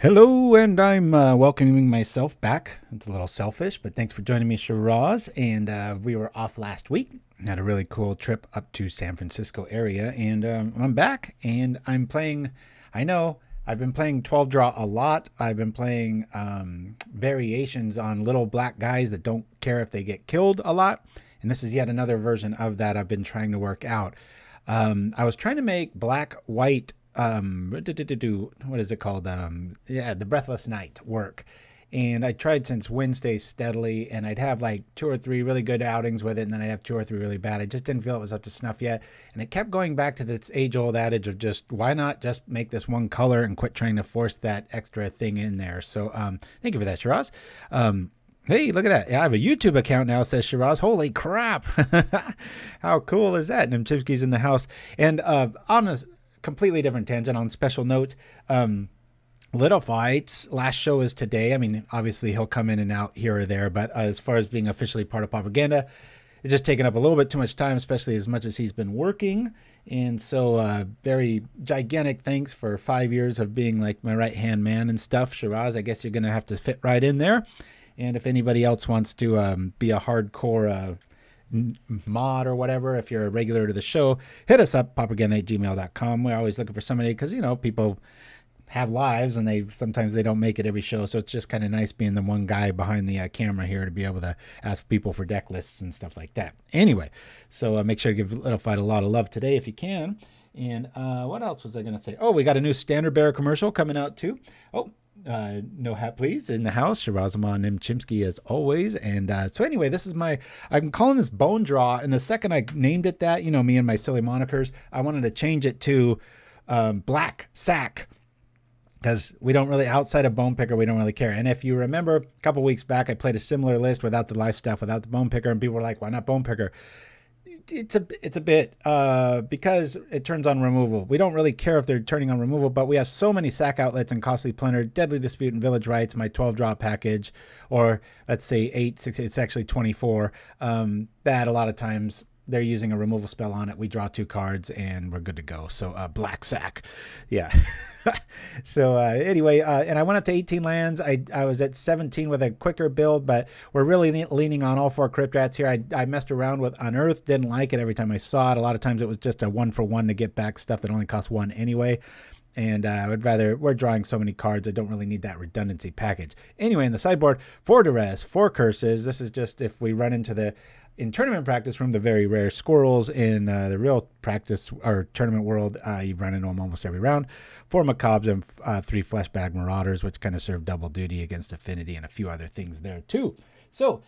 Hello, and I'm welcoming myself back. It's a little selfish, but thanks for joining me, Shiraz. And we were off last week. Had a really cool trip up to San Francisco area, and I'm back, and I'm playing. I know I've been playing 12 draw a lot. I've been playing variations on little black guys that don't care if they get killed a lot, and this is yet another version of that I've been trying to work out. I was trying to make black-white what is it called, the Breathless Night work, and I tried since Wednesday steadily, and I'd have like 2 or 3 really good outings with it, and then I'd have 2 or 3 really bad. I just didn't feel it was up to snuff yet, and it kept going back to this age-old adage of just why not just make this one color and quit trying to force that extra thing in there. So thank you for that, Shiraz. Hey, look at that. I have a YouTube account now, says Shiraz. Holy crap. How cool is that? Nim Chimpskey's in the house. And on a completely different tangent, on special note, Little Fights last show is today. I mean, obviously he'll come in and out here or there, but as far as being officially part of Propaganda, it's just taken up a little bit too much time, especially as much as he's been working. And so very gigantic thanks for 5 years of being like my right hand man and stuff, Shiraz. I guess you're gonna have to fit right in there. And if anybody else wants to be a hardcore mod or whatever, if you're a regular to the show, hit us up, paupergamma@gmail.com. We're always looking for somebody because, you know, people have lives and sometimes they don't make it every show. So it's just kind of nice being the one guy behind the camera here to be able to ask people for deck lists and stuff like that. Anyway, so make sure to give Little Fight a lot of love today if you can. And what else was I going to say? Oh, we got a new Standard Bearer commercial coming out too. Oh, no hat please in the house. Shirazama Nim Chimpskey as always. And so anyway, this is I'm calling this Bone Draw, and the second I named it that, you know me and my silly monikers, I wanted to change it to Black-Sack, because we don't really, outside of Bone Picker, we don't really care. And if you remember, a couple weeks back I played a similar list without the Lifestaff, without the Bone Picker, and people were like, why not Bone Picker? It's a bit because it turns on removal. We don't really care if they're turning on removal, but we have so many sack outlets in Costly Plunder, Deadly Dispute, and Village Rites, my 12 drop package, or let's say 8, 6, it's actually 24, that a lot of times they're using a removal spell on it. We draw 2 cards and we're good to go. So Black-Sack, yeah. So anyway, and I went up to 18 lands. I was at 17 with a quicker build, but we're really leaning on all 4 Crypt Rats here. I messed around with Unearth, didn't like it every time I saw it. A lot of times it was just a 1-for-1 to get back stuff that only costs 1 anyway. And I would rather, we're drawing so many cards, I don't really need that redundancy package. Anyway, in the sideboard, 4 Duress, 4 Curses. This is just if we run into in tournament practice room, the very rare squirrels. In the real practice or tournament world, you run into them almost every round. 4 Macabres and 3 Fleshbag Marauders, which kind of serve double duty against Affinity and a few other things there too. So,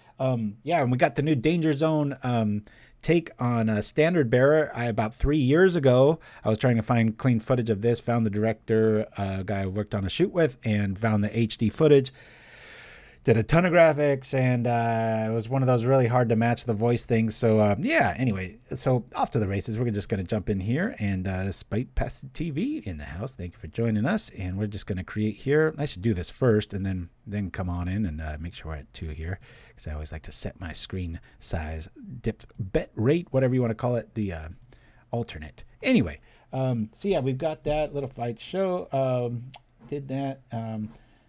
yeah, and we got the new Danger Zone take on a Standard Bearer. About 3 years ago, I was trying to find clean footage of this, found the director, guy I worked on a shoot with, and found the HD footage. Did a ton of graphics, and it was one of those really hard to match the voice things. So yeah, anyway, so off to the races. We're just going to jump in here, and Spite Pest TV in the house. Thank you for joining us, and we're just going to create here. I should do this first, and then come on in and make sure we're at 2 here, because I always like to set my screen size, bit rate, whatever you want to call it, the alternate. Anyway, so yeah, we've got that Little Fight show. Did that.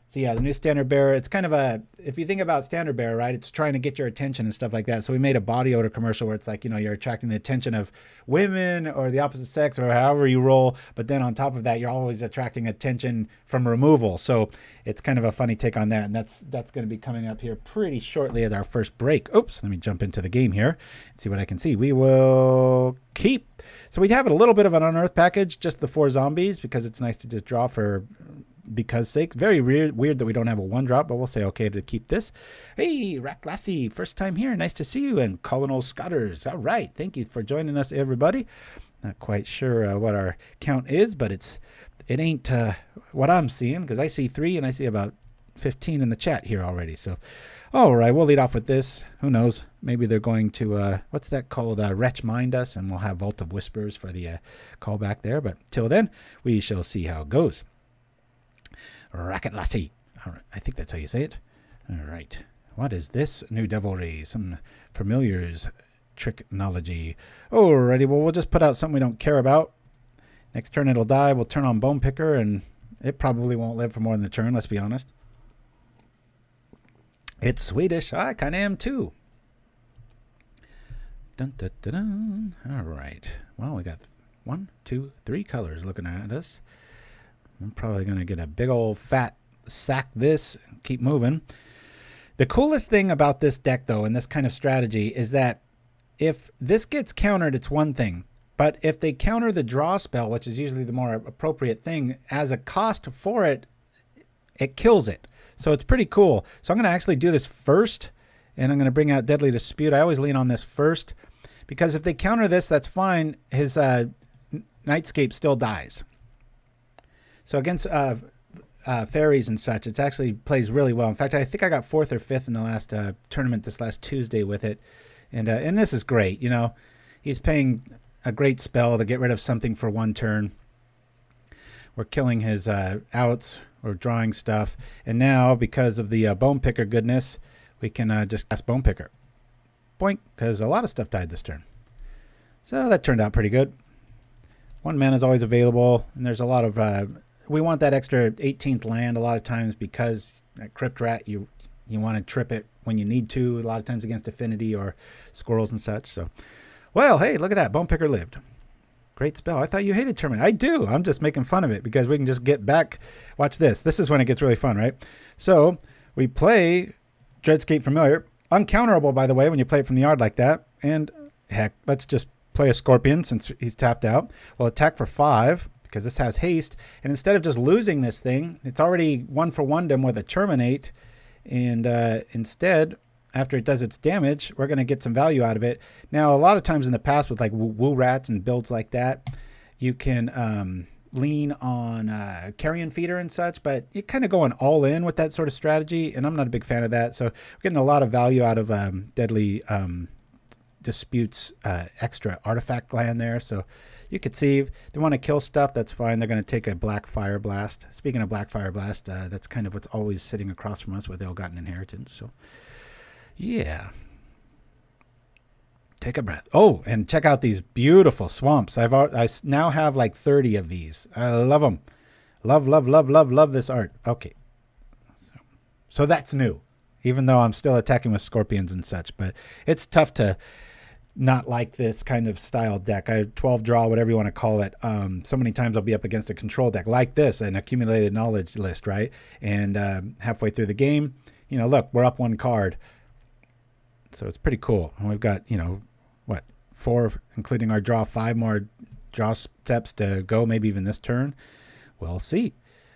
So yeah, the new Standard Bearer, it's kind of if you think about Standard Bearer, right, it's trying to get your attention and stuff like that. So we made a body odor commercial where it's like, you know, you're attracting the attention of women or the opposite sex or however you roll. But then on top of that, you're always attracting attention from removal. So it's kind of a funny take on that. And that's going to be coming up here pretty shortly as our first break. Oops, let me jump into the game here and see what I can see. We will keep. So we have a little bit of an Unearth package, just the 4 zombies, because it's nice to just draw for because sake. Very weird that we don't have a 1-drop, but we'll say okay to keep this. Hey, Rack Lassie, first time here. Nice to see you. And Colonel Scotters. All right. Thank you for joining us, everybody. Not quite sure what our count is, but it ain't what I'm seeing, because I see 3 and I see about 15 in the chat here already. So, all right, we'll lead off with this. Who knows? Maybe they're going to, what's that called? Wretch Mind us, and we'll have Vault of Whispers for the callback there. But till then, we shall see how it goes. Racket Lassie. All right, I think that's how you say it. All right. What is this? New Devilry. Some familiars. Tricknology. Alrighty, well, we'll just put out something we don't care about. Next turn it'll die. We'll turn on Bone Picker, and It probably won't live for more than a turn, let's be honest. It's Swedish. I kind of am too. Dun, dun, dun, dun. All right. Well, we got 1, 2, 3 colors looking at us. I'm probably going to get a big old fat sack this and keep moving. The coolest thing about this deck, though, and this kind of strategy is that if this gets countered, it's one thing. But if they counter the draw spell, which is usually the more appropriate thing, as a cost for it, it kills it. So it's pretty cool. So I'm going to actually do this first, and I'm going to bring out Deadly Dispute. I always lean on this first, because if they counter this, that's fine. His Nightscape still dies. So against fairies and such, it actually plays really well. In fact, I think I got 4th or 5th in the last tournament this last Tuesday with it. And this is great. You know, he's paying a great spell to get rid of something for 1 turn. We're killing his outs. We're drawing stuff. And now, because of the Bone Picker goodness, we can just cast Bone Picker. Boink, because a lot of stuff died this turn. So that turned out pretty good. 1 mana is always available. And there's a lot of... we want that extra 18th land a lot of times, because at Crypt Rat, you want to trip it when you need to, a lot of times against Affinity or Squirrels and such. So, well, hey, look at that. Bone Picker lived. Great spell. I thought you hated Terminate. I do. I'm just making fun of it because we can just get back. Watch this. This is when it gets really fun, right? So we play Dregscape Familiar. Uncounterable, by the way, when you play it from the yard like that. And heck, let's just play a Scorpion since he's tapped out. We'll attack for 5 because this has haste. And instead of just losing this thing, it's already 1-for-1 them with a Terminate. And instead, after it does its damage, we're going to get some value out of it. Now, a lot of times in the past with like Woo Rats and builds like that, you can lean on Carrion Feeder and such, but you're kind of going all in with that sort of strategy, and I'm not a big fan of that. So we're getting a lot of value out of Deadly Disputes extra artifact land there. So you could see if they want to kill stuff, that's fine. They're going to take a Black Fire Blast. Speaking of Black Fire Blast, that's kind of what's always sitting across from us with Ill-Gotten Inheritance. So yeah. Take a breath. Oh, and check out these beautiful swamps. I now have like 30 of these. I love them. Love, love, love, love, love this art. Okay. So that's new, even though I'm still attacking with Scorpions and such. But it's tough to not like this kind of style deck. I have 12 draw, whatever you want to call it. So many times I'll be up against a control deck like this, an accumulated knowledge list, right? And halfway through the game, you know, look, we're up 1 card. So it's pretty cool. And we've got, you know, what, 4, including our draw, 5 more draw steps to go, maybe even this turn. We'll see.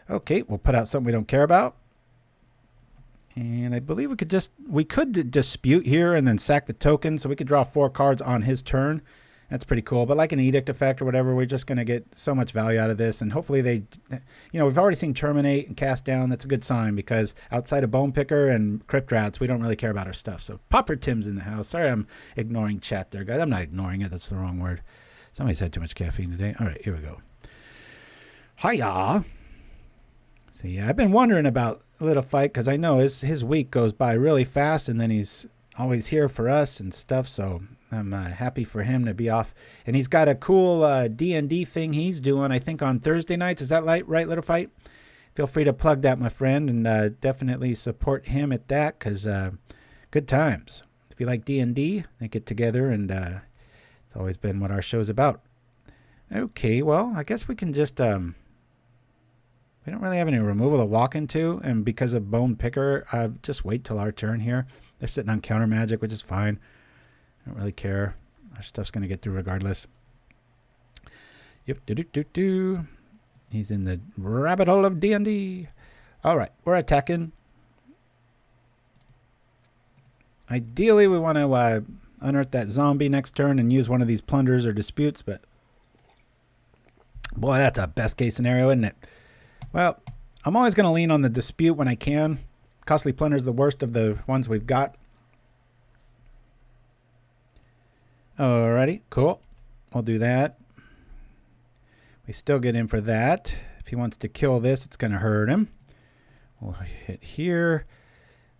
Okay, we'll put out something we don't care about. And I believe we could dispute here and then sack the token, so we could draw 4 cards on his turn. That's pretty cool. But like an edict effect or whatever, we're just going to get so much value out of this. And hopefully they, you know, we've already seen Terminate and Cast Down. That's a good sign, because outside of Bone Picker and Crypt Rats, we don't really care about our stuff. So Pauper Tim's in the house. Sorry I'm ignoring chat there, guys. I'm not ignoring it. That's the wrong word. Somebody's had too much caffeine today. All right, here we go. Hiya. So yeah, I've been wondering about a little fight, because I know his week goes by really fast, and then he's always here for us and stuff. So I'm happy for him to be off. And he's got a cool D&D thing he's doing, I think, on Thursday nights. Is that right, Little Fight? Feel free to plug that, my friend, and definitely support him at that, because good times. If you like D&D, they get together, and it's always been what our show's about. Okay, well, I guess we can just... we don't really have any removal to walk into, and because of Bone Picker, just wait till our turn here. They're sitting on counter magic, which is fine. I don't really care. Our stuff's going to get through regardless. Yep, do. He's in the rabbit hole of D&D. All right, we're attacking. Ideally, we want to unearth that zombie next turn and use one of these plunders or disputes, but boy, that's a best case scenario, isn't it? Well, I'm always going to lean on the dispute when I can. Costly Plunder is the worst of the ones we've got. Alrighty, cool. We'll do that. We still get in for that. If he wants to kill this, it's going to hurt him. We'll hit here.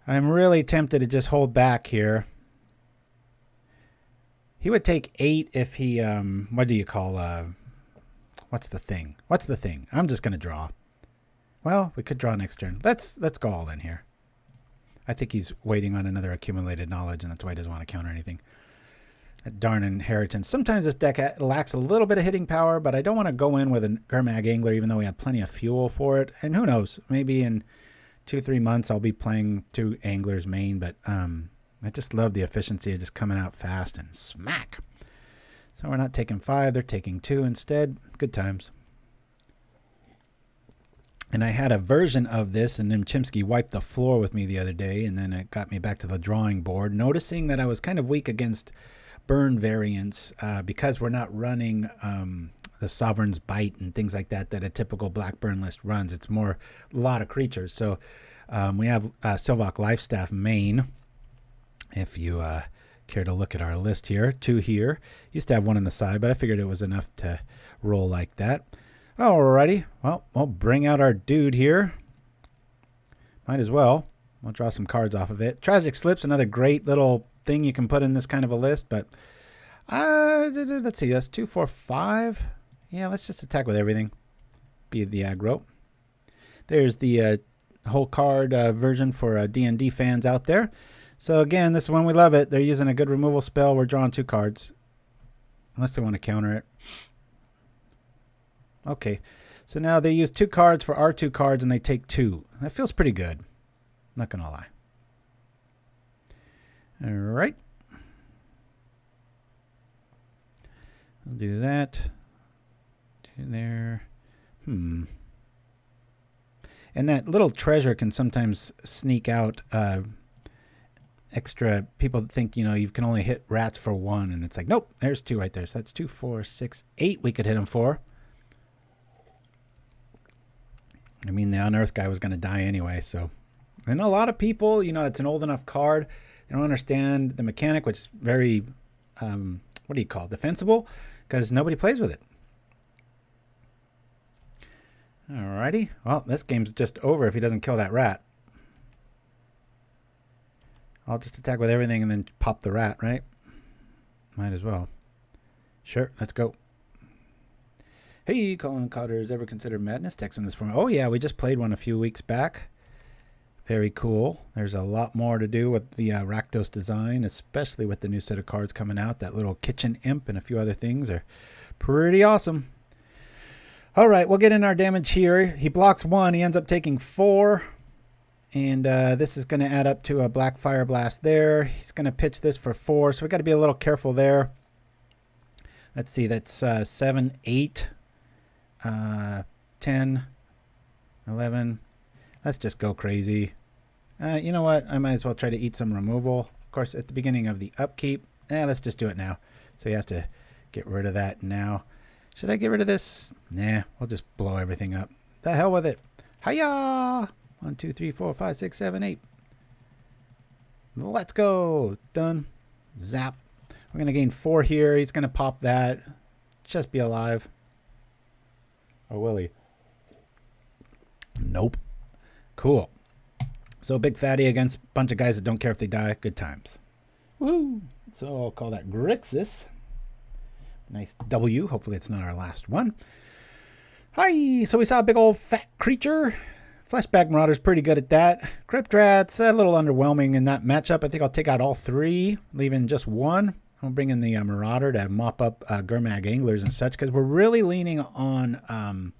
I'm really tempted to just hold back here. He would take 8 if he, what do you call, what's the thing? I'm just going to draw. Well, we could draw next turn. Let's go all in here. I think he's waiting on another accumulated knowledge, and that's why he doesn't want to counter anything. That darn inheritance. Sometimes this deck lacks a little bit of hitting power, but I don't want to go in with a Gurmag Angler, even though we have plenty of fuel for it. And who knows? Maybe in 2-3 months I'll be playing 2 Anglers main, but I just love the efficiency of just coming out fast and smack. So we're not taking 5, they're taking 2 instead. Good times. And I had a version of this, and Nim Chimpskey wiped the floor with me the other day, and then it got me back to the drawing board, noticing that I was kind of weak against burn variants because we're not running the Sovereign's Bite and things like that a typical black burn list runs. It's more a lot of creatures. So we have Sylvok Lifestaff main. If you care to look at our list here, 2 here. Used to have 1 on the side, but I figured it was enough to roll like that. Alrighty, well, we'll bring out our dude here. Might as well. We'll draw some cards off of it. Tragic Slip's another great little thing you can put in this kind of a list, but let's see, that's 2, 4, 5. Yeah, let's just attack with everything. Be the aggro. There's the whole card version for D&D fans out there. So again, this one we love it. They're using a good removal spell. We're drawing 2 cards. Unless they want to counter it. Okay, so now they use 2 cards for our 2 cards and they take 2. That feels pretty good. Not gonna lie. All right. I'll do that. Do there. And that little treasure can sometimes sneak out extra. People think, you know, you can only hit rats for 1, and it's like, nope, there's 2 right there. So that's 2, 4, 6, 8 we could hit them for. I mean, the Unearth guy was going to die anyway, so. And a lot of people, you know, it's an old enough card. They don't understand the mechanic, which is very, what do you call it, defensible, because nobody plays with it. Alrighty. Well, this game's just over if he doesn't kill that rat. I'll just attack with everything and then pop the rat, right? Might as well. Sure, let's go. Hey, Colin Cotter's ever considered Madness decks in this form? Oh yeah, we just played one a few weeks back. Very cool. There's a lot more to do with the Rakdos design, especially with the new set of cards coming out. That little kitchen imp and a few other things are pretty awesome. All right, we'll get in our damage here. He blocks 1. He ends up taking 4. And this is going to add up to a Black Fire Blast there. He's going to pitch this for 4, so we got to be a little careful there. Let's see, that's 7, 8. 10, 11. Let's just go crazy. You know what? I might as well try to eat some removal. Of course, at the beginning of the upkeep. Let's just do it now. So he has to get rid of that now. Should I get rid of this? Nah, we'll just blow everything up. The hell with it. Hiya! 1, 2, 3, 4, 5, 6, 7, 8. Let's go. Done. Zap. We're going to gain 4 here. He's going to pop that. Just be alive. Or will he? Nope. Cool. So big fatty against a bunch of guys that don't care if they die. Good times. Woohoo! So I'll call that Grixis. Nice W. Hopefully it's not our last one. Hi! So we saw a big old fat creature. Fleshbag Marauder's pretty good at that. Crypt Rats, a little underwhelming in that matchup. I think I'll take out all 3, leaving just 1. I'll bring in the Marauder to mop up Gurmag Anglers and such, because we're really leaning on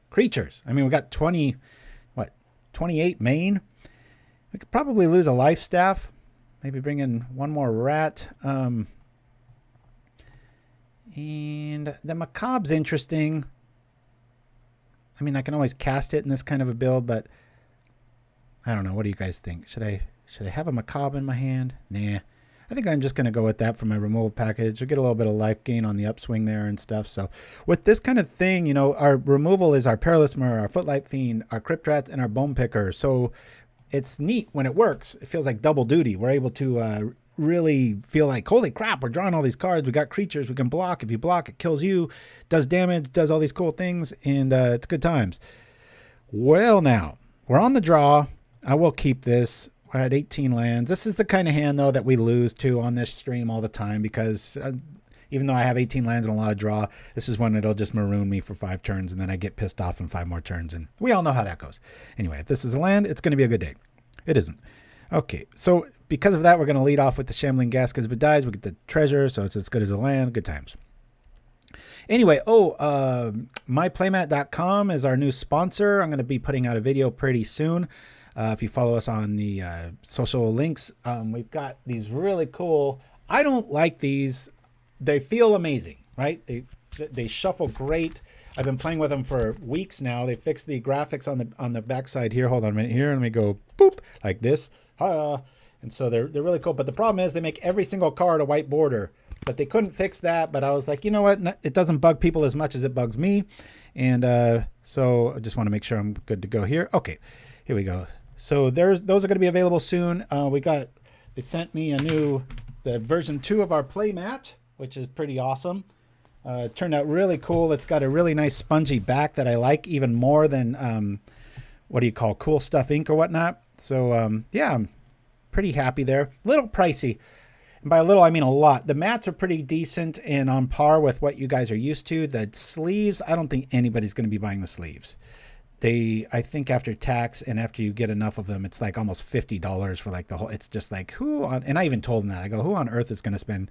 creatures. I mean, we got 28 main. We could probably lose a Lifestaff. Maybe bring in 1 more rat. And the Macabre's interesting. I mean, I can always cast it in this kind of a build, but I don't know. What do you guys think? Should I have a Macabre in my hand? Nah. I think I'm just going to go with that for my removal package. We'll get a little bit of life gain on the upswing there and stuff. So with this kind of thing, you know, our removal is our Perilous Myr, our Footlight Fiend, our Crypt Rats, and our Bone Picker. So it's neat when it works. It feels like double duty. We're able to really feel like, holy crap, we're drawing all these cards. We got creatures we can block. If you block, it kills you, does damage, does all these cool things, and it's good times. Well, now, we're on the draw. I will keep this. We're at 18 lands. This is the kind of hand, though, that we lose to on this stream all the time because Even though I have 18 lands and a lot of draw, this is when it'll just maroon me for 5 turns, and then I get pissed off in 5 more turns, and we all know how that goes. Anyway, if this is a land, it's going to be a good day. It isn't. Okay, so because of that, we're going to lead off with the Shambling Ghast, because if it dies, we get the treasure, so it's as good as a land. Good times. Anyway, myplaymat.com is our new sponsor. I'm going to be putting out a video pretty soon. If you follow us on the social links, we've got these really cool. I don't like these. They feel amazing, right? They shuffle great. I've been playing with them for weeks now. They fixed the graphics on the backside here. Hold on a minute here. Let me go boop like this. And so they're really cool. But the problem is they make every single card a white border. But they couldn't fix that. But I was like, you know what? It doesn't bug people as much as it bugs me. And so I just want to make sure I'm good to go here. Okay, here we go. So those are going to be available soon. They sent me the version 2 of our playmat, which is pretty awesome. It turned out really cool. It's got a really nice spongy back that I like even more than Cool Stuff ink or whatnot. So yeah, I'm pretty happy there. Little pricey. And by a little, I mean a lot. The mats are pretty decent and on par with what you guys are used to. The sleeves, I don't think anybody's going to be buying the sleeves. I think after tax and after you get enough of them, it's like almost $50 for like the whole, it's just like and I even told them that. I go, who on earth is going to spend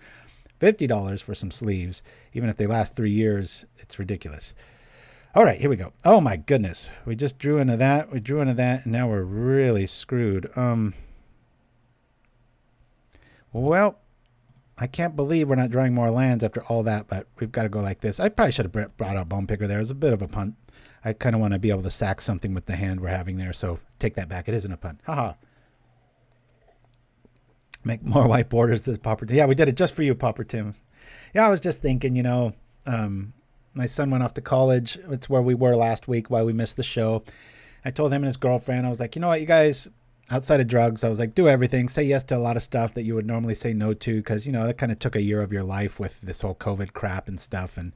$50 for some sleeves? Even if they last 3 years, it's ridiculous. All right, here we go. Oh my goodness. We just drew into that. We drew into that, and now we're really screwed. Well, I can't believe we're not drawing more lands after all that, but we've got to go like this. I probably should have brought out Bone Picker there. It was a bit of a punt. I kind of want to be able to sack something with the hand we're having there, so take that back. It isn't a punt. Haha. Make more white borders, says Pauper. Yeah, we did it just for you, Pauper Tim. Yeah, I was just thinking, my son went off to college. It's where we were last week, why we missed the show. I told him and his girlfriend, I was like, you know what, you guys, outside of drugs, I was like, do everything. Say yes to a lot of stuff that you would normally say no to, because, that kind of took a year of your life with this whole COVID crap and stuff, and,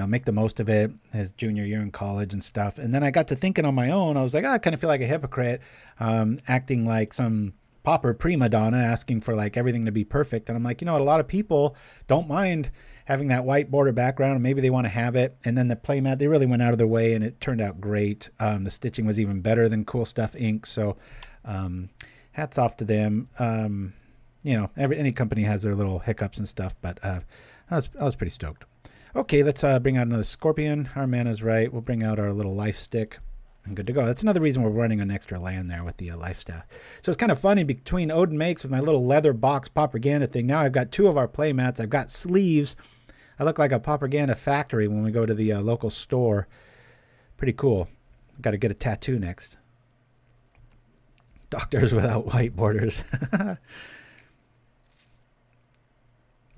make the most of it, his junior year in college and stuff. And then I got to thinking on my own. I was like, I kind of feel like a hypocrite, acting like some pauper prima donna, asking for like everything to be perfect. And I'm like, a lot of people don't mind having that white border background, and maybe they want to have it. And then the playmat, they really went out of their way, and it turned out great. The stitching was even better than Cool Stuff ink. So hats off to them. Any company has their little hiccups and stuff, but I was pretty stoked. Okay, let's bring out another Scorpion. Our mana's right. We'll bring out our little life stick. And good to go. That's another reason we're running an extra land there with the Lifestaff. So it's kind of funny, between Odin Makes with my little leather box propaganda thing, now I've got 2 of our playmats. I've got sleeves. I look like a propaganda factory when we go to the local store. Pretty cool. Got to get a tattoo next. Doctors without white borders.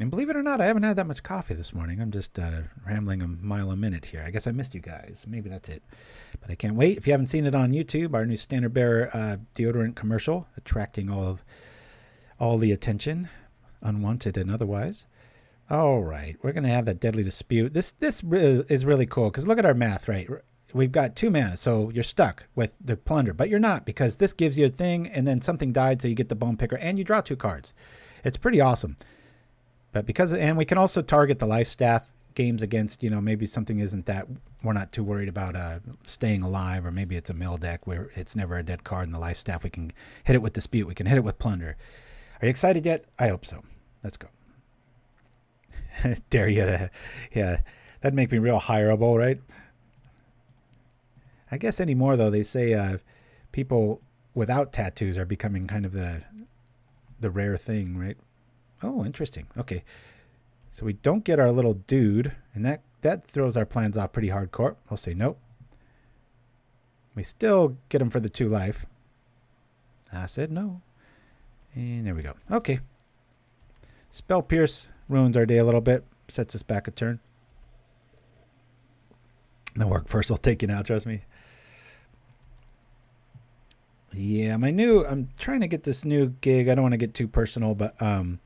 And believe it or not, I haven't had that much coffee this morning. I'm just rambling a mile a minute here. I guess I missed you guys. Maybe that's it. But I can't wait. If you haven't seen it on YouTube, our new Standard Bearer deodorant commercial, attracting all the attention, unwanted and otherwise. All right, we're going to have that Deadly Dispute. This is really cool, because look at our math, right? We've got 2 mana, so you're stuck with the Plunder, but you're not, because this gives you a thing, and then something died, so you get the Bone Picker, and you draw 2 cards. It's pretty awesome. But and we can also target the Lifestaff games against, maybe something isn't that, we're not too worried about staying alive, or maybe it's a mill deck where it's never a dead card in the Lifestaff. We can hit it with Dispute. We can hit it with Plunder. Are you excited yet? I hope so. Let's go. Dare you to, yeah, that'd make me real hireable, right? I guess anymore, though, they say people without tattoos are becoming kind of the rare thing, right? Oh, interesting. Okay. So we don't get our little dude, and that throws our plans off pretty hardcore. I'll say nope. We still get him for the 2 life. I said no. And there we go. Okay. Spell Pierce ruins our day a little bit. Sets us back a turn. The work first will take you now, trust me. Yeah, I'm trying to get this new gig. I don't want to get too personal, but I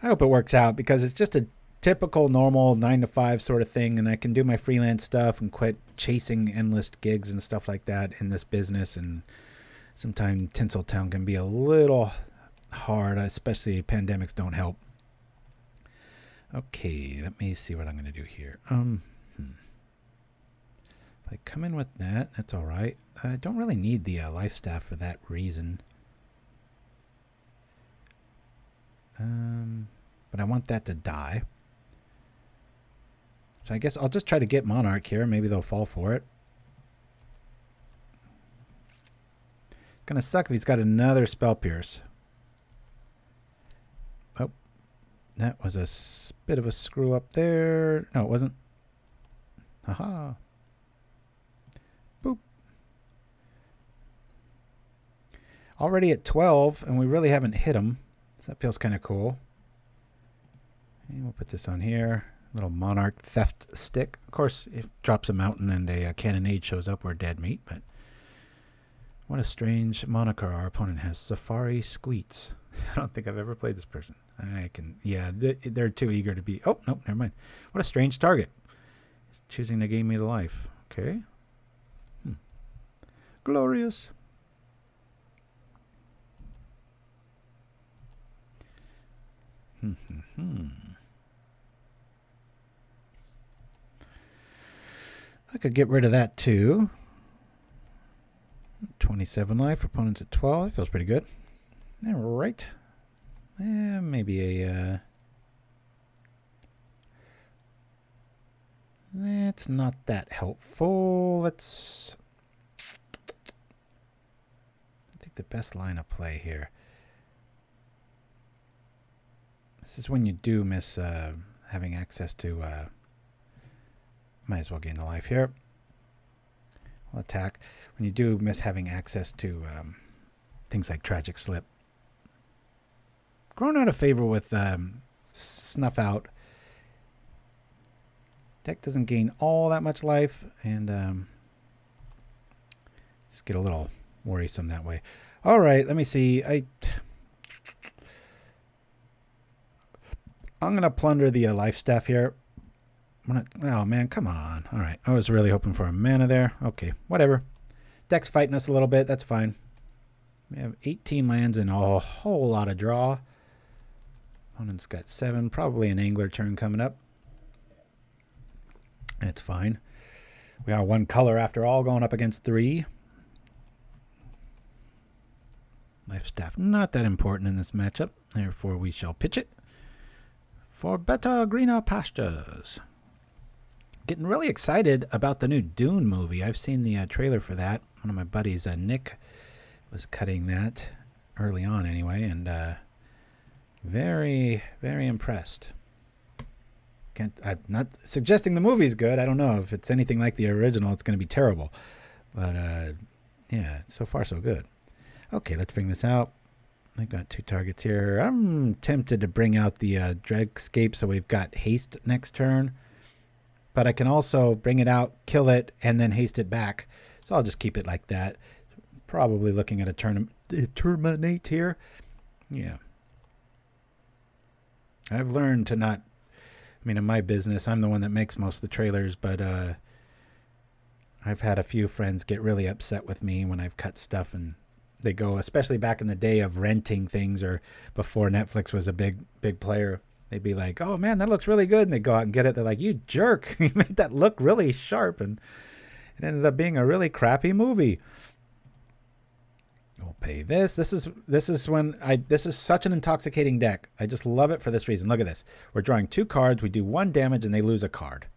hope it works out, because it's just a typical normal 9 to 5 sort of thing, and I can do my freelance stuff and quit chasing endless gigs and stuff like that in this business. And sometimes Tinseltown can be a little hard, especially pandemics don't help. Okay, let me see what I'm going to do here. If I come in with that, that's all right. I don't really need the Lifestaff for that reason. But I want that to die. So I guess I'll just try to get Monarch here. Maybe they'll fall for it. It's going to suck if he's got another Spell Pierce. Oh, that was a bit of a screw up there. No, it wasn't. Haha. Boop. Already at 12, and we really haven't hit him. So that feels kind of cool. And we'll put this on here. Little Monarch Theft Stick. Of course, if it drops a mountain and a cannonade shows up, we're dead meat. But what a strange moniker our opponent has. Safari Squeets. I don't think I've ever played this person. I can, yeah, they're too eager to be. Oh, nope, never mind. What a strange target. Choosing to gain me the life. Okay. Glorious. I could get rid of that too. 27 life. Opponent's at 12. That feels pretty good. All right. Maybe a... that's not that helpful. Let's... I think the best line of play here. This is when you do miss having access to... might as well gain the life here. I'll attack. When you do miss having access to things like Tragic Slip. Grown out of favor with Snuff Out. Deck doesn't gain all that much life, and just get a little worrisome that way. All right, let me see. I'm going to plunder the Lifestaff here. Oh, man, come on. All right, I was really hoping for a mana there. Okay, whatever. Deck's fighting us a little bit. That's fine. We have 18 lands and a whole lot of draw. Opponent's got 7. Probably an Angler turn coming up. That's fine. We are 1 color after all, going up against 3. Lifestaff, not that important in this matchup. Therefore, we shall pitch it for better, greener pastures. Getting really excited about the new Dune movie. I've seen the trailer for that. One of my buddies, Nick, was cutting that early on anyway, and very, very impressed. I'm not suggesting the movie's good. I don't know. If it's anything like the original, it's going to be terrible. But, yeah, so far so good. Okay, let's bring this out. I've got 2 targets here. I'm tempted to bring out the Dregscape so we've got haste next turn. But I can also bring it out, kill it, and then haste it back. So I'll just keep it like that. Probably looking at a terminate here. Yeah. I've learned to not... I mean, in my business, I'm the one that makes most of the trailers, but I've had a few friends get really upset with me when I've cut stuff, and they go, especially back in the day of renting things or before Netflix was a big player, they'd be like, oh man, that looks really good. And they go out and get it. They're like, you jerk. You made that look really sharp. And it ended up being a really crappy movie. We'll pay this. This is such an intoxicating deck. I just love it for this reason. Look at this. We're drawing 2 cards. We do 1 damage and they lose a card.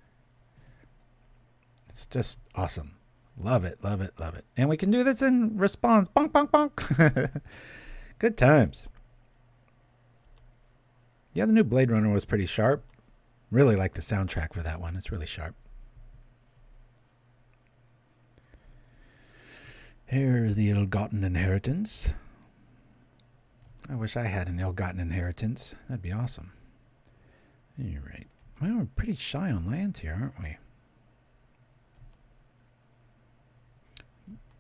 It's just awesome. Love it, love it, love it. And we can do this in response. Bonk, bonk, bonk. Good times. Yeah, the new Blade Runner was pretty sharp. Really like the soundtrack for that one. It's really sharp. Here's the ill-gotten inheritance. I wish I had an ill-gotten inheritance. That'd be awesome. All right. Well, we're pretty shy on lands here, aren't we?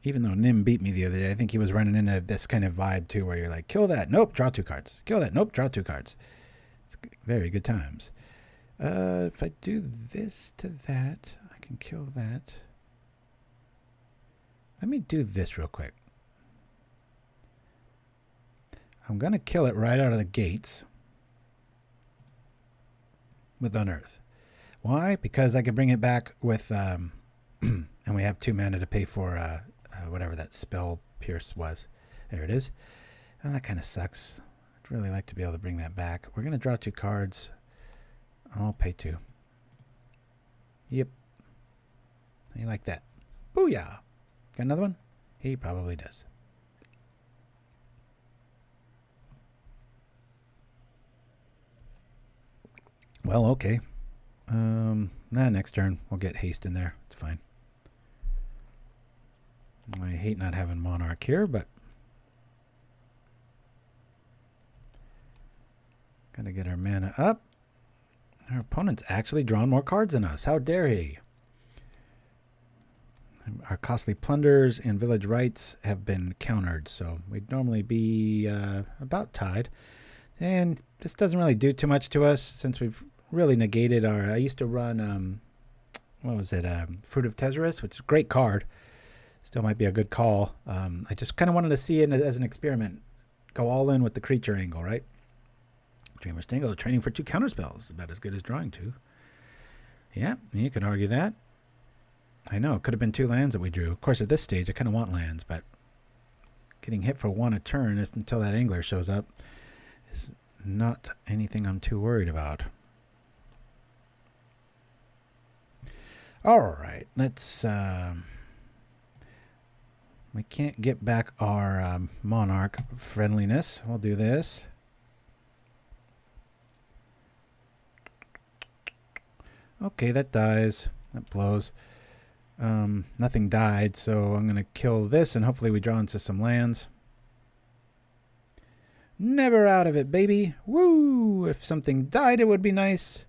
Even though Nim beat me the other day, I think he was running into this kind of vibe too, where you're like, kill that. Nope, draw 2 cards. Kill that. Nope, draw 2 cards. It's very good times. If I do this to that, I can kill that. Let me do this real quick. I'm going to kill it right out of the gates. with Unearth. Why? Because I could bring it back with, and we have 2 mana to pay for whatever that spell pierce was. There it is. Oh, that kind of sucks. I'd really like to be able to bring that back. We're going to draw 2 cards. I'll pay 2. Yep. How you like that? Booyah! Got another one? He probably does. Well, okay. Next turn we'll get haste in there. It's fine. I hate not having Monarch here, but gotta get our mana up. Our opponent's actually drawn more cards than us. How dare he? Our Costly Plunders and Village Rites have been countered, so we'd normally be about tied. And this doesn't really do too much to us since we've really negated our... I used to run, what was it, Fruit of Tezzerus, which is a great card. Still might be a good call. I just kind of wanted to see it as an experiment. Go all in with the creature angle, right? Dreamer's Tangle, training for 2 counterspells. About as good as drawing 2. Yeah, you could argue that. I know, it could have been 2 lands that we drew. Of course, at this stage, I kind of want lands, but getting hit for 1 a turn until that angler shows up is not anything I'm too worried about. All right, let's... we can't get back our Monarch friendliness. We'll do this. Okay, that dies. That blows. Nothing died, so I'm going to kill this, and hopefully we draw into some lands. Never out of it, baby. Woo! If something died, it would be nice.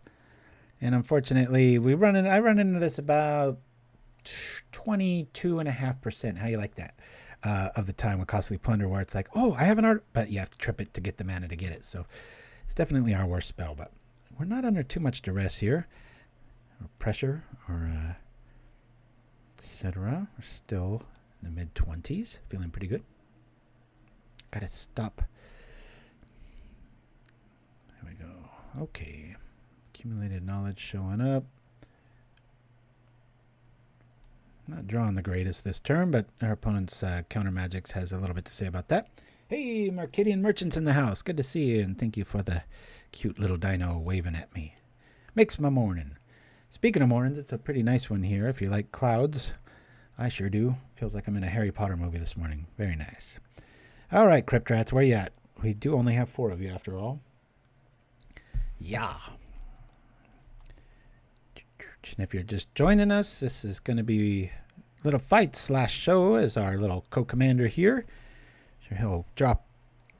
And unfortunately, I run into this about 22.5%. How you like that? Of the time with Costly Plunder, where it's like, oh, I have an art, but you have to trip it to get the mana to get it. So it's definitely our worst spell, but we're not under too much duress here, or pressure, or etc. We're still in the mid-20s, feeling pretty good. Gotta stop. There we go. Okay. Accumulated knowledge showing up. Not drawing the greatest this turn, but our opponent's counter magics has a little bit to say about that. Hey, Markidian Merchants in the house. Good to see you, and thank you for the cute little dino waving at me. Makes my morning. Speaking of mornings, it's a pretty nice one here if you like clouds. I sure do. Feels like I'm in a Harry Potter movie this morning. Very nice. All right, Crypt Rats, where you at? We do only have 4 of you after all. Yeah. And if you're just joining us, this is going to be a little fight/show as our little co-commander here. Sure, he'll drop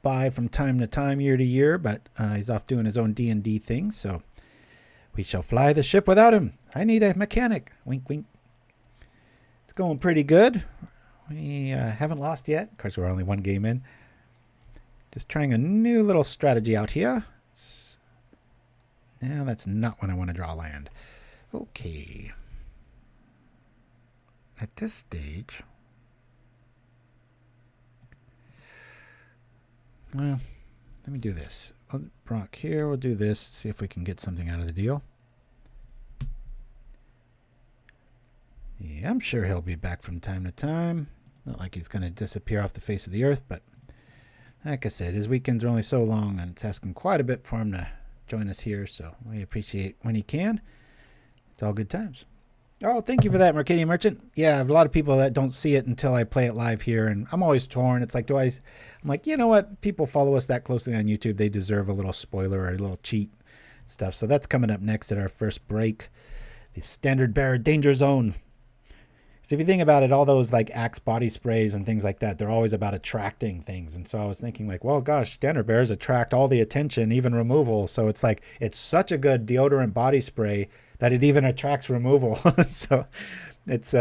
by from time to time, year to year, but he's off doing his own D&D thing, so we shall fly the ship without him. I need a mechanic. Wink, wink. It's going pretty good. We haven't lost yet. Of course, we're only 1 game in. Just trying a new little strategy out here. Now, that's not when I want to draw land. Okay. At this stage, well, let me do this. Brock here, we'll do this, see if we can get something out of the deal. Yeah, I'm sure he'll be back from time to time. Not like he's going to disappear off the face of the earth, but like I said, his weekends are only so long, and it's asking quite a bit for him to join us here, so we appreciate when he can. It's all good times. Oh, thank you for that, Mercadian Merchant. Yeah, I have a lot of people that don't see it until I play it live here, and I'm always torn. It's like, I'm like, you know what? People follow us that closely on YouTube. They deserve a little spoiler or a little cheat stuff. So that's coming up next at our first break. The Standard Bearer Danger Zone. So if you think about it, all those like Axe body sprays and things like that, they're always about attracting things. And so I was thinking like, well, gosh, Standard Bearers attract all the attention, even removal. So it's like, it's such a good deodorant body spray that it even attracts removal. So it's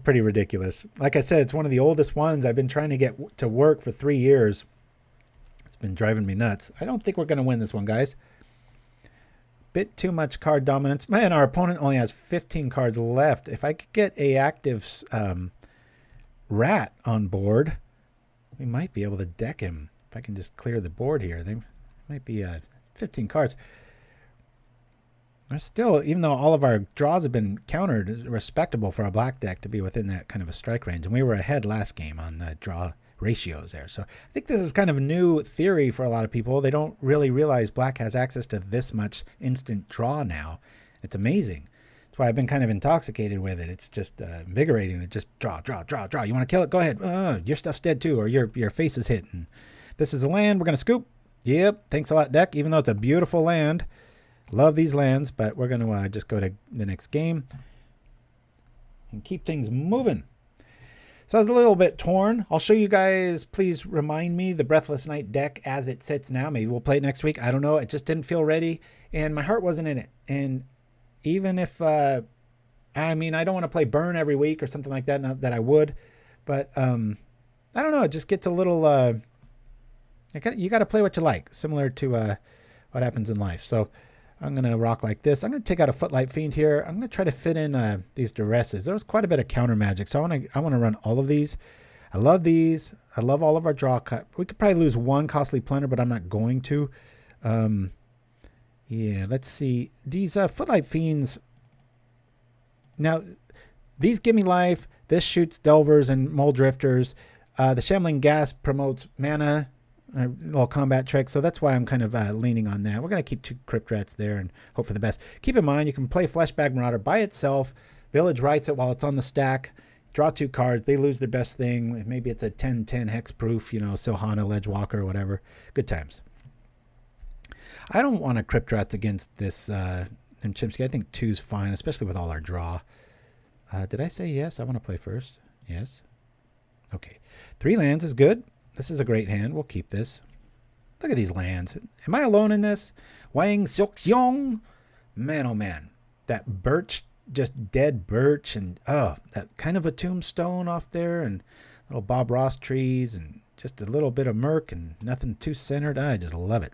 pretty ridiculous. Like I said, it's one of the oldest ones. I've been trying to get to work for 3 years. It's been driving me nuts. I don't think we're going to win this one, guys. Bit too much card dominance. Man, our opponent only has 15 cards left. If I could get a active rat on board, we might be able to deck him. If I can just clear the board here, there might be 15 cards. There's still, even though all of our draws have been countered, it's respectable for a black deck to be within that kind of a strike range. And we were ahead last game on the draw ratios there. So I think this is kind of a new theory for a lot of people. They don't really realize black has access to this much instant draw now. It's amazing. That's why I've been kind of intoxicated with it. It's just invigorating to just draw, draw, draw, draw. You want to kill it? Go ahead. Your stuff's dead too, or your face is hit. And this is a land. We're going to scoop. Yep. Thanks a lot, deck. Even though it's a beautiful land. Love these lands, but we're going to just go to the next game and keep things moving. So I was a little bit torn. I'll show you guys, please remind me, the Breathless Night deck as it sits now. Maybe we'll play it next week. I don't know. It just didn't feel ready, and my heart wasn't in it. And even if, I mean, I don't want to play Burn every week or something like that, not that I would, but I don't know. It just gets a little, you got to play what you like, similar to what happens in life. So I'm going to rock like this. I'm going to take out a Footlight Fiend here. I'm going to try to fit in these Duresses. There was quite a bit of counter magic, so I want to run all of these. I love these. I love all of our draw cut. We could probably lose one Costly Plunder, but I'm not going to. Yeah, let's see. These Footlight Fiends. Now, these give me life. This shoots Delvers and Mole Drifters. The Shambling Ghast promotes mana. A little combat trick, so that's why I'm kind of leaning on that. We're going to keep 2 Crypt Rats there and hope for the best. Keep in mind, you can play Fleshbag Marauder by itself. Village Rites it while it's on the stack. Draw 2 cards. They lose their best thing. Maybe it's a 10-10 hex proof, Silhana, Ledgewalker, or whatever. Good times. I don't want to Crypt Rats against this Nim Chimpskey. I think 2's fine, especially with all our draw. Did I say yes? I want to play first. Yes. Okay. 3 lands is good. This is a great hand. We'll keep this. Look at these lands. Am I alone in this? Wang Xiong. Man, oh man. That birch, just dead birch, and that kind of a tombstone off there, and little Bob Ross trees, and just a little bit of murk, and nothing too centered. I just love it.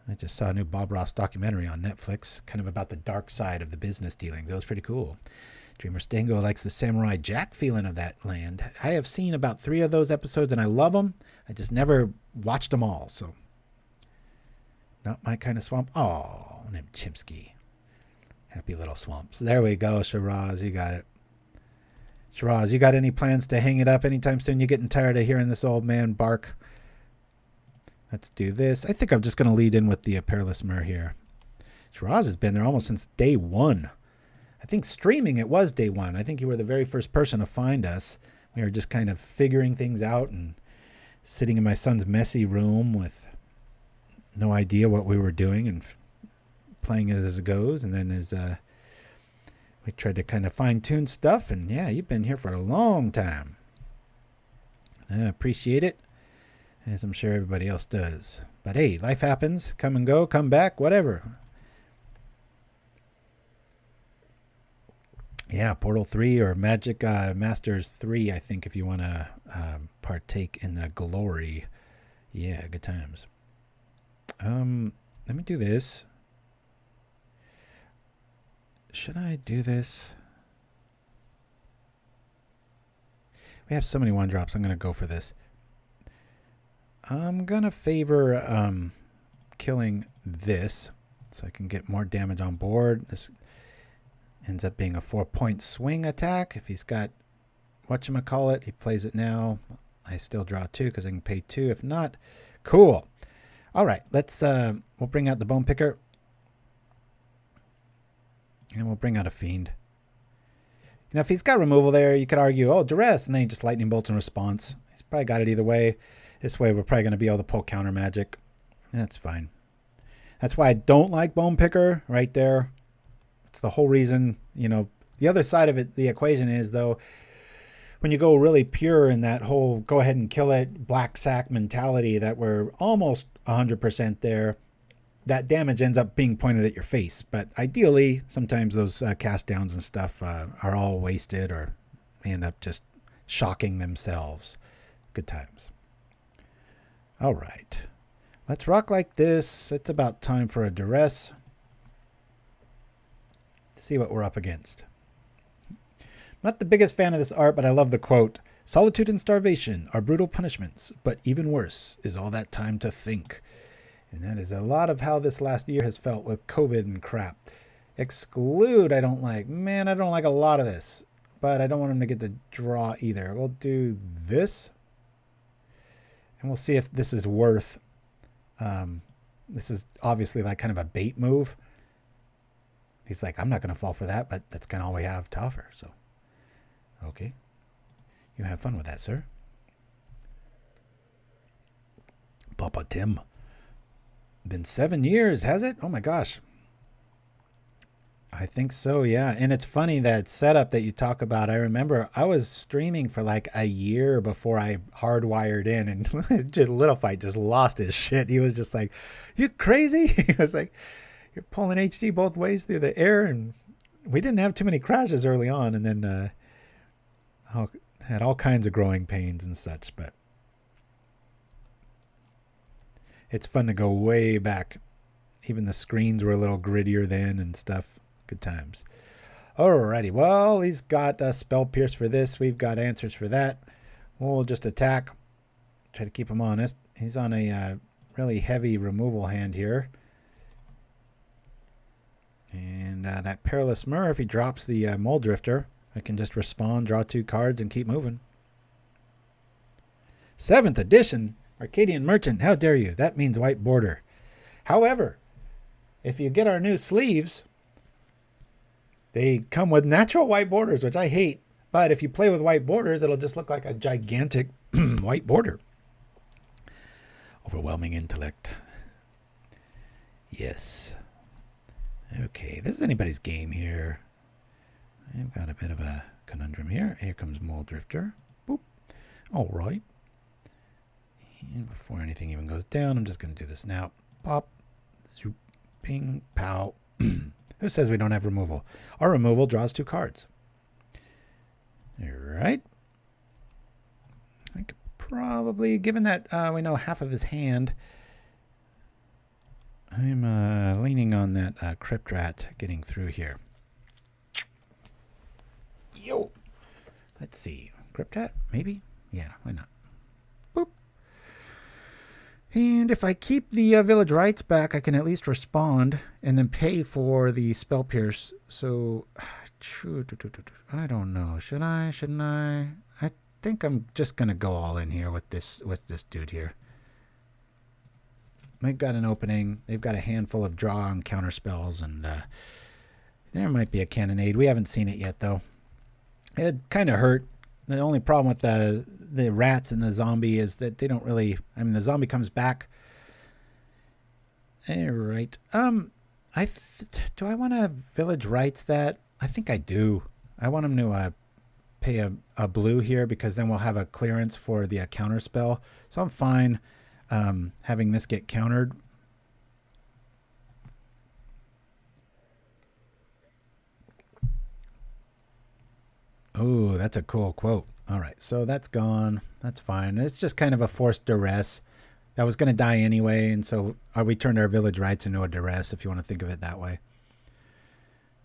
I just saw a new Bob Ross documentary on Netflix, kind of about the dark side of the business dealings. That was pretty cool. Dreamer Stango likes the Samurai Jack feeling of that land. I have seen about 3 of those episodes, and I love them. I just never watched them all, so not my kind of swamp. Oh, Nim Chimpskey. Happy little swamps. There we go, Shiraz. You got it. Shiraz, you got any plans to hang it up anytime soon? You getting tired of hearing this old man bark? Let's do this. I think I'm just going to lead in with the Perilous Myr here. Shiraz has been there almost since day 1. I think streaming it was day 1. I think you were the very first person to find us. We were just kind of figuring things out and sitting in my son's messy room with no idea what we were doing and playing it as it goes. And then as we tried to kind of fine-tune stuff. And yeah, you've been here for a long time. I appreciate it, as I'm sure everybody else does. But hey, life happens. Come and go, come back, whatever. Yeah, Portal 3 or Magic Masters 3, I think, if you want to partake in the glory. Yeah, good times. Let me do this. Should I do this? We have so many 1-drops. I'm going to go for this. I'm going to favor killing this so I can get more damage on board. This ends up being a 4-point swing attack. If he's got whatchamacallit, he plays it now. I still draw 2 because I can pay 2. If not, cool. All right, let's we'll bring out the Bone Picker. And we'll bring out a Fiend. If he's got removal there, you could argue, oh, Duress, and then he just Lightning Bolts in response. He's probably got it either way. This way, we're probably going to be able to pull counter magic. That's fine. That's why I don't like Bone Picker right there. It's the whole reason, the other side of it, the equation is, though, when you go really pure in that whole go ahead and kill it Black-Sack mentality that we're almost 100% there, that damage ends up being pointed at your face. But ideally, sometimes those cast downs and stuff are all wasted or end up just shocking themselves. Good times. All right. Let's rock like this. It's about time for a Duress. Let's see what we're up against. Not the biggest fan of this art, but I love the quote. Solitude and starvation are brutal punishments, but even worse is all that time to think. And that is a lot of how this last year has felt with COVID and crap. Exclude, I don't like. Man, I don't like a lot of this. But I don't want him to get the draw either. We'll do this. And we'll see if this is worth... this is obviously like kind of a bait move. He's like, I'm not going to fall for that, but that's kind of all we have to offer. So, okay. You have fun with that, sir. Papa Tim. Been 7 years, has it? Oh my gosh. I think so, yeah. And it's funny that setup that you talk about. I remember I was streaming for like a year before I hardwired in, and Little Fight just lost his shit. He was just like, you crazy? He was like, you're pulling HD both ways through the air, and we didn't have too many crashes early on, and then had all kinds of growing pains and such, but it's fun to go way back. Even the screens were a little grittier then and stuff. Good times. Alrighty, well, he's got Spell Pierce for this. We've got answers for that. We'll just attack. Try to keep him honest. He's on a really heavy removal hand here. And that Perilous Myr, if he drops the Mole Drifter, I can just respond, draw 2 cards, and keep moving. 7th edition, Arcadian Merchant. How dare you? That means white border. However, if you get our new sleeves, they come with natural white borders, which I hate. But if you play with white borders, it'll just look like a gigantic white border. Overwhelming intellect. Yes. Okay, this is anybody's game here. I've got a bit of a conundrum here. Here comes Mole Drifter. Boop. All right. And before anything even goes down, I'm just going to do this now. Pop. Zoop. Ping. Pow. Who says we don't have removal? Our removal draws 2 cards. All right. I could probably, given that we know half of his hand, I'm leaning on that Crypt Rat getting through here. Yo. Let's see. Crypt Rat? Maybe? Yeah, why not? Boop. And if I keep the Village Rites back, I can at least respond and then pay for the Spell Pierce. So, I don't know. Should I? Shouldn't I? I think I'm just going to go all in here with this dude here. They've got an opening. They've got a handful of draw and counter spells, and there might be a cannonade. We haven't seen it yet, though. It kind of hurt. The only problem with the rats and the zombie is that they don't really... I mean, the zombie comes back. All right. Do I want to Village Rites that? I think I do. I want him to pay a blue here, because then we'll have a clearance for the counter spell. So I'm fine having this get countered. Oh, that's a cool quote. All right, so that's gone. That's fine. It's just kind of a forced duress. That was going to die anyway, and so we turned our Village Rites into a duress, if you want to think of it that way.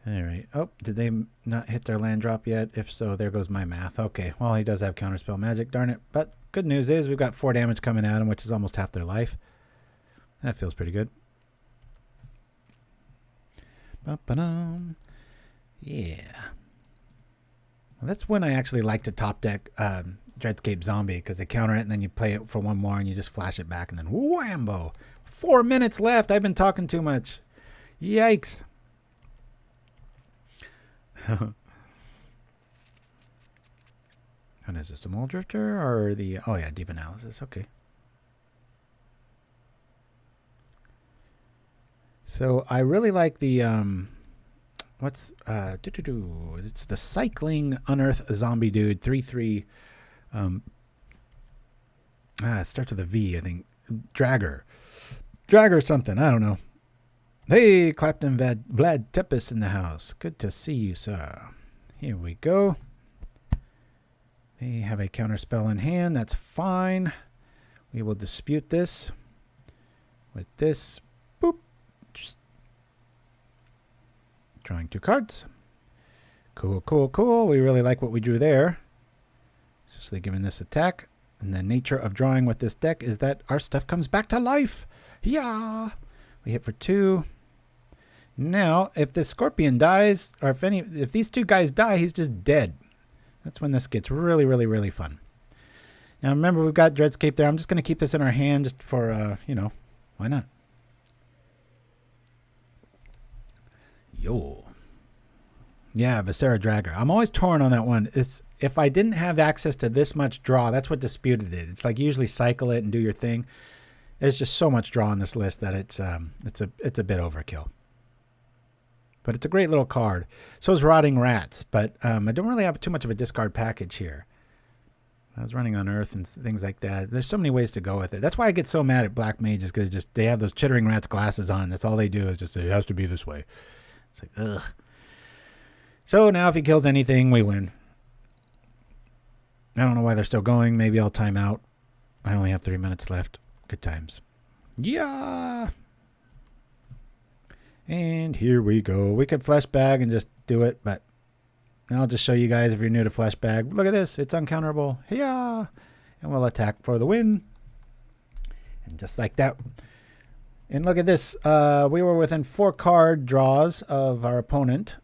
All right. Oh, did they not hit their land drop yet? If so, there goes my math. Okay, well, he does have counterspell magic, darn it. But good news is we've got 4 damage coming at him, which is almost half their life. That feels pretty good. Ba-ba-dum. Yeah. Well, that's when I actually like to top deck Dregscape Zombie, because they counter it and then you play it for 1 more and you just flash it back and then whambo. 4 minutes left. I've been talking too much. Yikes. And is this a Mole Drifter or the... Oh, yeah, Deep Analysis. Okay. So I really like the... What's... It's the Cycling Unearth Zombie Dude. 3/3. It starts with a V, I think. Dragger something. I don't know. Hey, Clapton Vlad Tepes in the house. Good to see you, sir. Here we go. They have a counter spell in hand. That's fine. We will dispute this with this. Boop. Just drawing 2 cards. Cool, cool, cool. We really like what we drew there. Especially given this attack. And the nature of drawing with this deck is that our stuff comes back to life. Yeah. We hit for 2. Now, if this Scorpion dies, or if these 2 guys die, he's just dead. That's when this gets really, really, really fun. Now, remember, we've got Dregscape there. I'm just going to keep this in our hand just for, you know, why not? Yo. Yeah, Viscera Dragger. I'm always torn on that one. If I didn't have access to this much draw, that's what disputed it. It's like usually cycle it and do your thing. There's just so much draw on this list that it's a bit overkill. But it's a great little card. So is Rotting Rats, but I don't really have too much of a discard package here. I was running on Earth and things like that. There's so many ways to go with it. That's why I get so mad at Black Mages, because they have those Chittering Rats glasses on. That's all they do is just, it has to be this way. It's like, ugh. So now if he kills anything, we win. I don't know why they're still going. Maybe I'll time out. I only have 3 minutes left. Good times. Yeah. And here we go. We could Fleshbag and just do it, but I'll just show you guys if you're new to Fleshbag. Look at this. It's uncounterable. Yeah. And we'll attack for the win. And just like that. And look at this. We were within 4 card draws of our opponent.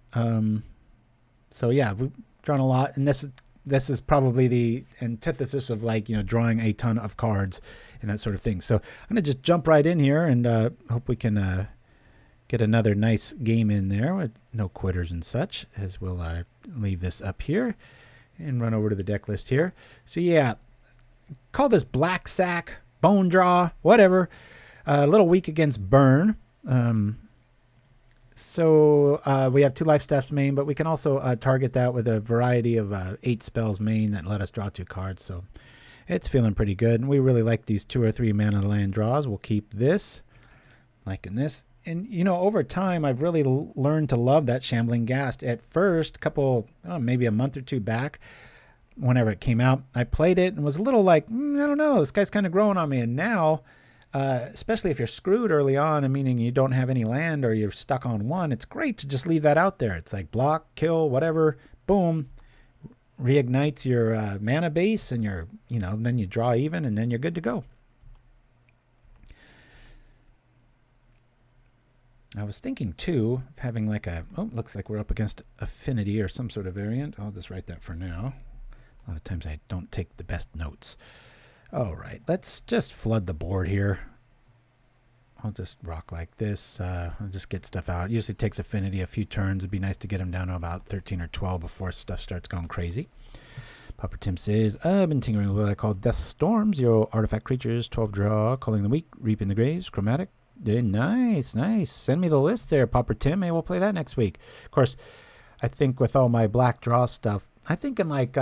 So yeah, we've drawn a lot. And this is probably the antithesis of, like, you know, drawing a ton of cards and that sort of thing. So I'm going to just jump right in here and hope we can get another nice game in there with no quitters and such, as we'll leave this up here and run over to the deck list here. So yeah, call this Black-Sack, Bone Draw, whatever. A little weak against Burn. So we have 2 Lifestaffs main, but we can also target that with a variety of 8 spells main that let us draw 2 cards. So it's feeling pretty good. And we really like these 2 or 3 mana land draws. We'll keep this, liking this. And, you know, over time, I've really learned to love that Shambling Ghast. At first, maybe a month or 2 back, whenever it came out, I played it and was a little like, I don't know, this guy's kind of growing on me. And now, especially if you're screwed early on, and meaning you don't have any land or you're stuck on 1, it's great to just leave that out there. It's like block, kill, whatever, boom, reignites your mana base, and then you draw even, and then you're good to go. I was thinking, too, of having like looks like we're up against Affinity or some sort of variant. I'll just write that for now. A lot of times I don't take the best notes. All right, let's just flood the board here. I'll just rock like this. I'll just get stuff out. It usually takes Affinity a few turns. It'd be nice to get him down to about 13 or 12 before stuff starts going crazy. Pauper Tim says, I've been tinkering with what I call Death Storms. Your artifact creatures, 12 draw, Calling the Weak, Reap in the Graves, Chromatic. Nice. Send me the list there, Pauper Tim. Maybe we'll play that next week. Of course, I think with all my black draw stuff, I think in like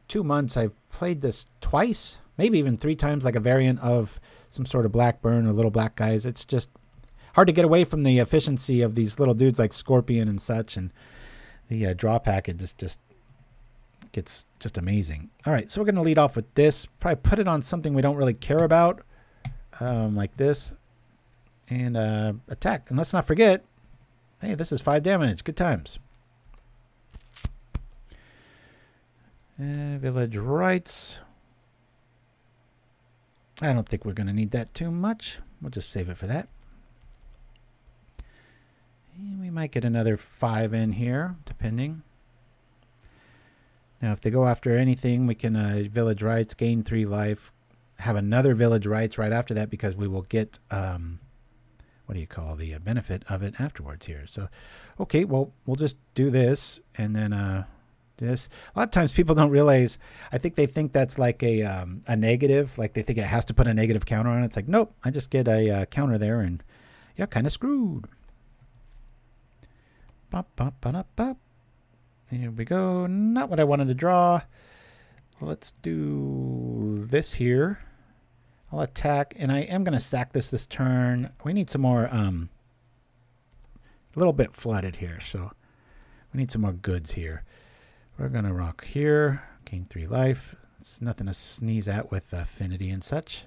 2 months I've played this twice, maybe even 3 times, like a variant of some sort of black burn or little black guys. It's just hard to get away from the efficiency of these little dudes like Scorpion and such, and the draw package just gets just amazing. All right, so we're going to lead off with this. Probably put it on something we don't really care about, like this. And attack. And let's not forget, hey, this is 5 damage. Good times. Village Rites. I don't think we're going to need that too much. We'll just save it for that. And we might get another 5 in here, depending. Now, if they go after anything, we can Village Rites, gain 3 life. Have another Village Rites right after that, because we will get... what do you call the benefit of it afterwards here? So, okay, well, we'll just do this and then do this. A lot of times people don't realize, I think they think that's like a negative, like they think it has to put a negative counter on it. It's like, nope, I just get a counter there and yeah, kind of screwed. Bop, bop, bop, bop. Here we go. Not what I wanted to draw. Let's do this here. I'll attack, and I am going to sack this turn. We need some more, a little bit flooded here, so we need some more goods here. We're going to rock here, gain 3 life. It's nothing to sneeze at with Affinity and such.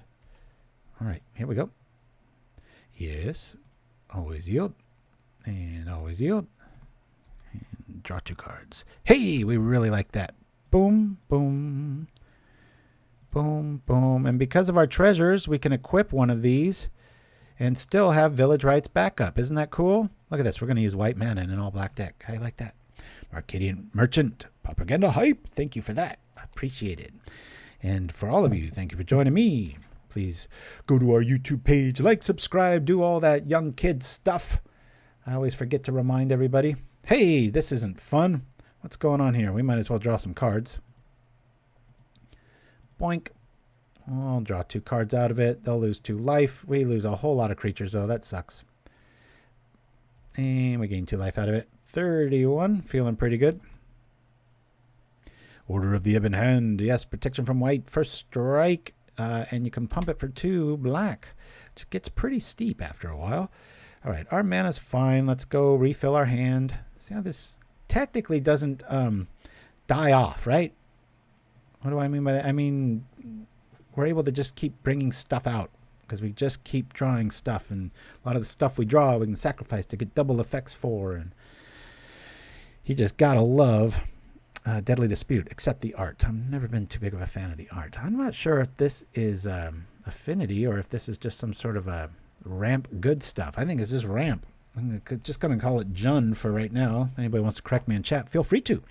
All right, here we go. Yes, always yield, and always yield. And draw 2 cards. Hey, we really like that. Boom, boom. Boom, boom. And because of our treasures, we can equip one of these and still have Village Rites backup. Isn't that cool? Look at this. We're going to use white mana in an all black deck. How you like that? Arcadian Merchant, Propaganda Hype. Thank you for that. I appreciate it. And for all of you, thank you for joining me. Please go to our YouTube page, like, subscribe, do all that young kid stuff. I always forget to remind everybody. Hey, this isn't fun. What's going on here? We might as well draw some cards. Boink. I'll draw 2 cards out of it. They'll lose 2 life. We lose a whole lot of creatures, though. That sucks. And we gain 2 life out of it. 31. Feeling pretty good. Order of the Ebon Hand. Yes, protection from white. First strike. And you can pump it for 2 black. Which gets pretty steep after a while. All right, our mana's fine. Let's go refill our hand. See how this technically doesn't die off, right? What do I mean by that? I mean, we're able to just keep bringing stuff out because we just keep drawing stuff, and a lot of the stuff we draw we can sacrifice to get double effects for, and you just gotta love Deadly Dispute, except the art. I've never been too big of a fan of the art. I'm not sure if this is affinity or if this is just some sort of a ramp good stuff. I think it's just ramp. I'm just going to call it Jun for right now. Anybody wants to correct me in chat, feel free to.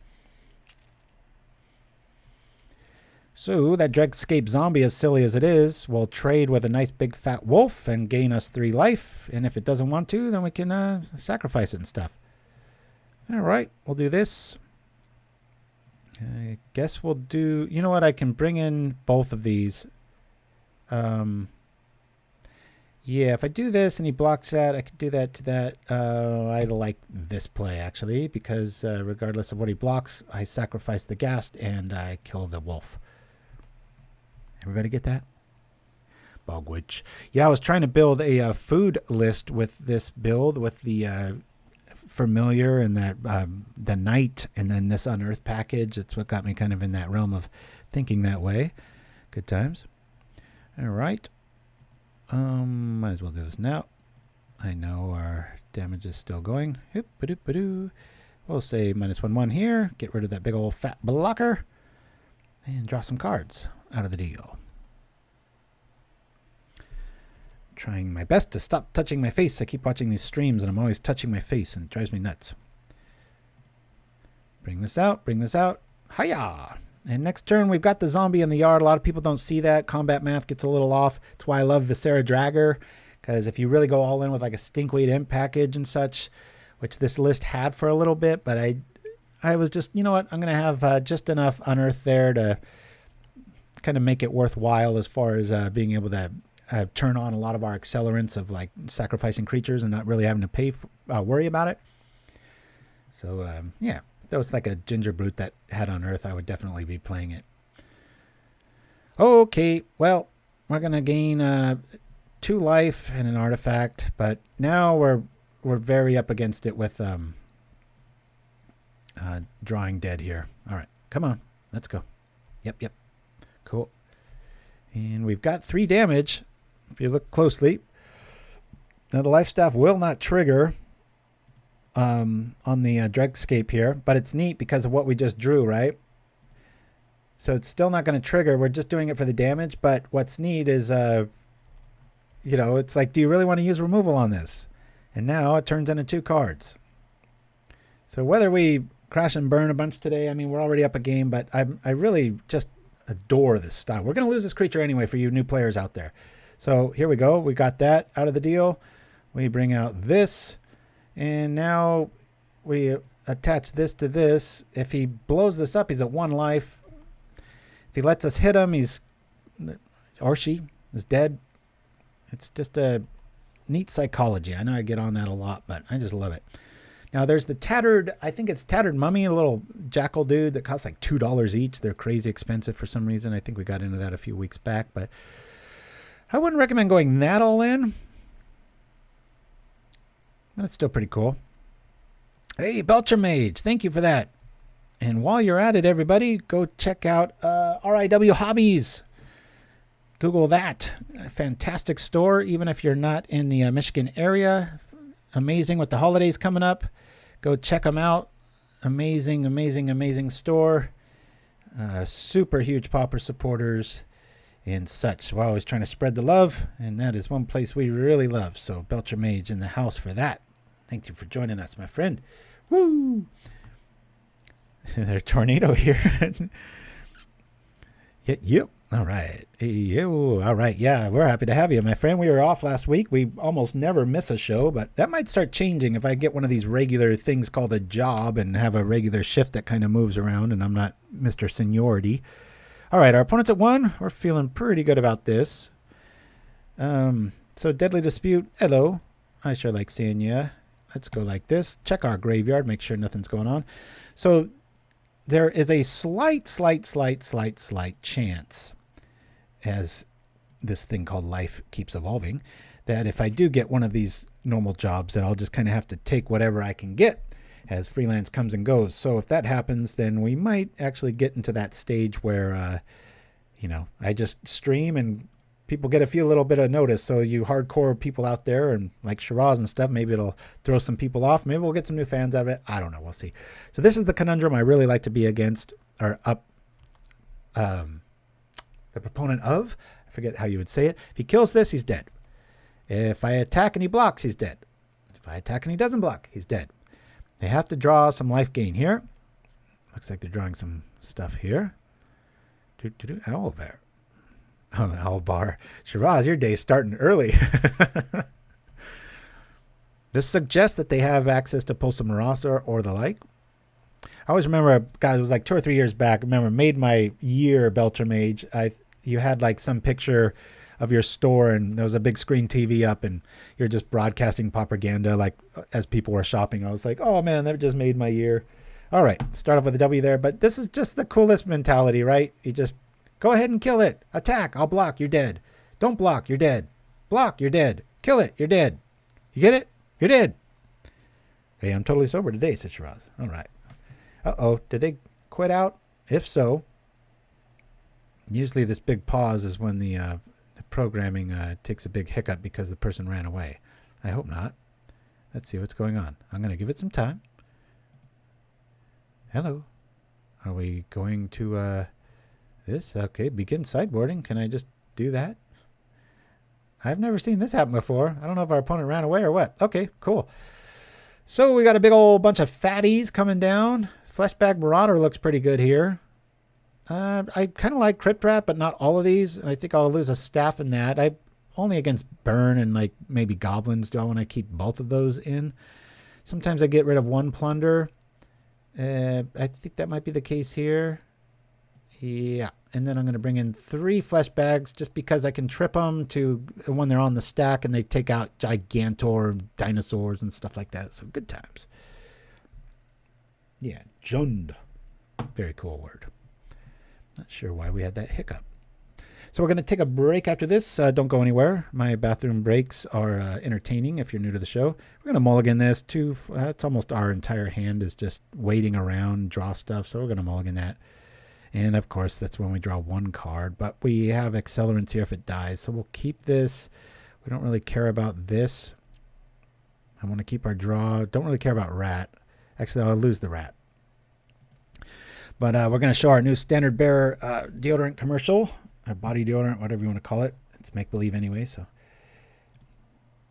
So that Dregscape Zombie, as silly as it is, will trade with a nice big fat wolf and gain us 3 life. And if it doesn't want to, then we can sacrifice it and stuff. All right, we'll do this. I guess we'll do... You know what? I can bring in both of these. Yeah, if I do this and he blocks that, I could do that to that. I like this play, actually, because regardless of what he blocks, I sacrifice the Ghast and I kill the wolf. Everybody get that? Bogwitch. Yeah, I was trying to build a food list with this build, with the Familiar and that the Night and then this Unearth package. It's what got me kind of in that realm of thinking that way. Good times. All right. Might as well do this now. I know our damage is still going. We'll say -1/1 here. Get rid of that big old fat blocker. And draw some cards out of the deal. Trying my best to stop touching my face. I keep watching these streams and I'm always touching my face and it drives me nuts. Bring this out. Bring this out. Hiya! And next turn, we've got the zombie in the yard. A lot of people don't see that. Combat math gets a little off. That's why I love Viscera Dragger, because if you really go all in with like a Stinkweed Imp package and such, which this list had for a little bit, but I was just, you know what, I'm going to have just enough Unearth there to kind of make it worthwhile as far as being able to turn on a lot of our accelerants of like sacrificing creatures and not really having to worry about it. So, yeah. If that was like a Ginger Brute that had Unearth, I would definitely be playing it. Okay, well, we're going to gain 2 life and an artifact, but now we're very up against it with drawing dead here. All right, come on, let's go. Yep, cool. And we've got 3 damage, if you look closely. Now the Lifestaff will not trigger on the Dregscape here, but it's neat because of what we just drew, right? So it's still not going to trigger. We're just doing it for the damage, but what's neat is, you know, it's like, do you really want to use removal on this? And now it turns into 2 cards. So whether we crash and burn a bunch today, I mean, we're already up a game, but I really just adore this style. We're going to lose this creature anyway for you new players out there. So here we go. We got that out of the deal. We bring out this. And now we attach this to this. If he blows this up, he's at 1 life. If he lets us hit him, or she is dead. It's just a neat psychology. I know I get on that a lot, but I just love it. Now there's the tattered, I think it's Tattered Mummy, a little jackal dude that costs like $2 each. They're crazy expensive for some reason. I think we got into that a few weeks back, but I wouldn't recommend going that all in. That's still pretty cool. Hey, Belcher Mage, thank you for that. And while you're at it, everybody, go check out RIW Hobbies. Google that. A fantastic store, even if you're not in the Michigan area. Amazing with the holidays coming up. Go check them out. Amazing, amazing, amazing store. Super huge Pauper supporters. and such. We're always trying to spread the love, and that is one place we really love. So Belcher Mage in the house for that. Thank you for joining us, my friend. Woo! There's a tornado here. Yep. All right. All right. Yeah, we're happy to have you, my friend. We were off last week. We almost never miss a show, but that might start changing if I get one of these regular things called a job and have a regular shift that kind of moves around and I'm not Mr. Seniority. All right. Our opponent's at 1. We're feeling pretty good about this. So Deadly Dispute. Hello. I sure like seeing you. Let's go like this. Check our graveyard. Make sure nothing's going on. So there is a slight chance, as this thing called life keeps evolving, that if I do get one of these normal jobs, that I'll just kind of have to take whatever I can get as freelance comes and goes. So if that happens, then we might actually get into that stage where, I just stream and people get a few little bit of notice. So you hardcore people out there and like Shiraz and stuff, maybe it'll throw some people off. Maybe we'll get some new fans out of it. I don't know. We'll see. So this is the conundrum I really like to be against or up the proponent of. I forget how you would say it. If he kills this, he's dead. If I attack and he blocks, he's dead. If I attack and he doesn't block, he's dead. They have to draw some life gain here. Looks like they're drawing some stuff here. Owl bear. Oh, Owl bar. Shiraz, your day's starting early. This suggests that they have access to Pulsar Marauder or the like. I always remember a guy, it was like 2 or 3 years back, I remember made my year Belcher Mage. You had like some picture of your store and there was a big screen TV up and you're just broadcasting propaganda like as people were shopping. I was like, oh man, that just made my year. All right, start off with a W there, but this is just the coolest mentality, right? You just go ahead and kill it. Attack, I'll block, you're dead. Don't block, you're dead. Block, you're dead. Kill it, you're dead. You get it? You're dead. Hey, I'm totally sober today, said Shiraz. All right. Uh-oh, did they quit out? If so, usually this big pause is when the programming takes a big hiccup because the person ran away. I hope not. Let's see what's going on. I'm going to give it some time. Hello. Are we going to this? Okay, begin sideboarding. Can I just do that? I've never seen this happen before. I don't know if our opponent ran away or what. Okay, cool. So we got a big old bunch of fatties coming down. Fleshbag Marauder looks pretty good here. I kind of like Crypt Rat, but not all of these. I think I'll lose a staff in that. I only against Burn and like maybe Goblins. Do I want to keep both of those in? Sometimes I get rid of 1 Plunder. I think that might be the case here. Yeah, and then I'm going to bring in 3 Fleshbags just because I can trip them to when they're on the stack and they take out Gigantor dinosaurs and stuff like that. So good times. Yeah, Jund. Very cool word. Not sure why we had that hiccup. So we're going to take a break after this. Don't go anywhere. My bathroom breaks are entertaining if you're new to the show. We're going to mulligan this too. It's almost our entire hand is just waiting around, draw stuff. So we're going to mulligan that. And of course, that's when we draw 1 card. But we have accelerants here if it dies. So we'll keep this. We don't really care about this. I want to keep our draw. Don't really care about rat. Actually, I'll lose the rat. But we're going to show our new Standard Bearer deodorant commercial. Body deodorant, whatever you want to call it. It's make-believe anyway.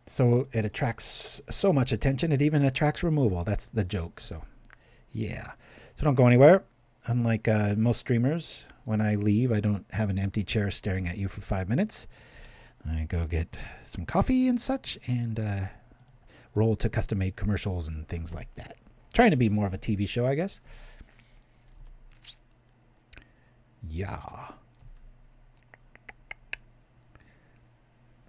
So it attracts so much attention. It even attracts removal. That's the joke. So yeah. So don't go anywhere. Unlike most streamers, when I leave, I don't have an empty chair staring at you for 5 minutes. I go get some coffee and such and roll to custom-made commercials and things like that. Trying to be more of a TV show, I guess. Yeah.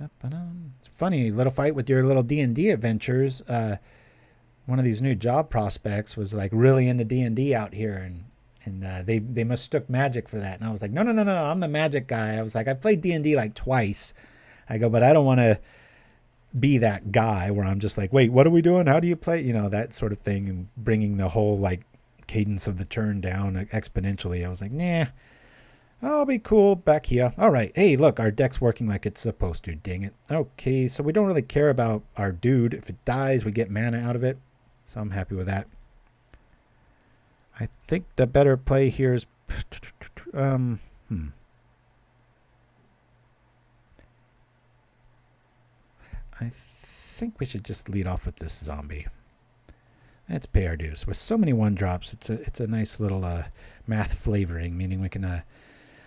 It's funny, little fight with your little D&D adventures. One of these new job prospects was like really into D&D out here, and they mistook magic for that. And I was like, no, I'm the magic guy. I was like, I played D&D like twice. I go, but I don't want to be that guy where I'm just like, wait, what are we doing? How do you play? You know, that sort of thing, and bringing the whole like cadence of the turn down exponentially. I was like, nah. I'll be cool back here. All right. Hey, look, our deck's working like it's supposed to. Dang it. Okay, so we don't really care about our dude. If it dies, we get mana out of it. So I'm happy with that. I think the better play here is... I think we should just lead off with this zombie. Let's pay our dues. With so many 1-drops, it's a nice little math flavoring, meaning we can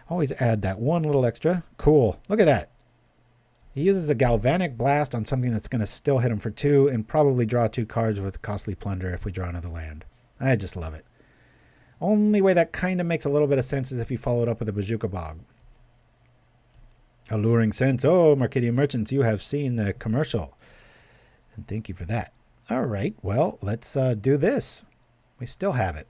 always add that one little extra. Cool. Look at that. He uses a Galvanic Blast on something that's going to still hit him for 2 and probably draw 2 cards with Costly Plunder if we draw another land. I just love it. Only way that kind of makes a little bit of sense is if you follow it up with a Bazooka Bog. Alluring Sense. Oh, Marketian Merchants, you have seen the commercial. And thank you for that. All right, well, let's do this. We still have it.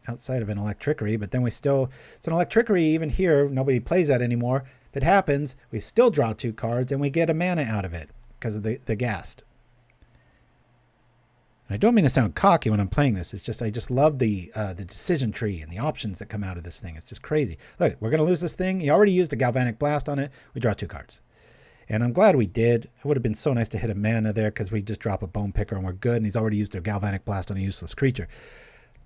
Outside of an Electrickery, but then we still... It's an Electrickery even here. Nobody plays that anymore. If it happens, we still draw 2 cards and we get a mana out of it because of the Ghast. And I don't mean to sound cocky when I'm playing this. It's just I just love the decision tree and the options that come out of this thing. It's just crazy. Look, we're going to lose this thing. He already used a Galvanic Blast on it. We draw 2 cards. And I'm glad we did. It would have been so nice to hit a mana there because we just drop a Bone Picker and we're good. And he's already used a Galvanic Blast on a useless creature.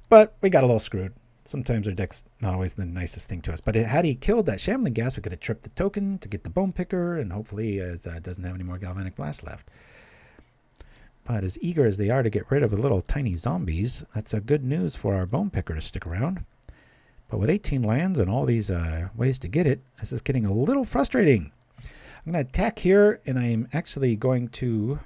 But we got a little screwed. Sometimes our deck's not always the nicest thing to us. But had he killed that Shambling Ghast, we could have tripped the token to get the Bone Picker, and hopefully it doesn't have any more Galvanic Blast left. But as eager as they are to get rid of the little tiny zombies, that's a good news for our Bone Picker to stick around. But with 18 lands and all these ways to get it, this is getting a little frustrating. I'm going to attack here, and I am actually going to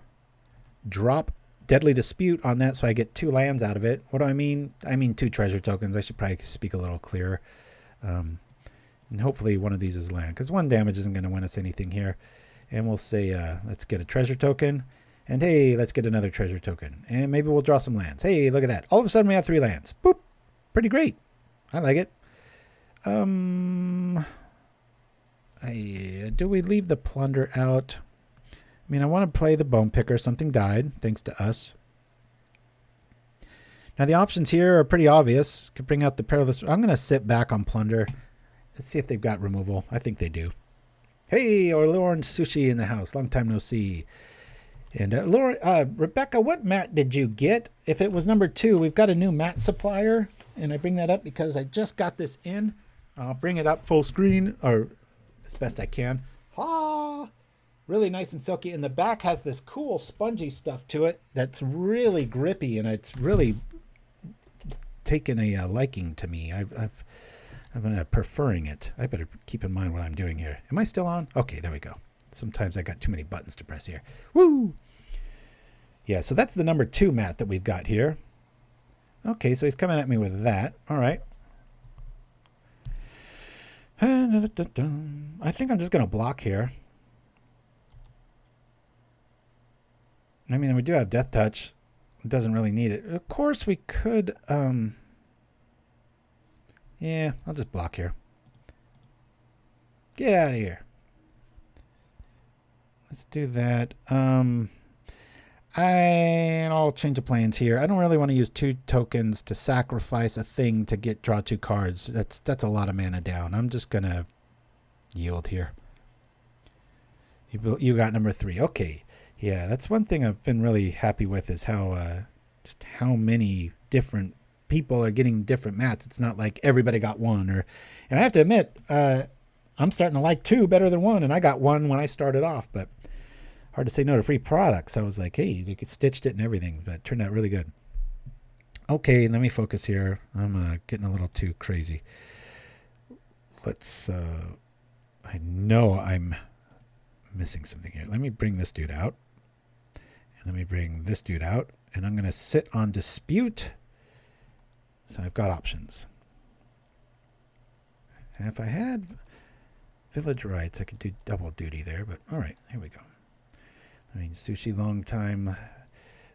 drop Deadly Dispute on that so I get 2 lands out of it. What do I mean? I mean 2 treasure tokens. I should probably speak a little clearer. And hopefully one of these is land, because 1 damage isn't going to win us anything here. And we'll say, let's get a treasure token. And hey, let's get another treasure token. And maybe we'll draw some lands. Hey, look at that. All of a sudden we have 3 lands. Boop. Pretty great. I like it. Do we leave the plunder out? I mean, I want to play the Bone Picker. Something died, thanks to us. Now, the options here are pretty obvious. Could bring out the Perilous... I'm going to sit back on Plunder. Let's see if they've got removal. I think they do. Hey, Lauren Sushi in the house. Long time no see. And Rebecca, what mat did you get? If it was number 2, we've got a new mat supplier. And I bring that up because I just got this in. I'll bring it up full screen, or as best I can. Really nice and silky. And the back has this cool spongy stuff to it that's really grippy, and it's really taken a liking to me. I'm preferring it. I better keep in mind what I'm doing here. Am I still on? Okay, there we go. Sometimes I got too many buttons to press here. Woo! Yeah, so that's the number 2 mat that we've got here. Okay, so he's coming at me with that. All right. I think I'm just going to block here. I mean, we do have Death Touch. It doesn't really need it. Of course, we could... yeah, I'll just block here. Get out of here. Let's do that. I'll change the plans here. I don't really want to use 2 tokens to sacrifice a thing to draw 2 cards. That's a lot of mana down. I'm just going to yield here. You got number 3. Okay. Yeah, that's one thing I've been really happy with is how just how many different people are getting different mats. It's not like everybody got one. And I have to admit, I'm starting to like 2 better than 1, and I got 1 when I started off, but hard to say no to free products. I was like, hey, they stitched it and everything, but it turned out really good. Okay, let me focus here. I'm getting a little too crazy. Let's, I know I'm missing something here. Let me bring this dude out. And let me bring this dude out. And I'm going to sit on Dispute. So I've got options. And if I had Village Rites, I could do double duty there. But all right, here we go. I mean, Sushi, long time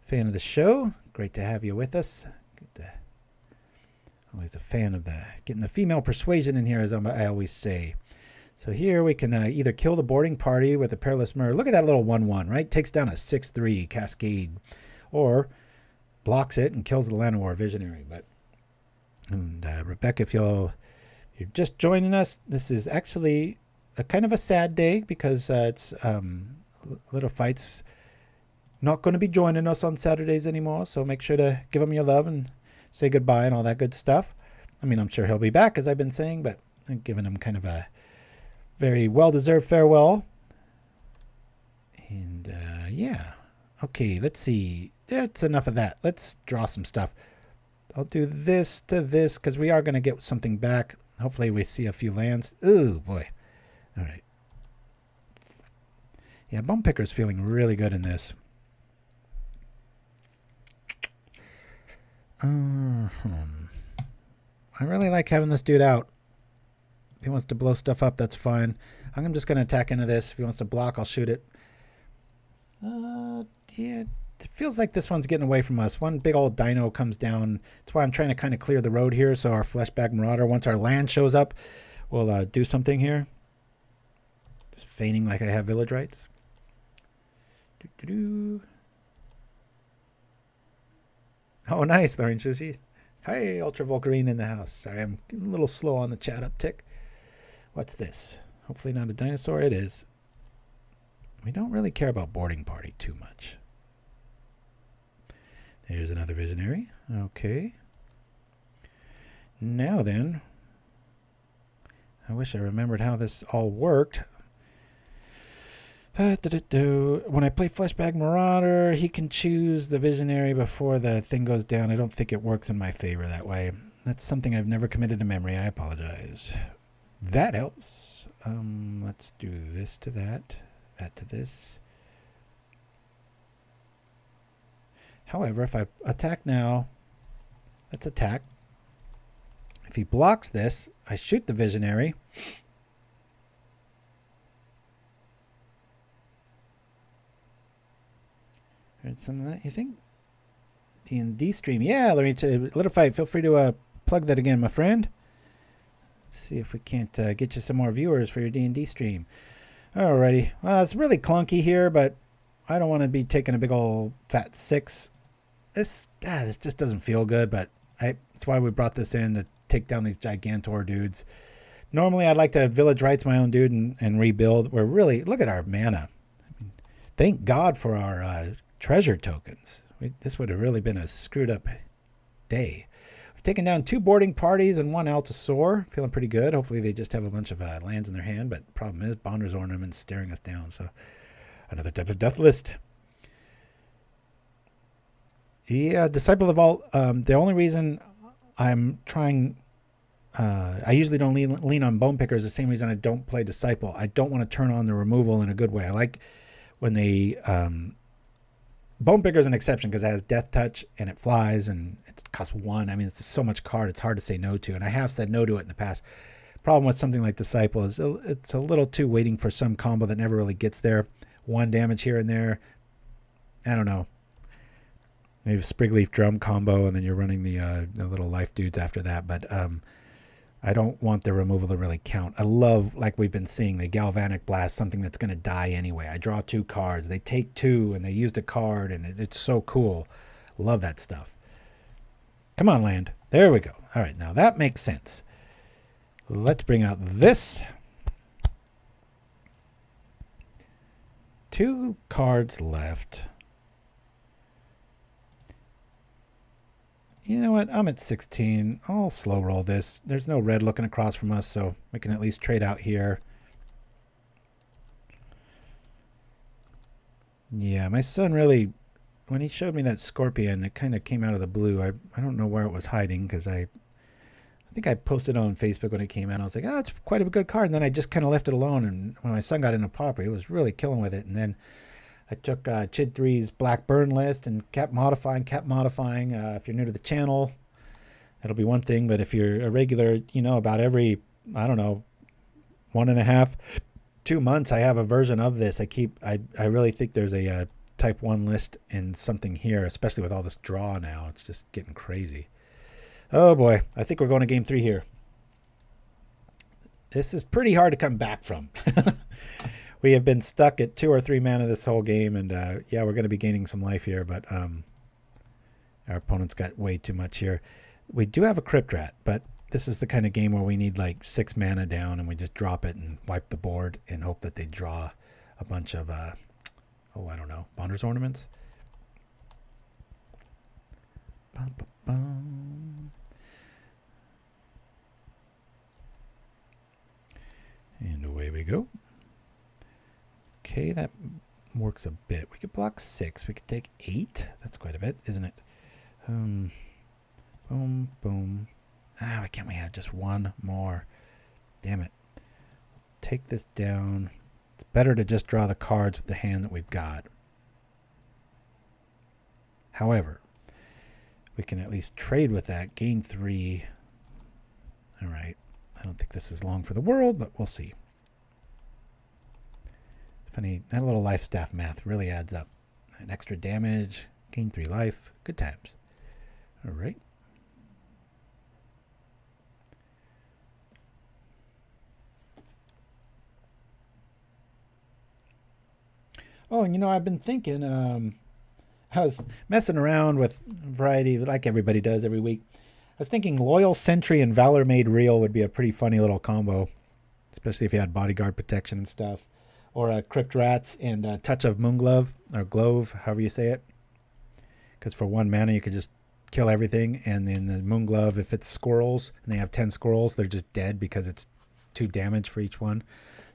fan of the show. Great to have you with us. Always a fan of getting the female persuasion in here, as I always say. So here we can either kill the boarding party with a Perilous Myr. Look at that little 1/1, right? Takes down a 6/3 Cascade. Or blocks it and kills the Llanowar Visionary. And Rebecca, if you're just joining us, this is actually a kind of a sad day because it's Little Fight's not going to be joining us on Saturdays anymore. So make sure to give him your love and say goodbye and all that good stuff. I mean, I'm sure he'll be back, as I've been saying, but I'm giving him kind of a very well-deserved farewell. And Yeah. Okay, let's see. That's enough of that. Let's draw some stuff. I'll do this to this because we are going to get something back. Hopefully we see a few lands. Ooh, boy. All right. Yeah, Bone Picker's feeling really good in this. I really like having this dude out. If he wants to blow stuff up, that's fine. I'm just going to attack into this. If he wants to block, I'll shoot it. Yeah, it feels like this one's getting away from us. One big old dino comes down. That's why I'm trying to kind of clear the road here so our Fleshbag Marauder, once our land shows up, will do something here. Just feigning like I have Village Rites. Oh, nice, Lorraine Sushi. Hey, Ultra Volcarine in the house. Sorry, I'm getting a little slow on the chat uptick. What's this? Hopefully not a dinosaur. It is. We don't really care about boarding party too much. There's another visionary. Okay. Now then, I wish I remembered how this all worked. When I play Fleshbag Marauder, he can choose the visionary before the thing goes down. I don't think it works in my favor that way. That's something I've never committed to memory. I apologize. That helps. Let's do this to that. That to this. However, if I attack now, let's attack. If he blocks this, I shoot the visionary. Heard some of that, you think? D&D stream. Yeah, let me Litify. Feel free to plug that again, my friend. Let's see if we can't get you some more viewers for your D&D stream. Alrighty. Well, it's really clunky here, but I don't want to be taking a big old fat 6. This just doesn't feel good, but that's why we brought this in to take down these Gigantor dudes. Normally, I'd like to Village Rites my own dude and rebuild. We're really, look at our mana. I mean, thank God for our treasure tokens. This would have really been a screwed up day. We've taken down 2 boarding parties and 1 Altasaur. Feeling pretty good. Hopefully they just have a bunch of lands in their hand, but the problem is Bonder's Ornament's staring us down. So another type of death list. Yeah, Disciple of Vault. The only reason I'm trying, I usually don't lean on Bone Picker is the same reason I don't play Disciple. I don't want to turn on the removal in a good way. I like when they, Bone Picker is an exception because it has Death Touch and it flies and it costs 1. I mean, it's so much card, it's hard to say no to. And I have said no to it in the past. Problem with something like Disciple is it's a little too waiting for some combo that never really gets there. 1 damage here and there. I don't know. Maybe Sprigleaf Drum combo, and then you're running the little life dudes after that. But I don't want the removal to really count. I love, like we've been seeing, the Galvanic Blast, something that's going to die anyway. I draw 2 cards. They take 2, and they used a card, and it's so cool. Love that stuff. Come on, land. There we go. All right, now that makes sense. Let's bring out this. 2 cards left. You know what? I'm at 16. I'll slow roll this. There's no red looking across from us, so we can at least trade out here. Yeah, my son really, when he showed me that Scorpion, it kind of came out of the blue. I don't know where it was hiding because I think I posted on Facebook when it came out. I was like, oh, it's quite a good card. And then I just kind of left it alone. And when my son got into Pauper, he was really killing with it. And then I took Chid 3's Black Burn list and kept modifying. If you're new to the channel, that'll be one thing. But if you're a regular, you know, about every, I don't know, 1.5, 2 months, I have a version of this. I really think there's a type 1 list in something here, especially with all this draw now. It's just getting crazy. Oh boy, I think we're going to game 3 here. This is pretty hard to come back from. We have been stuck at 2 or 3 mana this whole game, and yeah, we're going to be gaining some life here, but our opponent's got way too much here. We do have a Crypt Rat, but this is the kind of game where we need like 6 mana down, and we just drop it and wipe the board and hope that they draw a bunch of, I don't know, Bonder's Ornaments. Bum, bum, bum. And away we go. Okay, that works a bit. We could block 6. We could take 8. That's quite a bit, isn't it? Boom, boom. Ah, why can't we have just one more? Damn it. Take this down. It's better to just draw the cards with the hand that we've got. However, we can at least trade with that. Gain 3. All right. I don't think this is long for the world, but we'll see. Funny, that little Lifestaff math really adds up. An extra damage, gain 3 life. Good times. All right. Oh, and you know, I've been thinking, I was messing around with variety, like everybody does every week. I was thinking Loyal Sentry and Valor Made Real would be a pretty funny little combo, especially if you had bodyguard protection and stuff. Or Crypt Rats and Touch of Moonglove, or Glove, however you say it. Because for 1 mana, you could just kill everything. And then the Moonglove, if it's squirrels, and they have 10 squirrels, they're just dead because it's 2 damage for each one.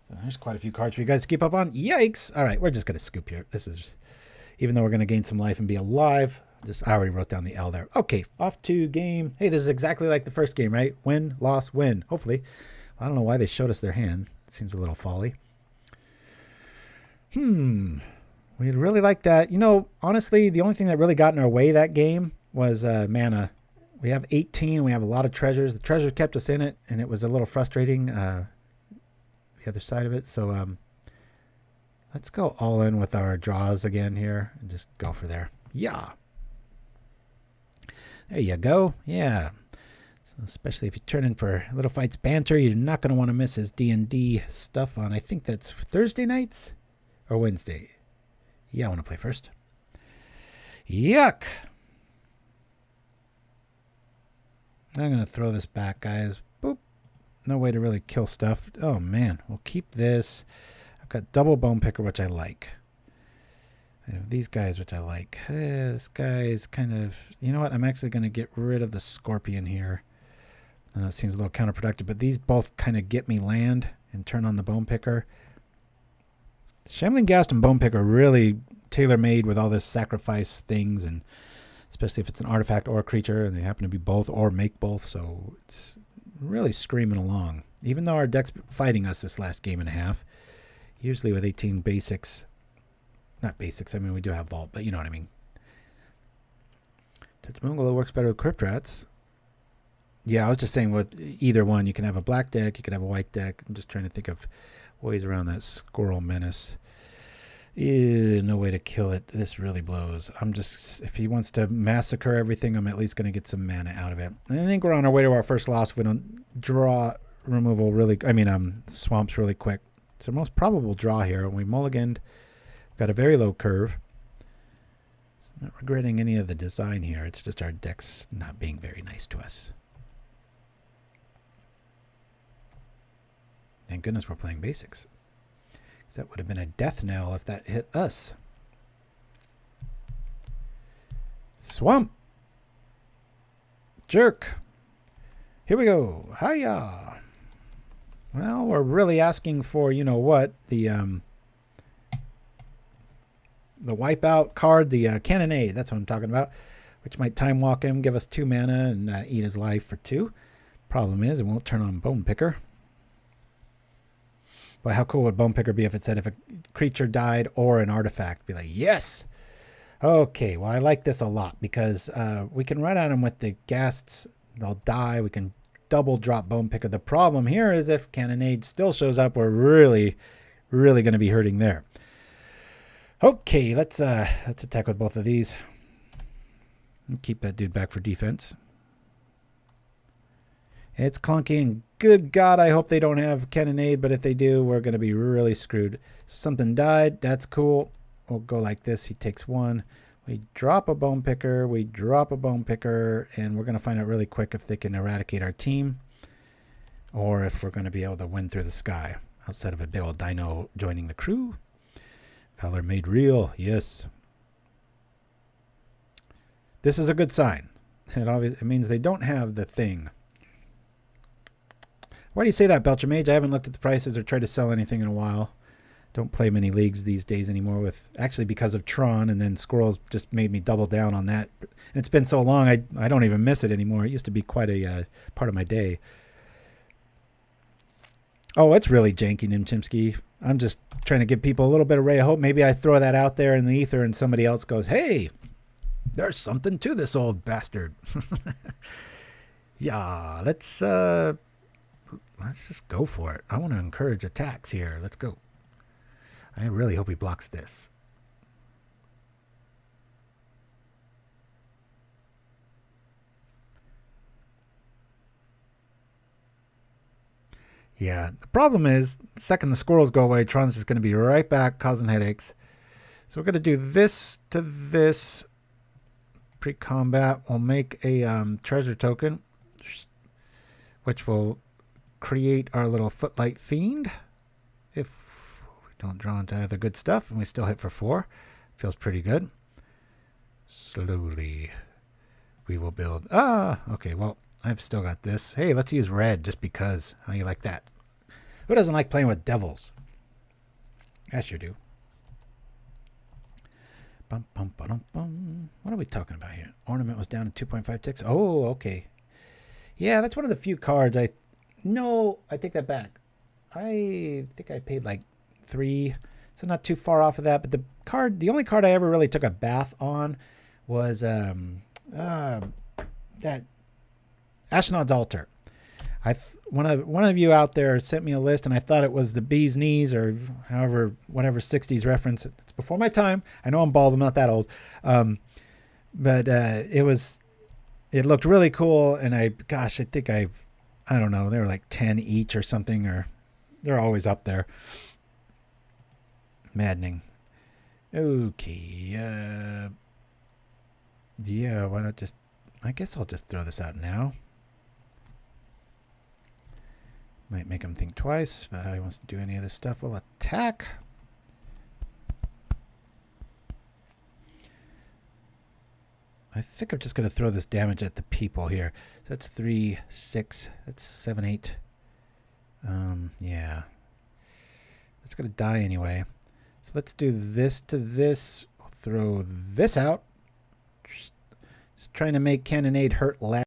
So there's quite a few cards for you guys to keep up on. Yikes! All right, we're just going to scoop here. This is, even though we're going to gain some life and be alive, I already wrote down the L there. Okay, off to game. Hey, this is exactly like the first game, right? Win, loss, win. Hopefully. I don't know why they showed us their hand. It seems a little folly. We'd really like that. You know, honestly, the only thing that really got in our way that game was mana. We have 18. We have a lot of treasures. The treasure kept us in it, and it was a little frustrating, the other side of it. So let's go all in with our draws again here and just go for there. Yeah. There you go. Yeah. So especially if you turn in for Little Fights Banter, you're not going to want to miss his D&D stuff on, I think that's Thursday nights or Wednesday. Yeah, I want to play first. Yuck. I'm going to throw this back, guys. Boop. No way to really kill stuff. Oh, man. We'll keep this. I've got double Bone Picker, which I like. I have these guys, which I like. This guy is kind of... You know what? I'm actually going to get rid of the Scorpion here. It seems a little counterproductive, but these both kind of get me land and turn on the Bone Picker. Shambling Ghast and Bone Picker are really tailor-made with all this sacrifice things, and especially if it's an artifact or a creature, and they happen to be both or make both, so it's really screaming along. Even though our deck's fighting us this last game and a half, usually with 18 basics. Not basics, I mean, we do have Vault, but you know what I mean. Touch Moonglow works better with Crypt Rats. Yeah, I was just saying with either one. You can have a black deck, you can have a white deck. I'm just trying to think of ways around that Squirrel Menace. No way to kill it. This really blows. I'm just, if he wants to massacre everything, I'm at least going to get some mana out of it. And I think we're on our way to our first loss if we don't draw removal swamps really quick. It's our most probable draw here. And we mulliganed. Got a very low curve. I'm not regretting any of the design here. It's just our deck's not being very nice to us. Thank goodness we're playing basics. Because that would have been a death knell if that hit us. Swamp. Jerk. Here we go. Hiya. Well, we're really asking for, you know what, the wipeout card, the Cannonade, that's what I'm talking about, which might time walk him, give us 2 mana, and eat his life for 2. Problem is, it won't turn on Bone Picker. But how cool would Bone Picker be if it said if a creature died or an artifact? Be like, yes! Okay, well, I like this a lot because we can run at them with the Ghasts. They'll die. We can double drop Bone Picker. The problem here is if Cannonade still shows up, we're really, really going to be hurting there. Okay, let's attack with both of these. Keep that dude back for defense. It's clunky, and good God, I hope they don't have Cannonade, but if they do, we're going to be really screwed. Something died. That's cool. We'll go like this. He takes 1. We drop a Bone Picker. We drop a Bone Picker, and we're going to find out really quick if they can eradicate our team or if we're going to be able to win through the sky outside of a big old dino joining the crew. Valor Made Real, yes. This is a good sign. It means they don't have the thing. Why do you say that, Belcher Mage? I haven't looked at the prices or tried to sell anything in a while. Don't play many leagues these days anymore with actually because of Tron, and then Squirrels just made me double down on that. And it's been so long I don't even miss it anymore. It used to be quite a part of my day. Oh, it's really janky, Nim Chimpskey. I'm just trying to give people a little bit of ray of hope. Maybe I throw that out there in the ether and somebody else goes, hey, there's something to this old bastard. Yeah, let's just go for it. I want to encourage attacks here. Let's go. I really hope he blocks this. Yeah, the problem is, the second the squirrels go away, Tron's just going to be right back causing headaches. So we're going to do this to this. Pre-combat, we'll make a treasure token, which will create our little Footlight Fiend. If we don't draw into other good stuff, and we still hit for 4. Feels pretty good. Slowly, we will build. Okay, well, I've still got this. Hey, let's use red just because. How you like that? Who doesn't like playing with devils? I sure do. Bum, bum, ba-dum, bum. What are we talking about here? Ornament was down to 2.5 ticks. Oh, okay. Yeah, that's one of the few cards No, I take that back. I think I paid like 3, so not too far off of that. But the only card I ever really took a bath on was that Ashnod's Altar. One of you out there sent me a list, and I thought it was the bee's knees or whatever 60s reference. It's before my time. I know I'm bald. I'm not that old. But it looked really cool, and I think I don't know. They were like 10 each or something, or they're always up there. Maddening. Okay. Yeah, why not just... I guess I'll just throw this out now. Might make him think twice about how he wants to do any of this stuff. We'll attack. I think I'm just going to throw this damage at the people here. So that's 3, 6. That's 7, 8. Yeah. It's going to die anyway. So let's do this to this. I'll throw this out. Just trying to make Cannonade hurt less.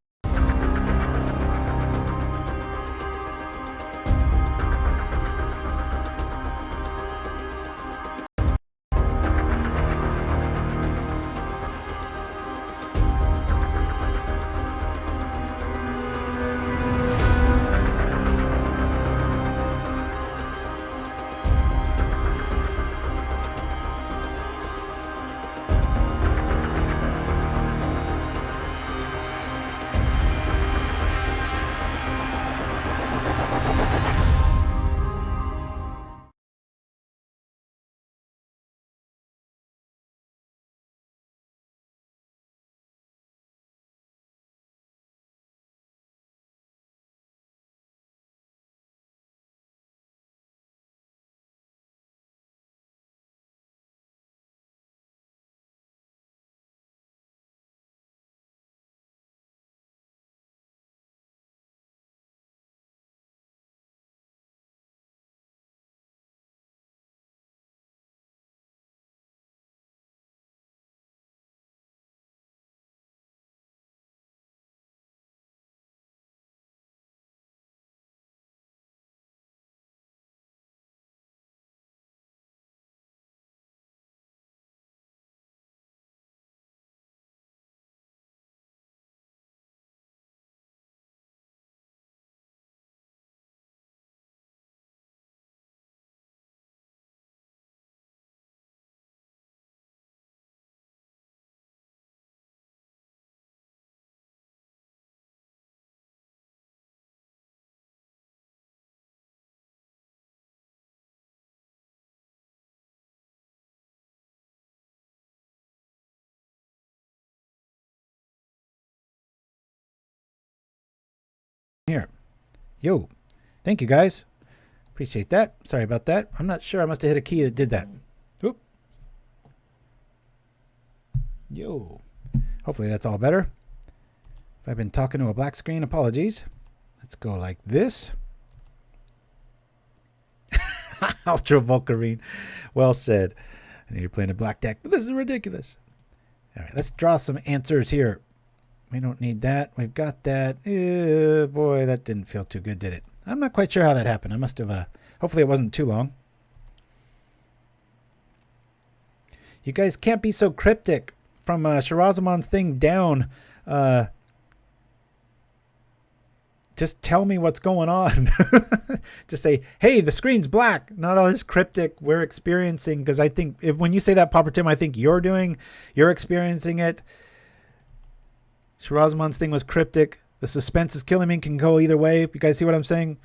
Here. Yo. Thank you, guys. Appreciate that. Sorry about that. I'm not sure. I must have hit a key that did that. Oop. Yo. Hopefully that's all better. If I've been talking to a black screen, apologies. Let's go like this. Ultra Volcarine. Well said. I know you're playing a black deck, but this is ridiculous. All right, let's draw some answers here. We don't need that. We've got that. Boy, that didn't feel too good, did it? I'm not quite sure how that happened. I must have... hopefully it wasn't too long. You guys can't be so cryptic. From Shirazamon's thing down. Just tell me what's going on. Just say, hey, the screen's black. Not all this cryptic we're experiencing. Because I think when you say that, Pauper Tim, I think you're experiencing it. Shirazamon's thing was cryptic. The suspense is killing me. Can go either way. You guys see what I'm saying?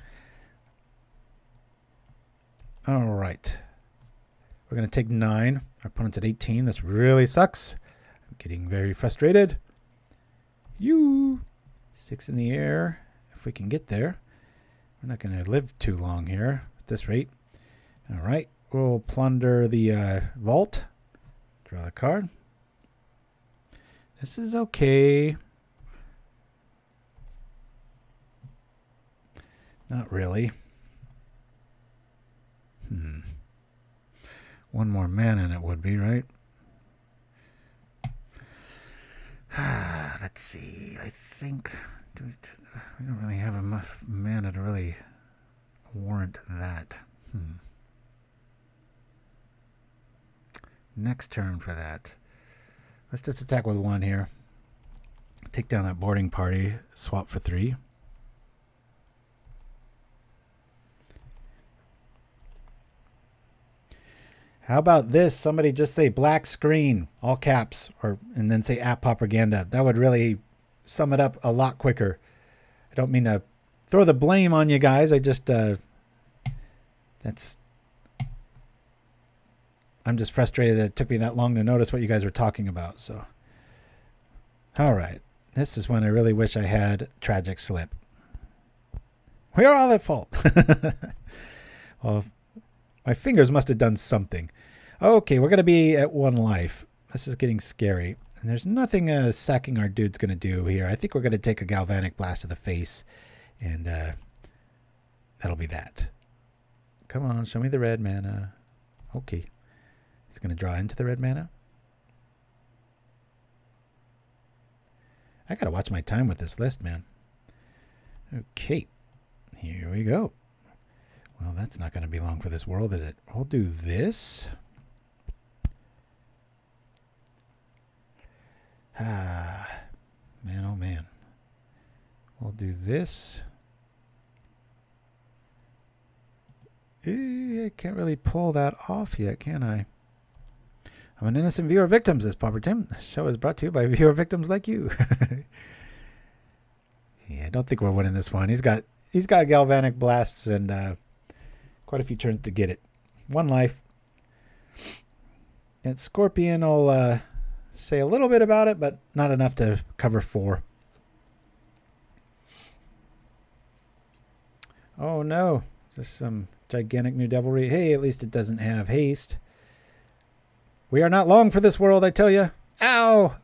All right. We're going to take 9. Our opponent's at 18. This really sucks. I'm getting very frustrated. 6 in the air. If we can get there. We're not going to live too long here at this rate. All right. We'll plunder the vault. Draw a card. This is okay. Not really. One more mana and it would be, right? Let's see. I think we don't really have enough mana to really warrant that. Next turn for that. Let's just attack with 1 here. Take down that boarding party. Swap for 3. How about this? Somebody just say black screen, all caps, and then say @propaganda. That would really sum it up a lot quicker. I don't mean to throw the blame on you guys. I just, I'm just frustrated that it took me that long to notice what you guys were talking about. So, all right. This is when I really wish I had Tragic Slip. We are all at fault. Well, my fingers must have done something. Okay, we're going to be at 1 life. This is getting scary. And there's nothing sacking our dude's going to do here. I think we're going to take a Galvanic Blast to the face. And that'll be that. Come on, show me the red mana. Okay. He's going to draw into the red mana. I got to watch my time with this list, man. Okay. Here we go. Well, that's not going to be long for this world, is it? We'll do this. Man, oh man. We'll do this. I can't really pull that off yet, can I? I'm an innocent viewer victim, says Pauper Tim. The show is brought to you by viewer victims like you. Yeah, I don't think we're winning this one. He's got Galvanic Blasts and quite a few turns to get it. 1 life. And Scorpion will say a little bit about it, but not enough to cover 4. Oh no. Is this some gigantic new devilry? Hey, at least it doesn't have haste. We are not long for this world, I tell you. Ow!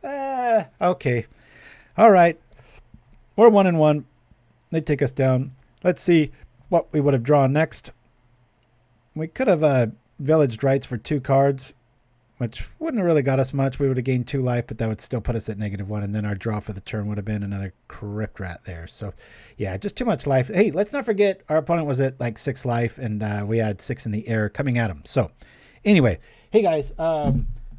Okay. All right. We're 1-1. They take us down. Let's see what we would have drawn next. We could have Village Rites for 2 cards, which wouldn't have really got us much. We would have gained 2 life, but that would still put us at -1, and then our draw for the turn would have been another Crypt Rat there. So, yeah, just too much life. Hey, let's not forget our opponent was at like 6 life, and we had 6 in the air coming at him. So, anyway, hey guys,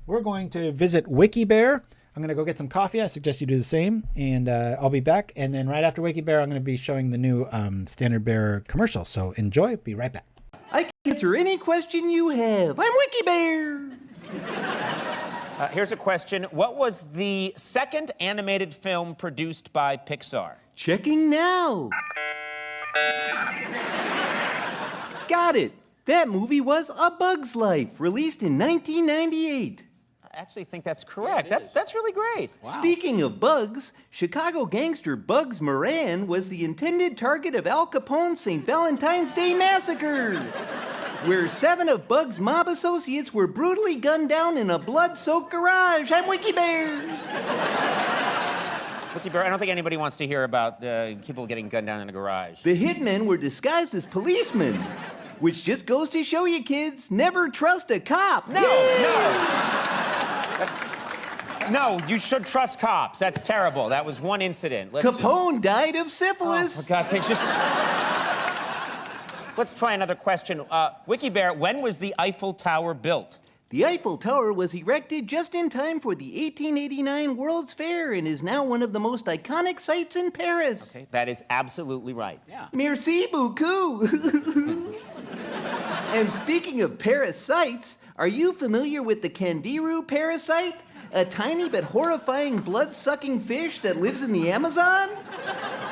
we're going to visit WikiBear. I'm going to go get some coffee. I suggest you do the same, and I'll be back. And then right after WikiBear, I'm going to be showing the new Standard Bearer commercial. So enjoy. Be right back. I can answer any question you have. I'm WikiBear. Here's a question. What was the second animated film produced by Pixar? Checking now. Got it. That movie was A Bug's Life, released in 1998. I actually think that's correct. Yeah, that's really great. Wow. Speaking of bugs, Chicago gangster Bugs Moran was the intended target of Al Capone's St. Valentine's Day Massacre, where 7 of Bugs' mob associates were brutally gunned down in a blood-soaked garage. I'm WikiBear. WikiBear, I don't think anybody wants to hear about people getting gunned down in a garage. The hitmen were disguised as policemen. Which just goes to show you, kids, never trust a cop. No. No, you should trust cops. That's terrible. That was one incident. Capone died of syphilis. Oh, for God's sake, Let's try another question. WikiBear, when was the Eiffel Tower built? The Eiffel Tower was erected just in time for the 1889 World's Fair and is now one of the most iconic sites in Paris. Okay, that is absolutely right. Yeah. Merci beaucoup. And speaking of Paris sites, are you familiar with the Candiru parasite? A tiny but horrifying blood-sucking fish that lives in the Amazon?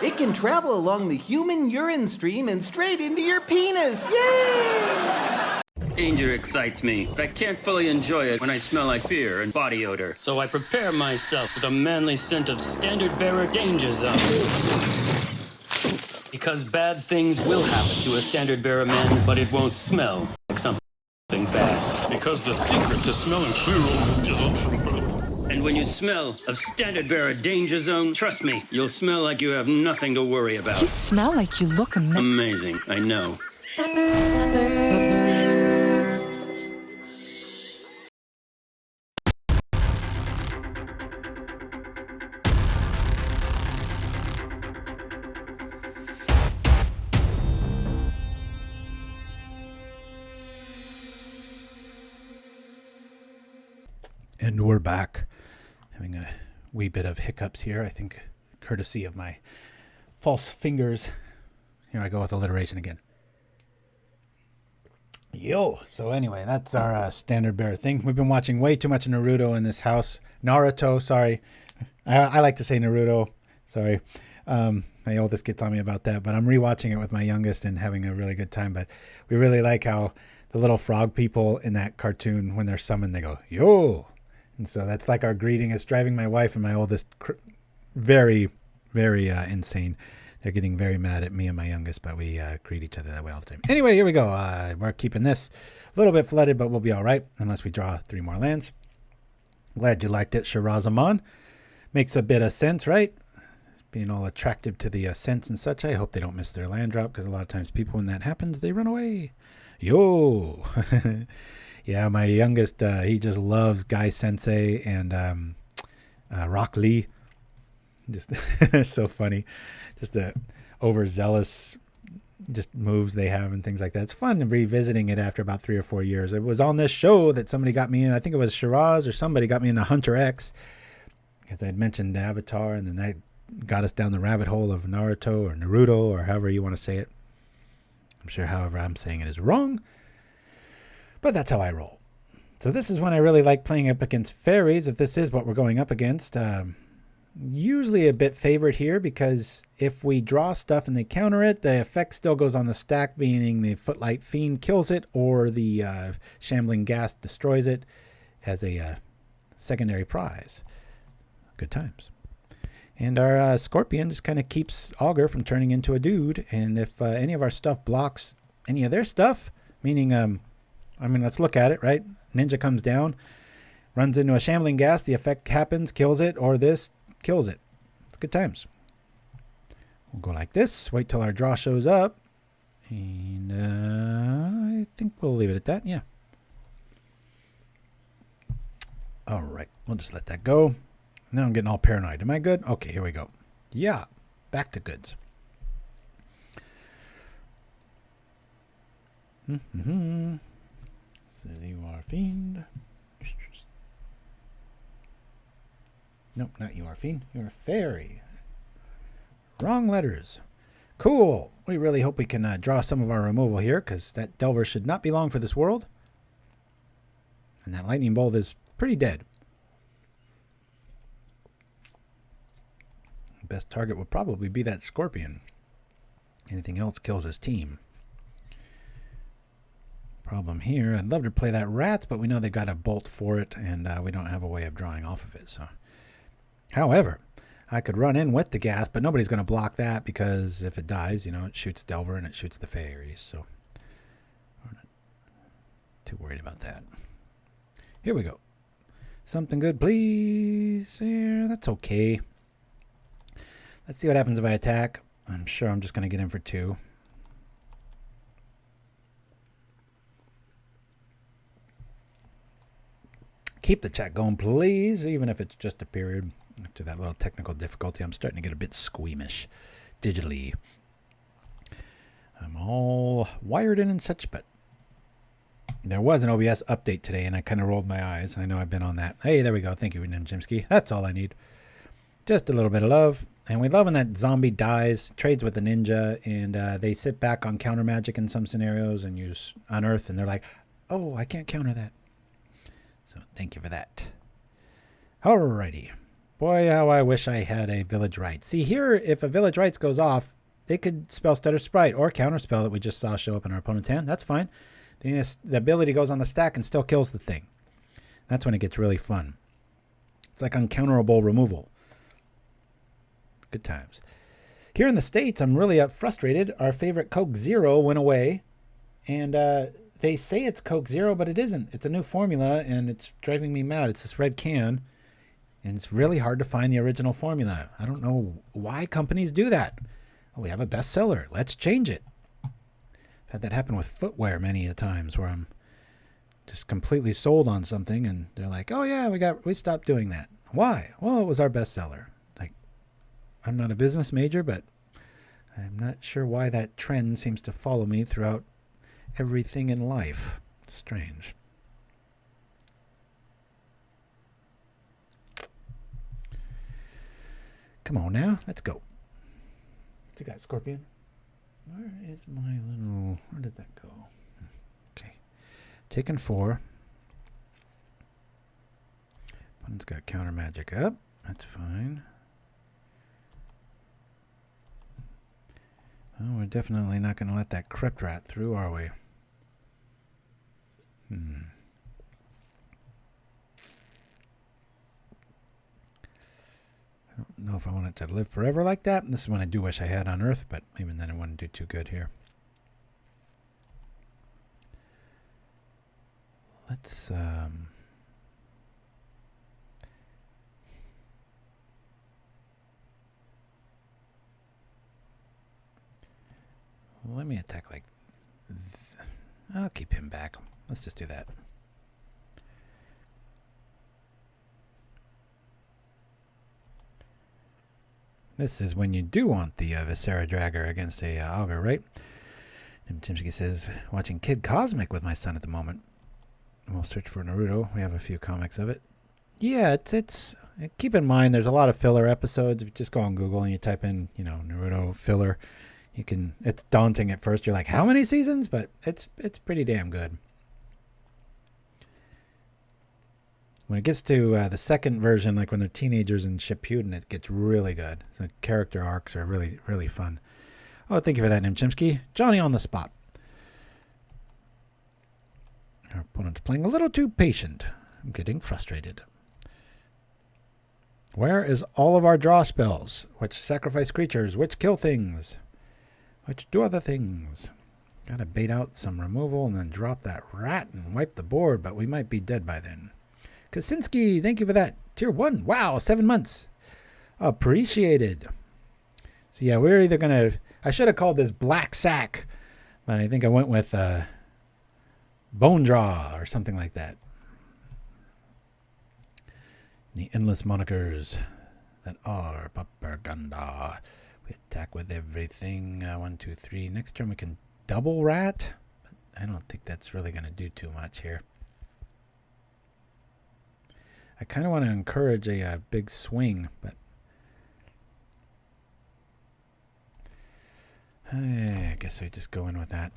It can travel along the human urine stream and straight into your penis. Yay! Danger excites me, but I can't fully enjoy it when I smell like beer and body odor. So I prepare myself with a manly scent of Standard Bearer Danger Zone. Because bad things will happen to a Standard Bearer man, but it won't smell like something bad. Because the secret to smelling clear is a trumpet. And when you smell of Standard Bearer Danger Zone, trust me, you'll smell like you have nothing to worry about. You smell like you look Amazing, I know. And we're back. Having a wee bit of hiccups here, I think, courtesy of my false fingers. Here I go with alliteration again. Yo! So anyway, that's our Standard Bearer thing. We've been watching way too much Naruto in this house. Naruto, sorry. I like to say Naruto. Sorry. My oldest gets on me about that, but I'm rewatching it with my youngest and having a really good time. But we really like how the little frog people in that cartoon, when they're summoned, they go, yo! And so that's like our greeting. It's driving my wife and my oldest very, very insane. They're getting very mad at me and my youngest, but we greet each other that way all the time. Anyway, here we go. We're keeping this a little bit flooded, but we'll be all right unless we draw 3 more lands. Glad you liked it, Shirazaman. Makes a bit of sense, right? Being all attractive to the scents and such. I hope they don't miss their land drop, because a lot of times people, when that happens, they run away. Yo! Yeah, my youngest, he just loves Guy Sensei and Rock Lee. Just they're so funny. Just the overzealous just moves they have and things like that. It's fun revisiting it after about 3 or 4 years. It was on this show that somebody got me in. I think it was Shiraz or somebody got me into Hunter X, because I had mentioned Avatar, and then that got us down the rabbit hole of Naruto or Naruto or however you want to say it. I'm sure however I'm saying it is wrong, but that's how I roll. So this is when I really like playing up against fairies, if this is what we're going up against. Usually a bit favored here, because if we draw stuff and they counter it, the effect still goes on the stack, meaning the Footlight Fiend kills it or the Shambling Ghast destroys it as a secondary prize. Good times. And our Scorpion just kind of keeps Augur from turning into a dude. And if any of our stuff blocks any of their stuff, meaning, let's look at it, right? Ninja comes down, runs into a Shambling Ghast, the effect happens, kills it, or this kills it. It's good times. We'll go like this, wait till our draw shows up, and I think we'll leave it at that, yeah. All right, we'll just let that go. Now I'm getting all paranoid. Am I good? Okay, here we go. Yeah, back to goods. So you are Fiend. Nope, not you are Fiend. You're Fairy. Wrong letters. Cool. We really hope we can draw some of our removal here, because that Delver should not be long for this world. And that Lightning Bolt is pretty dead. Best target would probably be that Scorpion. Anything else kills his team. Problem here, I'd love to play that Rats, but we know they got a Bolt for it, and we don't have a way of drawing off of it. So, however, I could run in with the Ghast, but nobody's going to block that, because if it dies, it shoots Delver and it shoots the Fairies. So, we're not too worried about that. Here we go. Something good, please. Yeah, that's okay. Let's see what happens if I attack. I'm sure I'm just going to get in for 2. Keep the chat going, please, even if it's just a period. After that little technical difficulty, I'm starting to get a bit squeamish digitally. I'm all wired in and such, but there was an OBS update today, and I kind of rolled my eyes. I know I've been on that. Hey, there we go. Thank you, Nim Chimpskey. That's all I need. Just a little bit of love. And we love when that zombie dies, trades with a ninja, and they sit back on counter magic in some scenarios and use Unearth, and they're like, oh, I can't counter that. So thank you for that. Alrighty. Boy, how I wish I had a Village Rites. See, here, if a Village Rites goes off, they could spell Stutter Sprite or Counterspell that we just saw show up in our opponent's hand. That's fine. The ability goes on the stack and still kills the thing. That's when it gets really fun. It's like uncounterable removal. Good times. Here in the States, I'm really frustrated. Our favorite Coke Zero went away. And they say it's Coke Zero, but it isn't. It's a new formula, and it's driving me mad. It's this red can. And it's really hard to find the original formula. I don't know why companies do that. Oh, we have a bestseller. Let's change it. I've had that happen with footwear many a times where I'm just completely sold on something and they're like, oh yeah, we stopped doing that. Why? Well, it was our bestseller. Like, I'm not a business major, but I'm not sure why that trend seems to follow me throughout everything in life. It's strange. Come on now, let's go. What you got, Scorpion? Where is my little... Where did that go? Okay. Taking 4. Opponent's got counter magic up. That's fine. Well, we're definitely not going to let that Crypt Rat through, are we? I don't know if I want it to live forever like that. This is one I do wish I had on Earth, but even then it wouldn't do too good here. Let's let me attack like I'll keep him back. Let's just do that. This is when you do want the Viscera Dragger against a Augur, right? Nim Chimpskey says, watching Kid Cosmic with my son at the moment. We'll search for Naruto. We have a few comics of it. Yeah, it's keep in mind there's a lot of filler episodes. If you just go on Google and you type in, Naruto filler, it's daunting at first. You're like, how many seasons? But it's pretty damn good. When it gets to the second version, like when they're teenagers in Shippuden, it gets really good. So character arcs are really, really fun. Oh, thank you for that, Nim Chimpskey. Johnny on the spot. Our opponent's playing a little too patient. I'm getting frustrated. Where is all of our draw spells? Which sacrifice creatures? Which kill things? Which do other things? Gotta bait out some removal and then drop that rat and wipe the board, but we might be dead by then. Kaczynski, thank you for that. Tier 1. Wow, 7 months. Appreciated. So yeah, we're either going to... I should have called this Black-Sack, but I think I went with Bone Draw or something like that. The endless monikers that are Propaganda. We attack with everything. 1, 2, 3. Next turn we can double rat. But I don't think that's really going to do too much here. I kind of want to encourage a big swing, but I guess I just go in with that.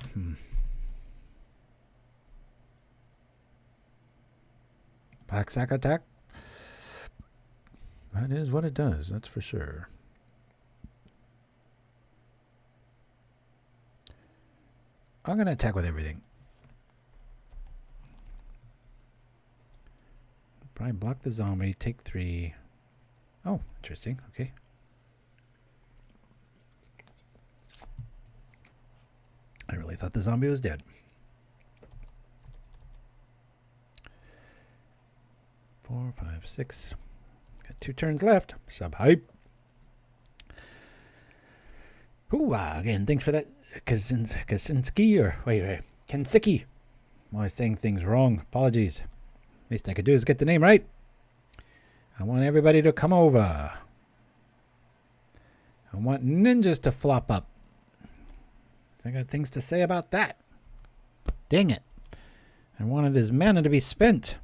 Black-Sack attack. That is what it does, that's for sure. I'm going to attack with everything. Probably block the zombie, take 3. Oh, interesting. Okay. I really thought the zombie was dead. 4, 5, 6. Got 2 turns left. Sub-hype. Ooh, again, thanks for that. Kaczynski, or wait, Kensicki. I'm always saying things wrong. Apologies. Least I could do is get the name right. I want everybody to come over. I want ninjas to flop up. I got things to say about that. Dang it. I wanted his mana to be spent.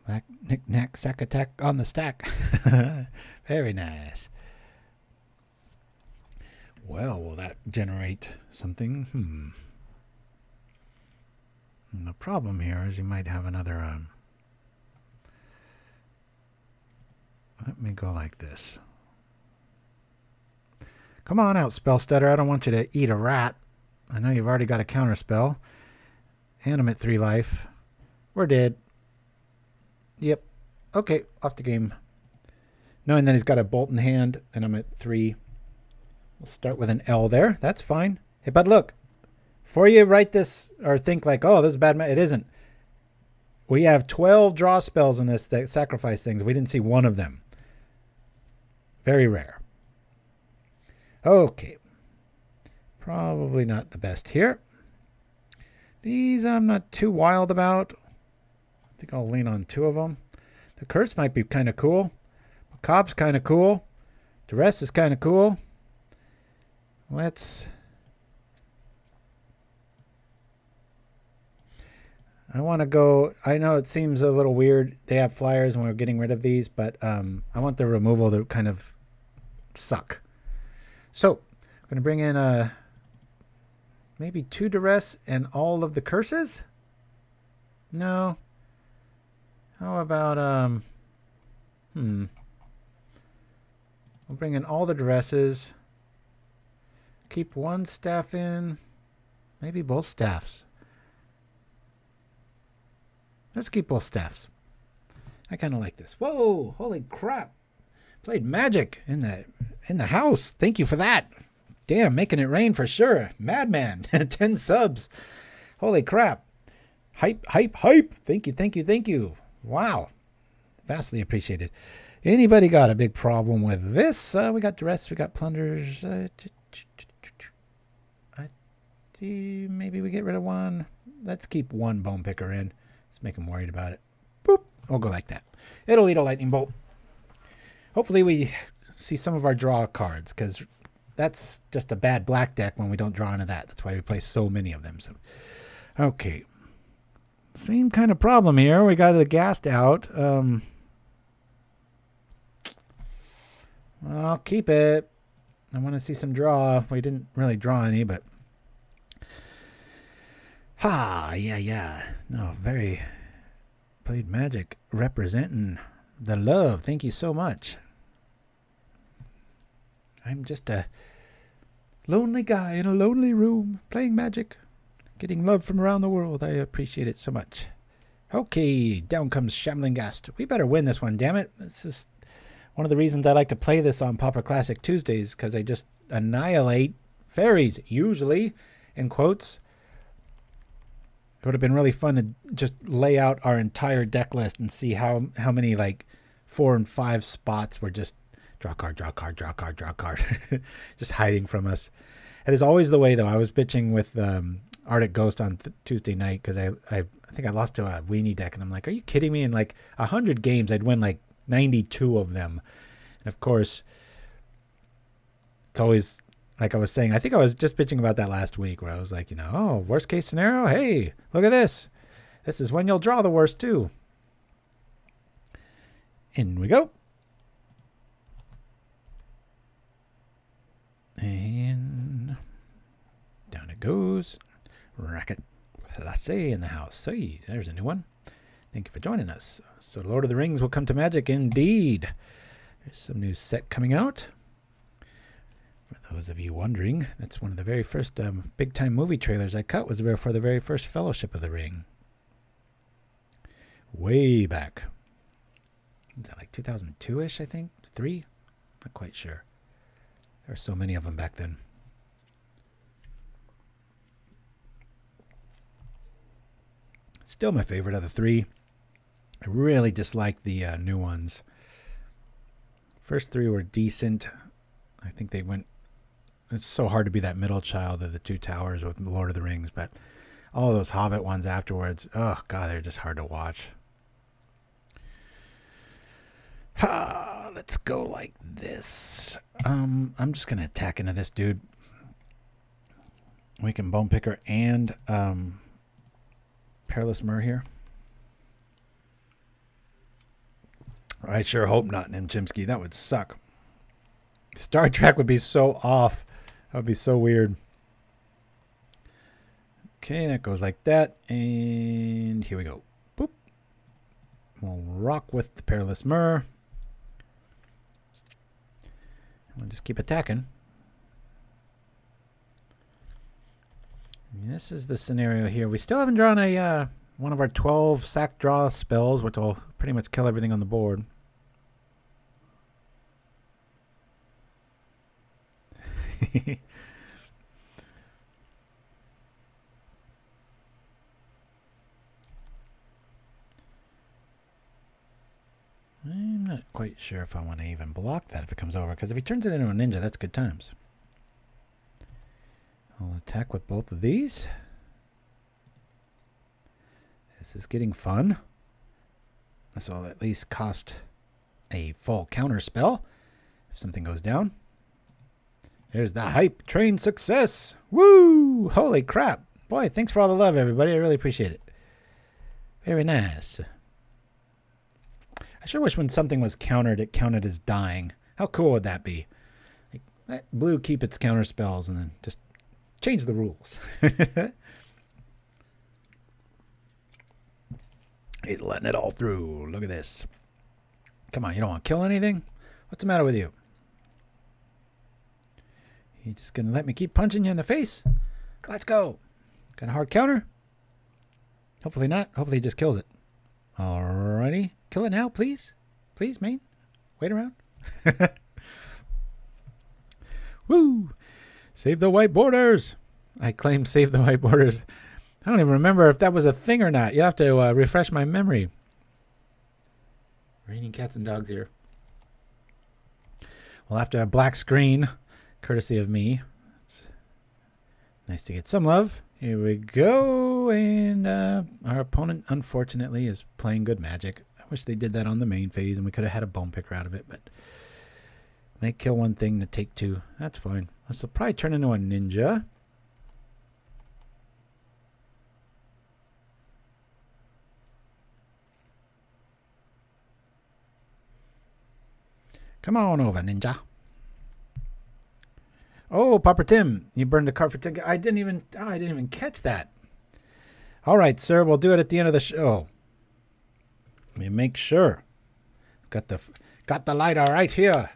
Black knick-knack, sack attack on the stack. Very nice. Well, will that generate something? And the problem here is you might have another... let me go like this. Come on out, spell stutter. I don't want you to eat a rat. I know you've already got a counter spell. And I'm at 3 life. We're dead. Yep. Okay, off the game. Knowing that he's got a bolt in hand and I'm at 3. We'll start with an L there. That's fine. Hey, but look. Before you write this or think like, oh, this is bad, it isn't. We have 12 draw spells in this that sacrifice things. We didn't see one of them. Very rare. Okay. Probably not the best here. These I'm not too wild about. I think I'll lean on 2 of them. The Curse might be kind of cool. Macabre's kind of cool. Duress is kind of cool. I want to go... I know it seems a little weird. They have flyers when we're getting rid of these, but I want the removal to kind of suck. So, I'm going to bring in maybe 2 Duress and all of the curses? No. How about... We'll bring in all the Duresses. Keep 1 staff in. Maybe both staffs. Let's keep both staffs. I kind of like this. Whoa! Holy crap! Played Magic in the house. Thank you for that. Damn, making it rain for sure. Madman. 10 subs. Holy crap! Hype, hype, hype! Thank you, thank you, thank you. Wow, vastly appreciated. Anybody got a big problem with this? We got Duress. We got Plunders. Maybe we get rid of 1. Let's keep 1 Bone Picker in. Make him worried about it. Boop. We'll go like that. It'll eat a lightning bolt. Hopefully we see some of our draw cards, because that's just a bad black deck when we don't draw into that. That's why we play so many of them. So, okay. Same kind of problem here. We got the Ghast out. I'll keep it. I want to see some draw. We didn't really draw any, but... yeah. No, very played Magic representing the love. Thank you so much. I'm just a lonely guy in a lonely room playing Magic, getting love from around the world. I appreciate it so much. Okay, down comes Shambling Ghast. We better win this one, damn it. This is one of the reasons I like to play this on Pauper Classic Tuesdays, because I just annihilate fairies, usually, in quotes. It would have been really fun to just lay out our entire deck list and see how many like 4 and 5 spots were just draw card, draw card, draw card, draw card, just hiding from us. It is always the way, though. I was bitching with Arctic Ghost on Tuesday night because I think I lost to a weenie deck, and I'm like, are you kidding me? In like 100 games, I'd win like 92 of them. And of course, it's always... like I was saying, I think I was just bitching about that last week where I was like, oh, worst case scenario? Hey, look at this. This is when you'll draw the worst too. In we go. And down it goes. Racket Lassé in the house. Hey, there's a new one. Thank you for joining us. So Lord of the Rings will come to Magic indeed. There's some new set coming out. For those of you wondering, that's one of the very first big-time movie trailers I cut, was for the very first Fellowship of the Ring. Way back. Is that like 2002-ish, I think? 3? Not quite sure. There were so many of them back then. Still my favorite of the 3. I really dislike the new ones. First 3 were decent. I think they went... It's so hard to be that middle child of the Two Towers with Lord of the Rings, but all those Hobbit ones afterwards. Oh god, they're just hard to watch. Let's go like this. I'm just gonna attack into this dude. We can Bone Picker and Perilous Myr here. I sure hope not, Nim Chimpskey. That would suck. Star Trek would be so off. That would be so weird. Okay, that goes like that. And here we go. Boop. We'll rock with the Perilous Myr. We'll just keep attacking. And this is the scenario here. We still haven't drawn a one of our 12 sack draw spells, which will pretty much kill everything on the board. I'm not quite sure if I want to even block that if it comes over, because if he turns it into a ninja, that's good times. I'll attack with both of these. This is getting fun. This will at least cost a full counter spell if something goes down. There's the hype train success. Woo! Holy crap. Boy, thanks for all the love, everybody. I really appreciate it. Very nice. I sure wish when something was countered, it counted as dying. How cool would that be? Like, let blue keep its counter spells and then just change the rules. He's letting it all through. Look at this. Come on, you don't want to kill anything? What's the matter with you? You just gonna let me keep punching you in the face? Let's go. Got a hard counter? Hopefully not. Hopefully he just kills it. Alrighty. Kill it now, please. Please, main. Wait around. Woo! Save the white borders. I claim save the white borders. I don't even remember if that was a thing or not. You have to refresh my memory. Raining cats and dogs here. Well, after a black screen, courtesy of me. It's nice to get some love. Here we go. And our opponent, unfortunately, is playing good magic. I wish they did that on the main phase and we could have had a bone picker out of it. But they kill one thing to take two. That's fine. This will probably turn into a ninja. Come on over, ninja. Oh, Pauper Tim, you burned a card for 10. I didn't even catch that. All right, sir, we'll do it at the end of the show. Let me make sure. Got the lighter right here.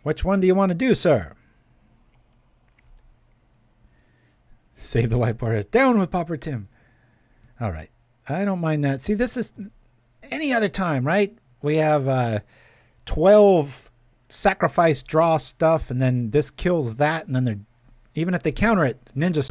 Which one do you want to do, sir? Save the white borders. Down with Pauper Tim. All right. I don't mind that. See, this is any other time, right? We have 12 sacrifice draw stuff, and then this kills that, and then they're, even if they counter it, ninjas.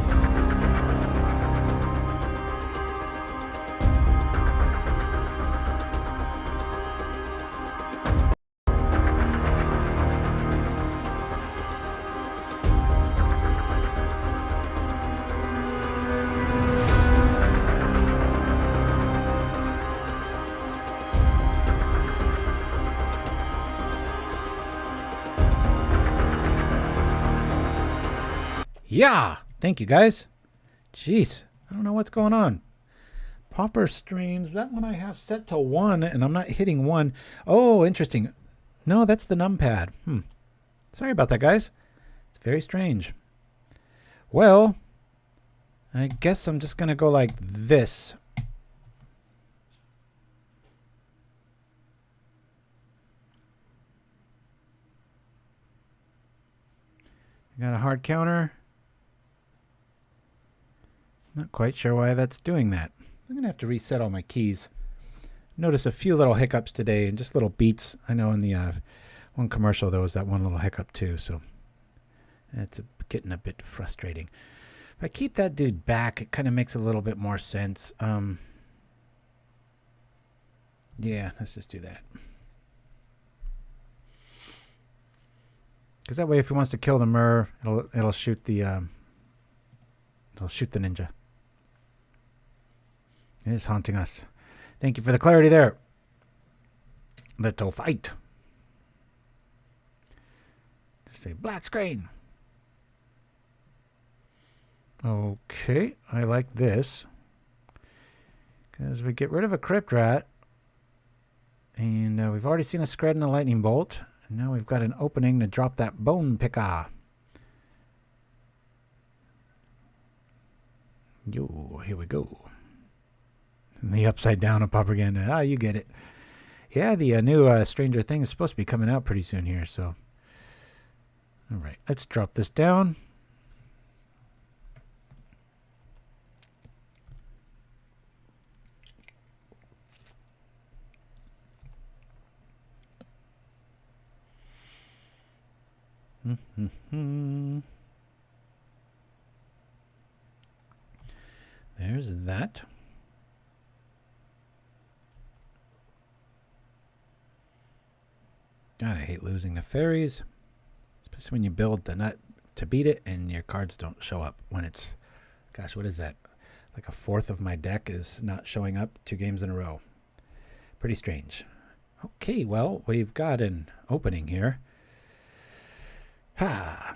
Yeah, thank you guys. Jeez, I don't know what's going on. Pauper streams, that one I have set to 1 and I'm not hitting 1. Oh, interesting. No, that's the numpad. Sorry about that, guys. It's very strange. Well, I guess I'm just going to go like this. Got a hard counter. Not quite sure why that's doing that. I'm going to have to reset all my keys. Notice a few little hiccups today and just little beats. I know in the one commercial there was that one little hiccup too, so it's getting a bit frustrating. If I keep that dude back, it kind of makes a little bit more sense. Yeah, let's just do that. Because that way if he wants to kill the Myr, it'll shoot the I'll shoot the ninja. It is haunting us. Thank you for the clarity there. Little fight. Just say black screen. Okay, I like this. Because we get rid of a Crypt Rat. And we've already seen a Scred and a Lightning Bolt. And now we've got an opening to drop that Bone Picker. Yo, here we go. And the upside down propaganda. Ah, you get it. Yeah, the new Stranger Thing is supposed to be coming out pretty soon here, so. All right, let's drop this down. There's that. God, I hate losing the fairies. Especially when you build the nut to beat it and your cards don't show up when it's... Gosh, what is that? Like a fourth of my deck is not showing up 2 games in a row. Pretty strange. Okay, well, we've got an opening here. Ha!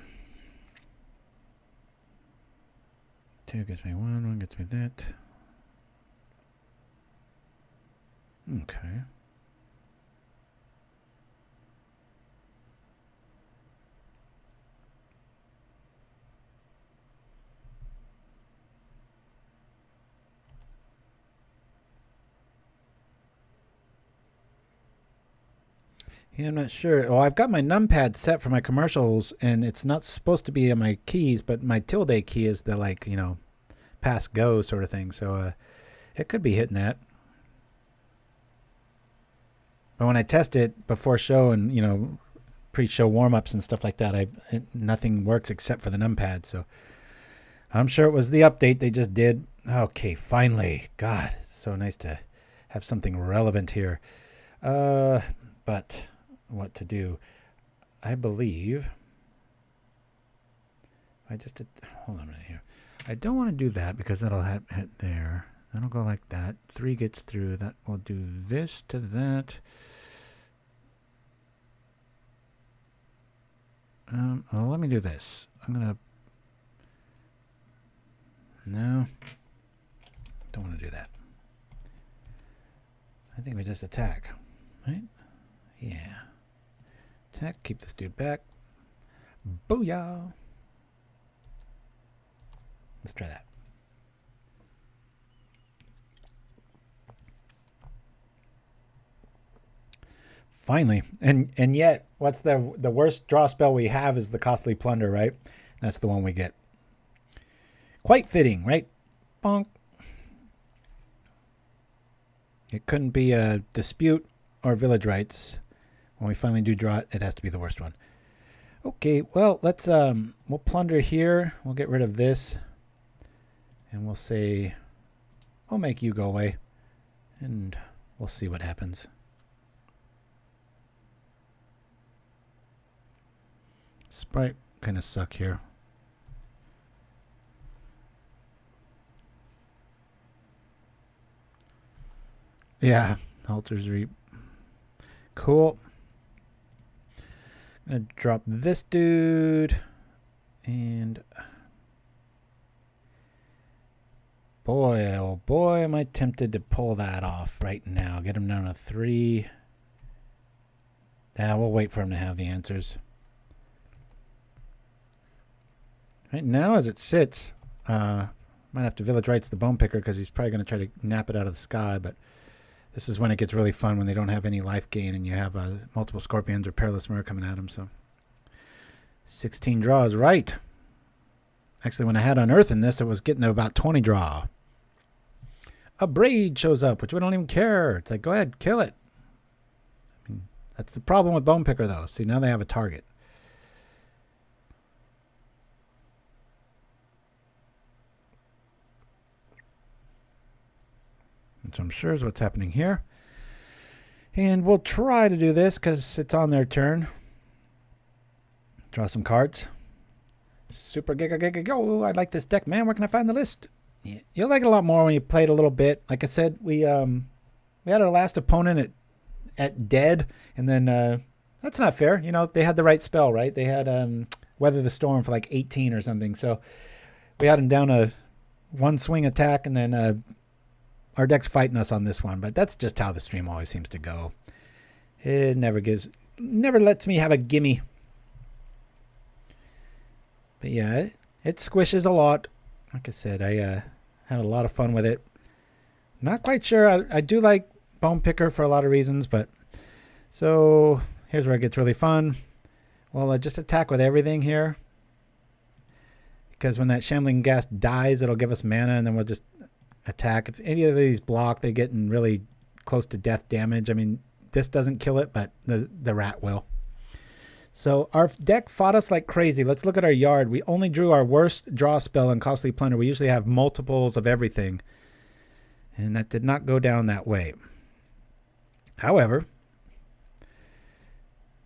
2 gets me 1 gets me that. Okay. Yeah, I'm not sure. Well, I've got my numpad set for my commercials, and it's not supposed to be on my keys, but my tilde key is the, like, you know, pass go sort of thing. So it could be hitting that. But when I test it before show and, you know, pre-show warm-ups and stuff like that, nothing works except for the numpad. So I'm sure it was the update they just did. Okay, finally. God, it's so nice to have something relevant here. But what to do? I believe I just did, hold on a minute here. I don't want to do that because that'll hit there. That'll go like that. 3 gets through. That will do this to that. Well, let me do this. I'm gonna. No, don't want to do that. I think we just attack, right? Yeah. Attack. Keep this dude back. Booyah! Let's try that. Finally, and yet, what's the worst draw spell we have is the Costly Plunder, right? That's the one we get. Quite fitting, right? Bonk. It couldn't be a Dispute or Village Rites. When we finally do draw it, it has to be the worst one. Okay, well, let's we'll plunder here. We'll get rid of this, and we'll say we'll make you go away, and we'll see what happens. Sprite kind of suck here. Yeah, Halter's Reap. Cool. Gonna drop this dude. And boy, oh boy, am I tempted to pull that off right now. Get him down to 3. Yeah, we'll wait for him to have the answers. Right now, as it sits, might have to Village Rites the Bone Picker because he's probably going to try to nap it out of the sky. But this is when it gets really fun, when they don't have any life gain and you have multiple Scorpions or Perilous Myr coming at them. So 16 draws, right. Actually, when I had Unearth in this, it was getting to about 20 draw. A Braid shows up, which we don't even care. It's like, go ahead, kill it. I mean, that's the problem with Bone Picker, though. See, now they have a target. Which I'm sure is what's happening here. And we'll try to do this because it's on their turn. Draw some cards. Super giga giga go. I like this deck, man. Where can I find the list? Yeah, you'll like it a lot more when you play it a little bit. Like I said, we had our last opponent at dead, and then that's not fair. You know, they had the right spell, right? They had Weather the Storm for like 18 or something. So we had him down a one swing attack, and then our deck's fighting us on this one. But that's just how the stream always seems to go. It never lets me have a gimme. But yeah, it squishes a lot. Like I said, I had a lot of fun with it. Not quite sure. I do like Bone Picker for a lot of reasons, but so here's where it gets really fun. Well, just attack with everything here. Because when that Shambling Ghast dies, it'll give us mana, and then we'll just attack. If any of these block, they get in really close to death damage. I mean, this doesn't kill it, but the rat will. So our deck fought us like crazy. Let's look at our yard. We only drew our worst draw spell in Costly Plunder. We usually have multiples of everything. And that did not go down that way. However,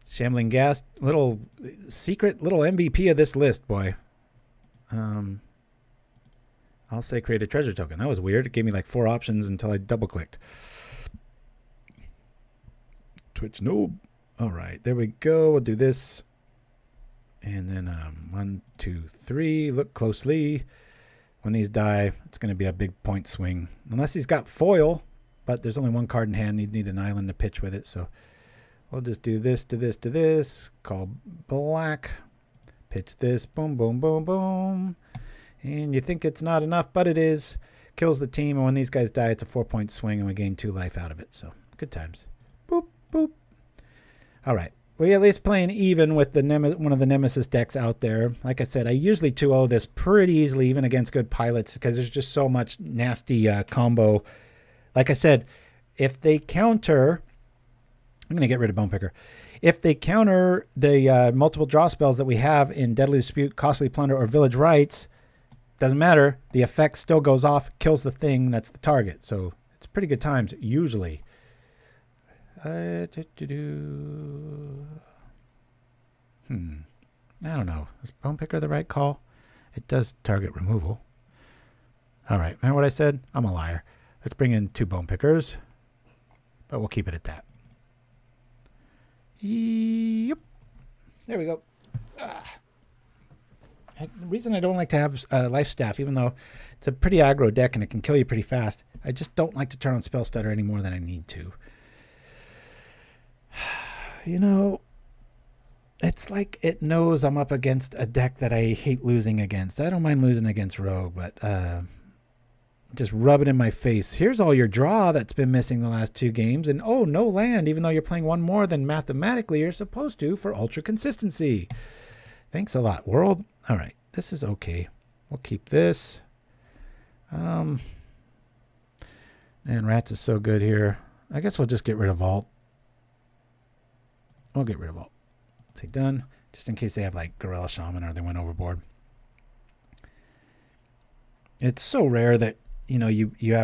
Shambling Ghast, little secret, little MVP of this list, boy. I'll say create a treasure token. That was weird. It gave me like 4 options until I double clicked. Twitch noob. All right, there we go. We'll do this. And then 1, 2, 3. Look closely. When these die, it's going to be a big point swing. Unless he's got foil, but there's only 1 card in hand. You'd need an island to pitch with it. So we'll just do this to this to this. Call black. Pitch this. Boom, boom, boom, boom. And you think it's not enough, but it is. Kills the team. And when these guys die, it's a 4-point swing, and we gain 2 life out of it. So good times. Boop, boop. All right. We're at least playing even with the one of the Nemesis decks out there. Like I said, I usually 2-0 this pretty easily, even against good pilots, because there's just so much nasty combo. Like I said, if they counter... I'm going to get rid of Bone Picker. If they counter the multiple draw spells that we have in Deadly Dispute, Costly Plunder, or Village Rites, doesn't matter. The effect still goes off, kills the thing that's the target. So it's pretty good times, usually. I don't know. Is Bone Picker the right call? It does target removal. All right. Remember what I said? I'm a liar. Let's bring in 2 Bone Pickers. But we'll keep it at that. Yep. There we go. The reason I don't like to have Lifestaff, even though it's a pretty aggro deck and it can kill you pretty fast, I just don't like to turn on Spell Stutter any more than I need to. You know, it's like it knows I'm up against a deck that I hate losing against. I don't mind losing against Rogue, but just rub it in my face. Here's all your draw that's been missing the last 2 games, and oh, no land, even though you're playing 1 more than mathematically you're supposed to for ultra consistency. Thanks a lot, world. All right, this is okay. We'll keep this. And Rats is so good here. I guess we'll just get rid of Vault. We'll get rid of Vault. Say done, just in case they have like Gorilla Shaman or they went overboard. It's so rare that you're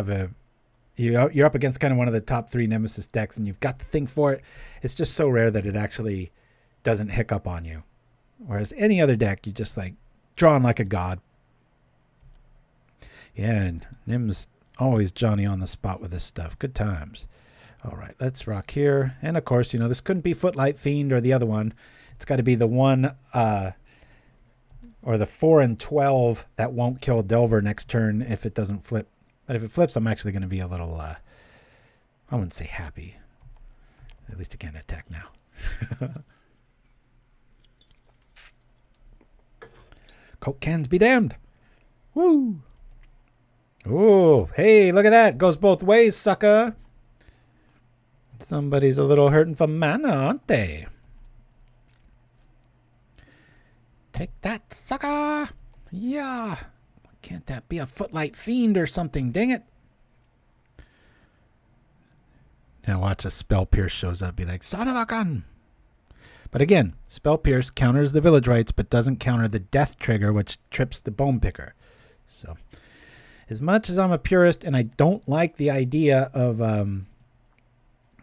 up against kind of one of the top 3 Nemesis decks and you've got the thing for it. It's just so rare that it actually doesn't hiccup on you. Whereas any other deck, you just like drawing like a god. Yeah, and Nim's always Johnny on the spot with this stuff. Good times. All right, let's rock here. And of course, this couldn't be Footlight Fiend or the other one. It's got to be the one or the 4 and 12 that won't kill Delver next turn if it doesn't flip. But if it flips, I'm actually going to be a little, I wouldn't say happy. At least it can't attack now. Coke cans be damned. Woo! Oh, hey, look at that. Goes both ways, sucker. Somebody's a little hurting for mana, aren't they? Take that, sucker. Yeah. Can't that be a Footlight Fiend or something? Dang it. Now watch a Spell Pierce shows up. Be like, son of a gun. But again, Spell Pierce counters the Village Rites, but doesn't counter the Death Trigger, which trips the Bone Picker. So, as much as I'm a purist and I don't like the idea of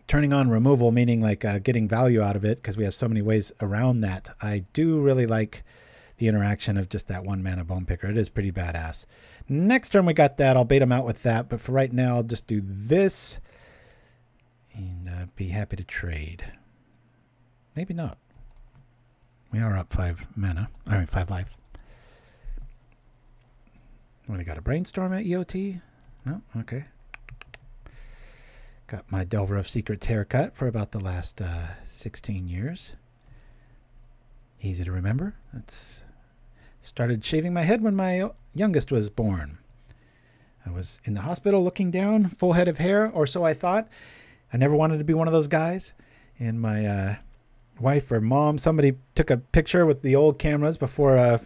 turning on removal, meaning like getting value out of it, because we have so many ways around that, I do really like the interaction of just that 1 mana Bone Picker. It is pretty badass. Next turn we got that. I'll bait him out with that, but for right now I'll just do this and be happy to trade. Maybe not. We are up 5 mana. I mean 5 life. What, we got a Brainstorm at EOT? No? Okay. Got my Delver of Secrets haircut for about the last 16 years. Easy to remember. That's started shaving my head when my youngest was born. I was in the hospital looking down, full head of hair, or so I thought. I never wanted to be one of those guys. And my wife or mom, somebody took a picture with the old cameras before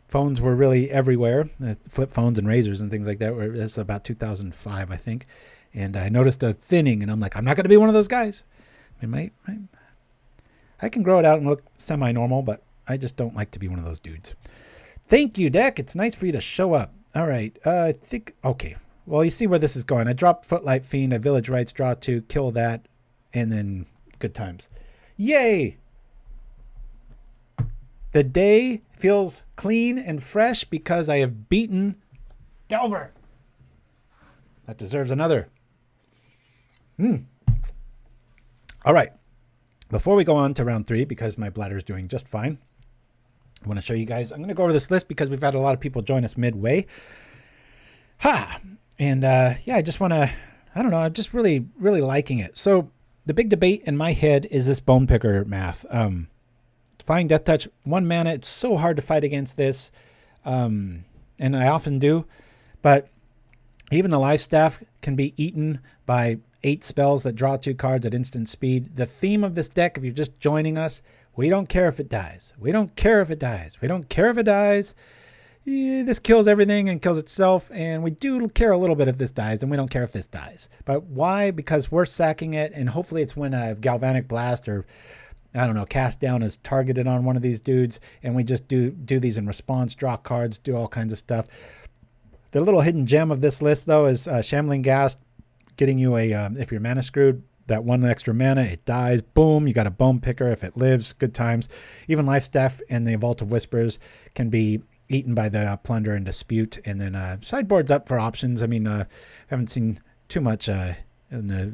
phones were really everywhere. Flip phones and razors and things like that. That's about 2005, I think. And I noticed a thinning, and I'm like, I'm not going to be one of those guys. I mean, I can grow it out and look semi-normal, but I just don't like to be one of those dudes. Thank you, Deck. It's nice for you to show up. All right. I think, okay. Well, you see where this is going. I dropped Footlight Fiend, I Village Rites, draw 2, kill that, and then good times. Yay! The day feels clean and fresh because I have beaten Delver. That deserves another. All right. Before we go on to round 3, because my bladder is doing just fine, I want to show you guys. I'm going to go over this list because we've had a lot of people join us midway. And yeah, I just want to, I don't know, I'm just really, really liking it. So the big debate in my head is this Bone Picker math. Defying Death Touch, 1 mana. It's so hard to fight against this. And I often do. But even the Lifestaff can be eaten by 8 spells that draw 2 cards at instant speed. The theme of this deck, if you're just joining us, we don't care if it dies. We don't care if it dies. We don't care if it dies. This kills everything and kills itself, and we do care a little bit if this dies, and we don't care if this dies. But why? Because we're sacking it, and hopefully it's when a Galvanic Blast or, I don't know, Cast Down is targeted on one of these dudes, and we just do these in response, draw cards, do all kinds of stuff. The little hidden gem of this list, though, is Shambling Ghast, getting you a, if you're mana screwed, that 1 extra mana, it dies, boom, you got a Bone Picker. If it lives, good times. Even Lifestaff and the Vault of Whispers can be eaten by the Plunder and Dispute, and then sideboard's up for options. I mean, haven't seen too much in the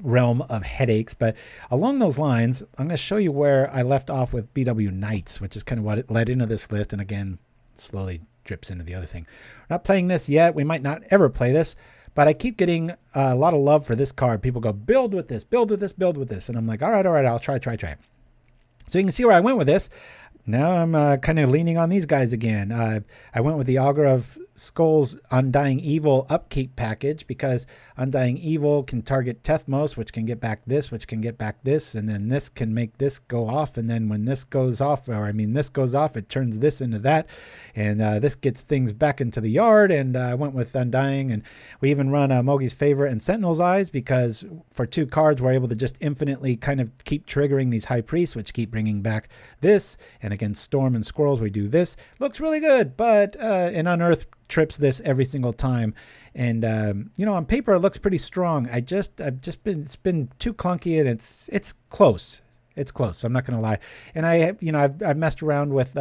realm of headaches, but along those lines, I'm going to show you where I left off with BW Knights, which is kind of what it led into this list, and again, slowly drips into the other thing. We're not playing this yet. We might not ever play this, but I keep getting a lot of love for this card. People go, build with this, build with this, build with this, and I'm like, all right, I'll try. So you can see where I went with this. Now I'm kind of leaning on these guys again. I went with the Augur of Skulls Undying Evil upkeep package because Undying Evil can target Tethmos, which can get back this, which can get back this, and then this can make this go off. And then when this goes off, this goes off, it turns this into that. And this gets things back into the yard. And I went with Undying. And we even run Mogi's Favorite and Sentinel's Eyes because for 2 cards, we're able to just infinitely kind of keep triggering these High Priests, which keep bringing back this. And against Storm and Squirrels, we do this. Looks really good, but an Unearth trips this every single time. And on paper it looks pretty strong. It's been too clunky, and it's close. It's close. I'm not going to lie. And I've messed around with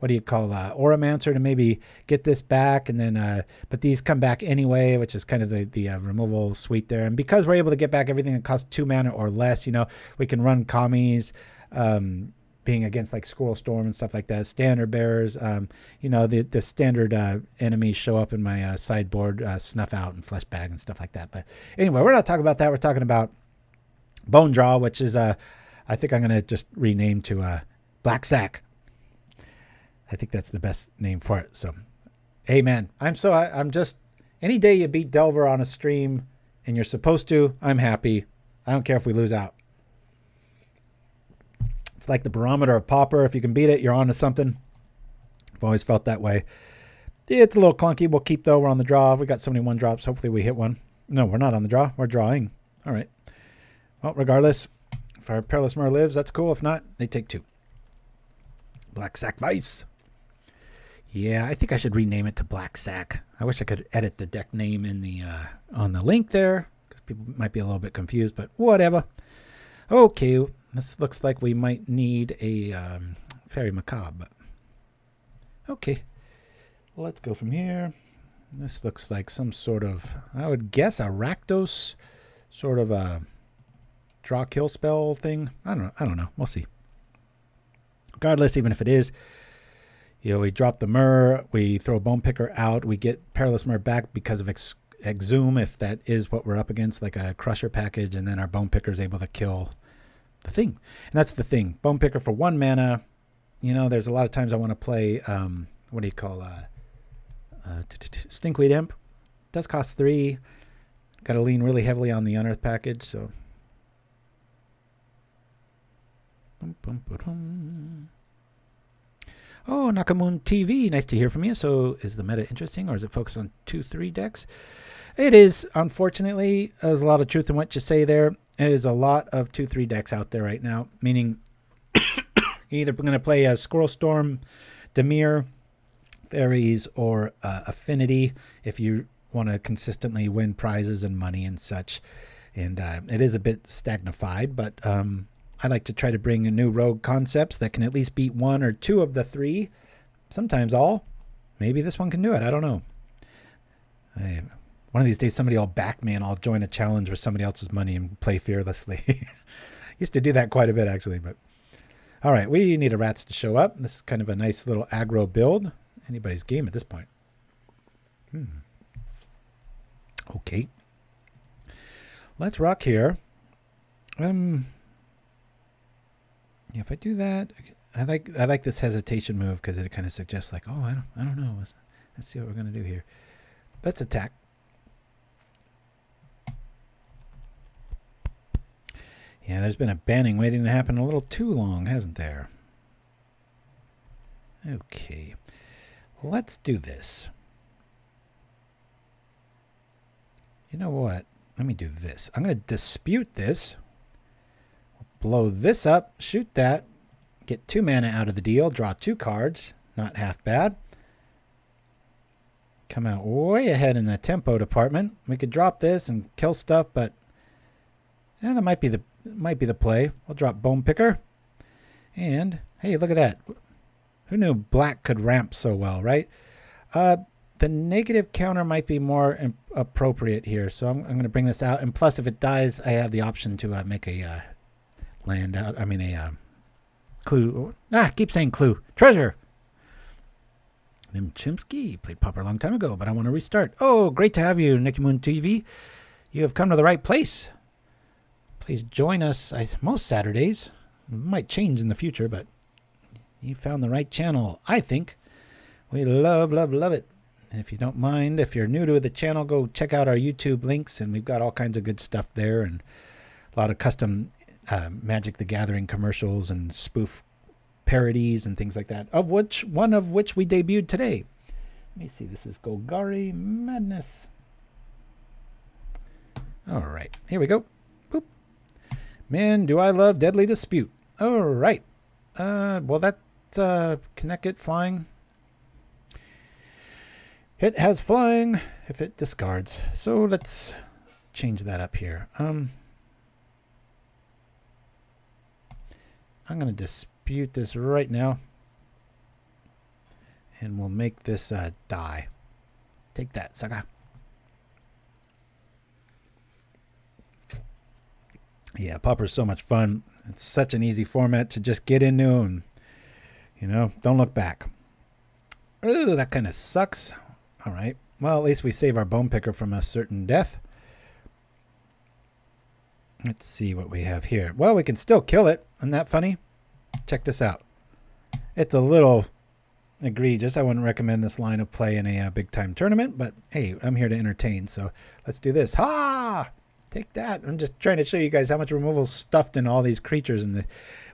Auramancer to maybe get this back, and then but these come back anyway, which is kind of the removal suite there. And because we're able to get back everything that costs 2 mana or less, we can run commies, being against like Squirrel Storm and stuff like that, Standard Bearers, the standard enemies show up in my sideboard, Snuff Out and Fleshbag and stuff like that. But anyway, we're not talking about that. We're talking about Bone Draw, which is I think I'm going to just rename to Black-Sack. I think that's the best name for it. So, hey man, I'm just, any day you beat Delver on a stream and you're supposed to, I'm happy. I don't care if we lose out. It's like the barometer of Pauper. If you can beat it, you're on to something. I've always felt that way. It's a little clunky. We'll keep, though. We're on the draw. We got so many 1-drops. Hopefully we hit one. No, we're not on the draw. We're drawing. All right. Well, regardless, if our Perilous Myr lives, that's cool. If not, they take 2. Black-Sack Vice. Yeah, I think I should rename it to Black-Sack. I wish I could edit the deck name in the on the link there, because people might be a little bit confused, but whatever. Okay. This looks like we might need a Faerie Macabre. Okay, well, let's go from here. This looks like some sort of, I would guess, a Rakdos sort of a draw kill spell thing. I don't know. We'll see. Regardless, even if it is, you know, we drop the Myr, we throw Bone Picker out, we get Perilous Myr back because of Exhume, if that is what we're up against, like a Crusher package, and then our Bone Picker is able to kill the thing. And that's the thing. Bone Picker for 1 mana. You know, there's a lot of times I want to play, what do you call, Stinkweed Imp. Does cost 3. Got to lean really heavily on the Unearth package, so. Oh, Nakamoon TV, nice to hear from you. So is the meta interesting, or is it focused on 2-3 decks? It is, unfortunately. There's a lot of truth in what you say there. It is a lot of 2-3 decks out there right now, meaning you're either going to play a Squirrel Storm, Dimir, Fairies, or Affinity if you want to consistently win prizes and money and such. And it is a bit stagnified, but I like to try to bring in new rogue concepts that can at least beat 1 or 2 of the 3, sometimes all. Maybe this one can do it. I don't know. One of these days somebody will back me and I'll join a challenge with somebody else's money and play fearlessly. Used to do that quite a bit, actually. But all right, we need a Rats to show up. This is kind of a nice little aggro build. Anybody's game at this point. Okay. Let's rock here. Yeah, if I do that, I like this hesitation move because it kind of suggests like, oh, I don't know. Let's see what we're gonna do here. Let's attack. Yeah, there's been a banning waiting to happen a little too long, hasn't there? Okay, let's do this. You know what? Let me do this. I'm going to dispute this. Blow this up, shoot that, get 2 mana out of the deal, draw 2 cards. Not half bad. Come out way ahead in the tempo department. We could drop this and kill stuff, but yeah, that might be the play. We'll drop Bone Picker. And hey, look at that. Who knew black could ramp so well, right? The negative counter might be more appropriate here, so I'm going to bring this out. And plus, if it dies, I have the option to make a land out. I mean, a clue. Keep saying clue. Treasure. Nim Chimpskey played Pauper a long time ago, but I want to restart. Oh, great to have you, Nicky Moon TV. You have come to the right place. Please join us most Saturdays. It might change in the future, but you found the right channel, I think. We love, love, love it. And if you don't mind, if you're new to the channel, go check out our YouTube links, and we've got all kinds of good stuff there, and a lot of custom Magic the Gathering commercials and spoof parodies and things like that, one of which we debuted today. Let me see, this is Golgari Madness. All right, here we go. Boop. Man, do I love Deadly Dispute. All right. Well, that can that get flying? It has flying if it discards. So let's change that up here. I'm going to dispute this right now. And we'll make this die. Take that, sucker. Yeah, Pauper's so much fun. It's such an easy format to just get into and, you know, don't look back. Ooh, that kind of sucks. All right. Well, at least we save our Bone Picker from a certain death. Let's see what we have here. Well, we can still kill it. Isn't that funny? Check this out. It's a little egregious. I wouldn't recommend this line of play in a big-time tournament, but hey, I'm here to entertain, so let's do this. Ha! Take that. I'm just trying to show you guys how much removal is stuffed in all these creatures.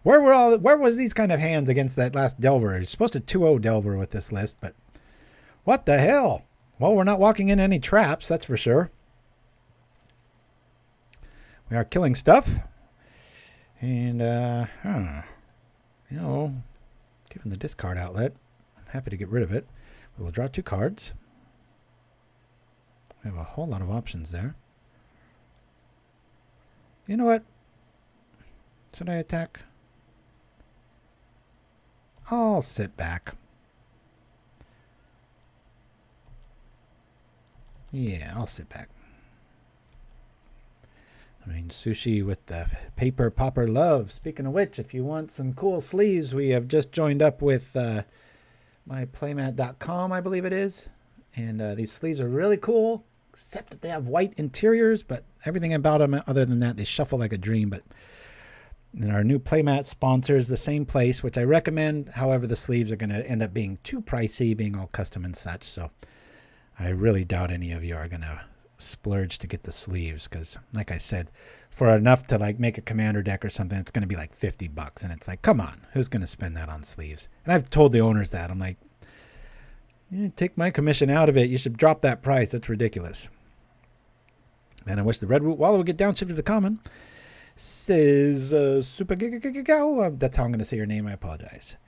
Where was these kind of hands against that last Delver? You're supposed to 2-0 Delver with this list, but what the hell? Well, we're not walking in any traps, that's for sure. We are killing stuff. And, you know, given the discard outlet, I'm happy to get rid of it. We will draw 2 cards. We have a whole lot of options there. You know what? Should I attack? I'll sit back. Yeah, I'll sit back. I mean, Soshi with the paper pauper love. Speaking of which, if you want some cool sleeves, we have just joined up with myplaymat.com, I believe it is. And these sleeves are really cool, except that they have white interiors, but everything about them, other than that, they shuffle like a dream. But and our new playmat sponsors the same place, which I recommend. However, the sleeves are going to end up being too pricey, being all custom and such. So I really doubt any of you are going to splurge to get the sleeves, because like I said, for enough to like make a commander deck or something, it's going to be like $50, and it's like, come on, who's going to spend that on sleeves? And I've told the owners that. I'm like, take my commission out of it. You should drop that price. That's ridiculous. And I wish the Red Root Wallet would get downshifted to common. Says Super Giga. That's how I'm going to say your name. I apologize.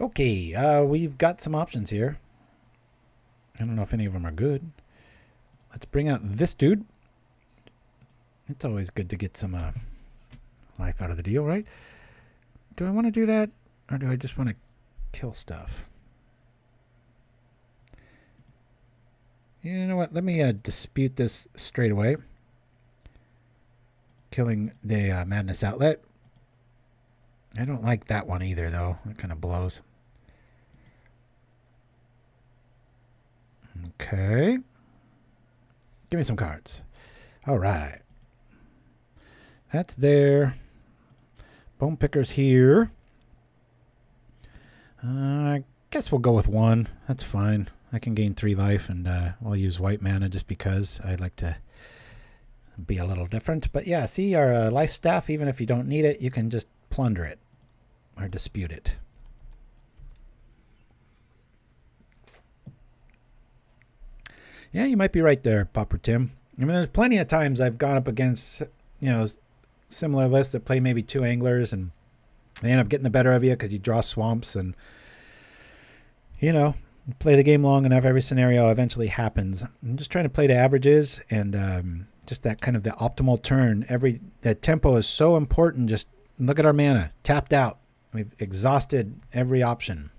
Okay, we've got some options here. I don't know if any of them are good. Let's bring out this dude. It's always good to get some life out of the deal, right? Do I want to do that, or do I just want to kill stuff? You know what? Let me dispute this straight away. Killing the Madness Outlet. I don't like that one either, though. It kind of blows. Okay. Give me some cards. All right. That's there. Bone Picker's here. I guess we'll go with 1. That's fine. I can gain 3 life, and I'll use white mana just because I like to be a little different. But yeah, see our Lifestaff, even if you don't need it, you can just plunder it or dispute it. Yeah, you might be right there, Pauper Tim. I mean, there's plenty of times I've gone up against, similar lists that play maybe 2 anglers, and they end up getting the better of you because you draw swamps, and, play the game long enough, every scenario eventually happens. I'm just trying to play to averages, and just that kind of the optimal turn. That tempo is so important. Just look at our mana. Tapped out. We've exhausted every option.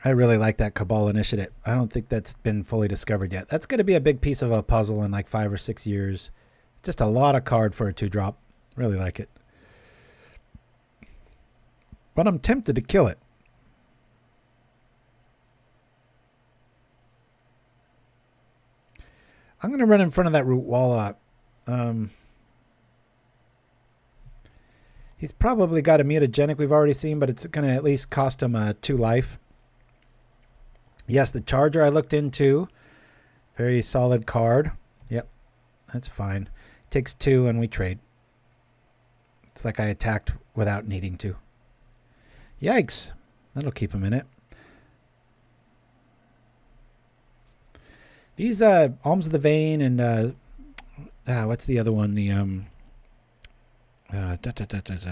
I really like that Cabal Initiative. I don't think that's been fully discovered yet. That's going to be a big piece of a puzzle in like 5 or 6 years. Just a lot of card for a 2-drop. Really like it. But I'm tempted to kill it. I'm going to run in front of that Root Wall. He's probably got a mutagenic we've already seen, but it's going to at least cost him 2 life. Yes, the Charger I looked into. Very solid card. Yep, that's fine. Takes 2 and we trade. It's like I attacked without needing to. Yikes. That'll keep him in it. These Alms of the Vein and what's the other one? The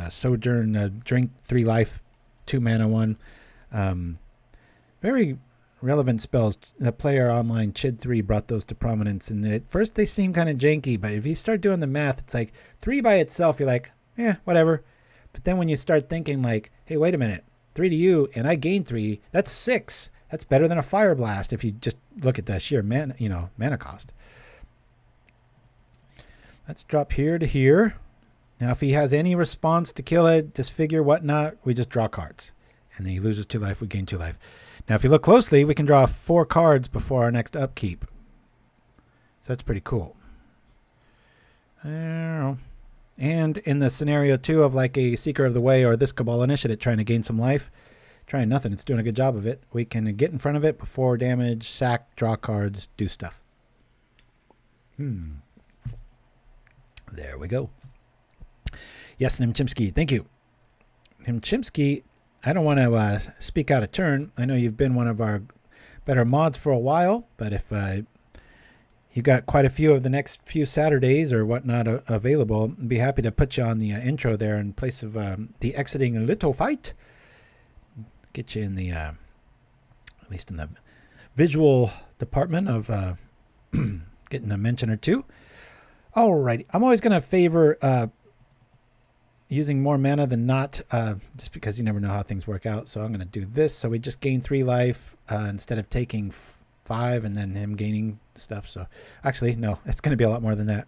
Sojourn, drink 3 life, 2 mana 1. Very relevant spells. The Player Online Chid 3 brought those to prominence, and at first they seem kind of janky, but if you start doing the math, it's like 3 by itself, you're like, whatever. But then when you start thinking like, hey, wait a minute, 3 to you, and I gain 3, that's 6. That's better than a Fire Blast if you just look at the sheer mana cost. Let's drop here to here. Now, if he has any response to kill it, disfigure, whatnot, we just draw cards. And then he loses 2 life, we gain 2 life. Now, if you look closely, we can draw 4 cards before our next upkeep. So that's pretty cool. And in the scenario, too, of like a Seeker of the Way or this Cabal Initiative trying to gain some life, trying nothing, it's doing a good job of it. We can get in front of it before damage, sack, draw cards, do stuff. There we go. Yes, Nim Chimpskey, thank you. Nim Chimpskey, I don't want to speak out of turn. I know you've been one of our better mods for a while, but if you got quite a few of the next few Saturdays or whatnot available, I'd be happy to put you on the intro there in place of the exiting Little Fight. Get you in the, at least in the visual department of getting a mention or two. Alrighty, I'm always going to favor using more mana than not, just because you never know how things work out. So I'm going to do this. So we just gain 3 life instead of taking 5 and then him gaining stuff. So actually, no, it's going to be a lot more than that.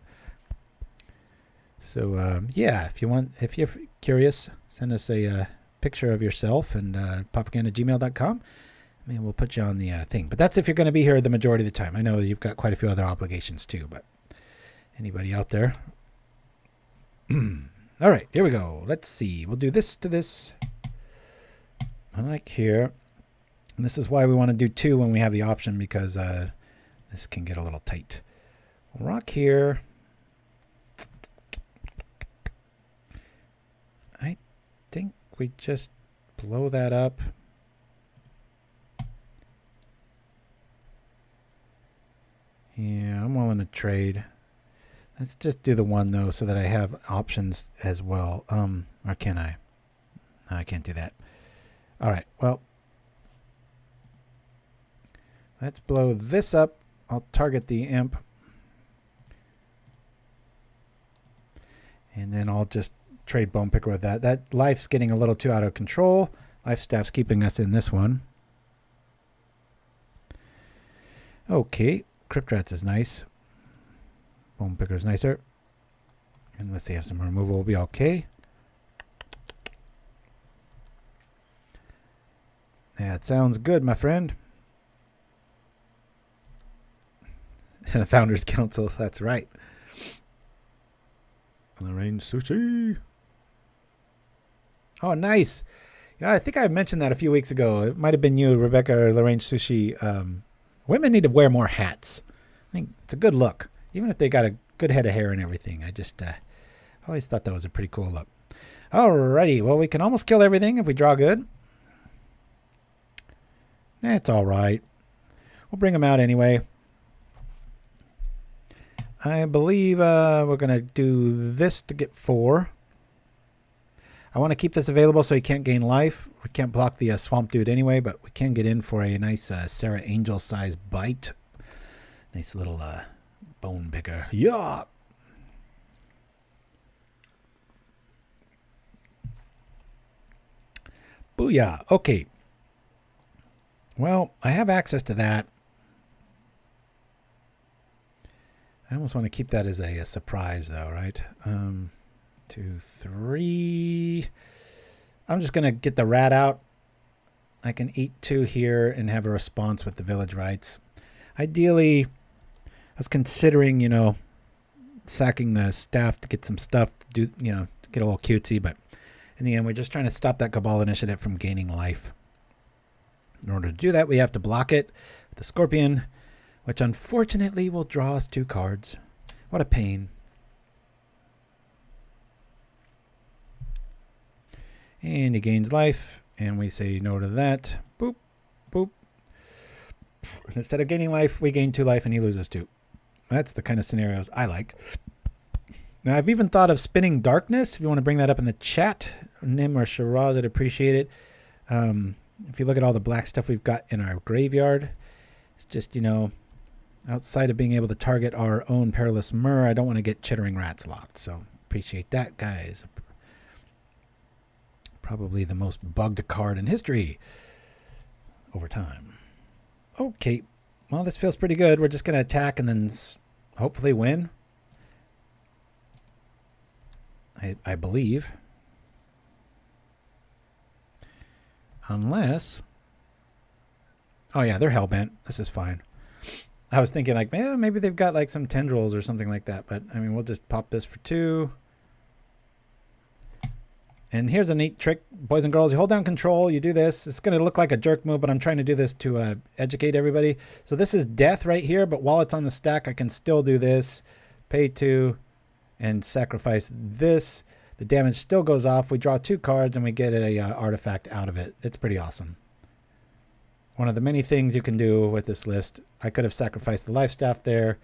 So yeah, if you're curious, send us a picture of yourself and paupergaming@gmail.com. I mean, we'll put you on the thing. But that's if you're going to be here the majority of the time. I know you've got quite a few other obligations too, but anybody out there? All right, here we go. Let's see. We'll do this to this. I like here. And this is why we want to do 2 when we have the option, because this can get a little tight. We'll rock here. I think we just blow that up. Yeah, I'm willing to trade. Let's just do the 1 though, so that I have options as well. Or can I? No, I can't do that. All right. Well, let's blow this up. I'll target the imp, and then I'll just trade Bone Picker with that. That life's getting a little too out of control. Lifestaff's keeping us in this one. Okay, Crypt Rats is nice. Bone Picker's nicer. Unless they have some removal, we'll be okay. That sounds good, my friend. The Founders Council, that's right. Lorraine Sushi. Oh, nice. You know, I think I mentioned that a few weeks ago. It might have been you, Rebecca, or Lorraine Sushi. Women need to wear more hats. I think it's a good look. Even if they got a good head of hair and everything. I just always thought that was a pretty cool look. Alrighty, well, we can almost kill everything if we draw good. That's alright. We'll bring them out anyway. I believe we're going to do this to get 4. I want to keep this available so he can't gain life. We can't block the Swamp Dude anyway, but we can get in for a nice Sarah Angel size bite. Nice little Bone Picker. Yeah! Booyah! Okay. Well, I have access to that. I almost want to keep that as a surprise, though, right? 2, 3. I'm just going to get the rat out. I can eat 2 here and have a response with the Village Rites. Ideally, I was considering, you know, sacking the staff to get some stuff to do, you know, to get a little cutesy, but in the end, we're just trying to stop that Cabal Initiative from gaining life. In order to do that, we have to block it with the Scorpion, which unfortunately will draw us 2 cards. What a pain. And he gains life, and we say no to that. Boop, boop. And instead of gaining life, we gain 2 life, and he loses 2. That's the kind of scenarios I like. Now, I've even thought of spinning Darkness. If you want to bring that up in the chat, Nim or Shiraz, I'd appreciate it. If you look at all the black stuff we've got in our graveyard, it's just, you know, outside of being able to target our own Perilous Myr, I don't want to get Chittering Rats locked. So appreciate that, guys. Probably the most bugged card in history over time. Okay. Well, this feels pretty good. We're just going to attack and then hopefully win. I believe. Unless... Oh, yeah, they're hellbent. This is fine. I was thinking, like, maybe they've got, like, some tendrils or something like that. But, I mean, we'll just pop this for 2. And here's a neat trick, boys and girls. You hold down control. You do this. It's going to look like a jerk move, but I'm trying to do this to educate everybody. So this is death right here. But while it's on the stack, I can still do this. Pay 2 and sacrifice this. The damage still goes off. We draw 2 cards and we get a artifact out of it. It's pretty awesome. One of the many things you can do with this list. I could have sacrificed the Lifestaff there.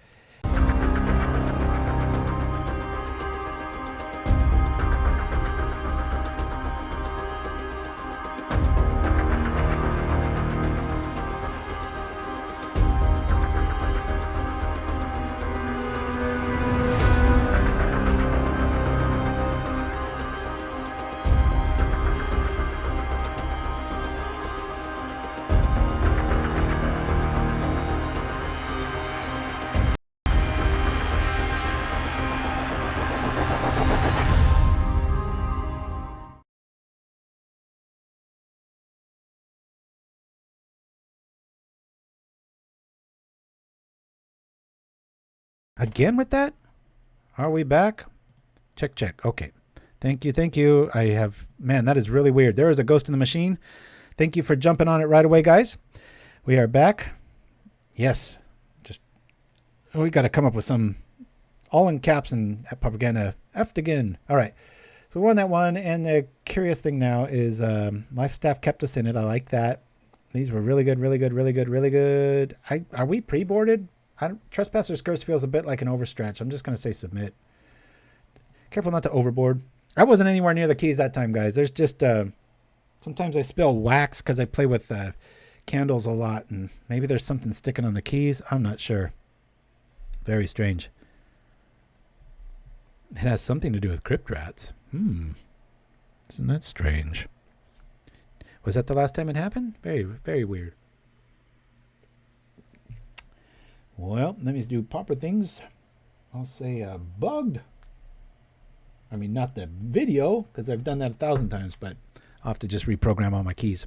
Again with that? Are we back? Check, check. Okay. Thank you, thank you. I have... Man, that is really weird. There is a ghost in the machine. Thank you for jumping on it right away, guys. We are back. Yes. Just... We got to come up with some... All in caps and propaganda. Effed again. All right. So we won that one. And the curious thing now is Lifestaff kept us in it. I like that. These were really good, really good, really good, really good. Are we pre-boarded? Trespasser's Curse feels a bit like an overstretch. I'm just going to say submit. Careful not to overboard. I wasn't anywhere near the keys that time, guys. There's just... sometimes I spill wax because I play with candles a lot. And maybe there's something sticking on the keys. I'm not sure. Very strange. It has something to do with Crypt Rats. Isn't that strange? Was that the last time it happened? Very, very weird. Well, let me do pauper things. I'll say bugged. I mean, not the video, because I've done that 1,000 times, but I'll have to just reprogram all my keys.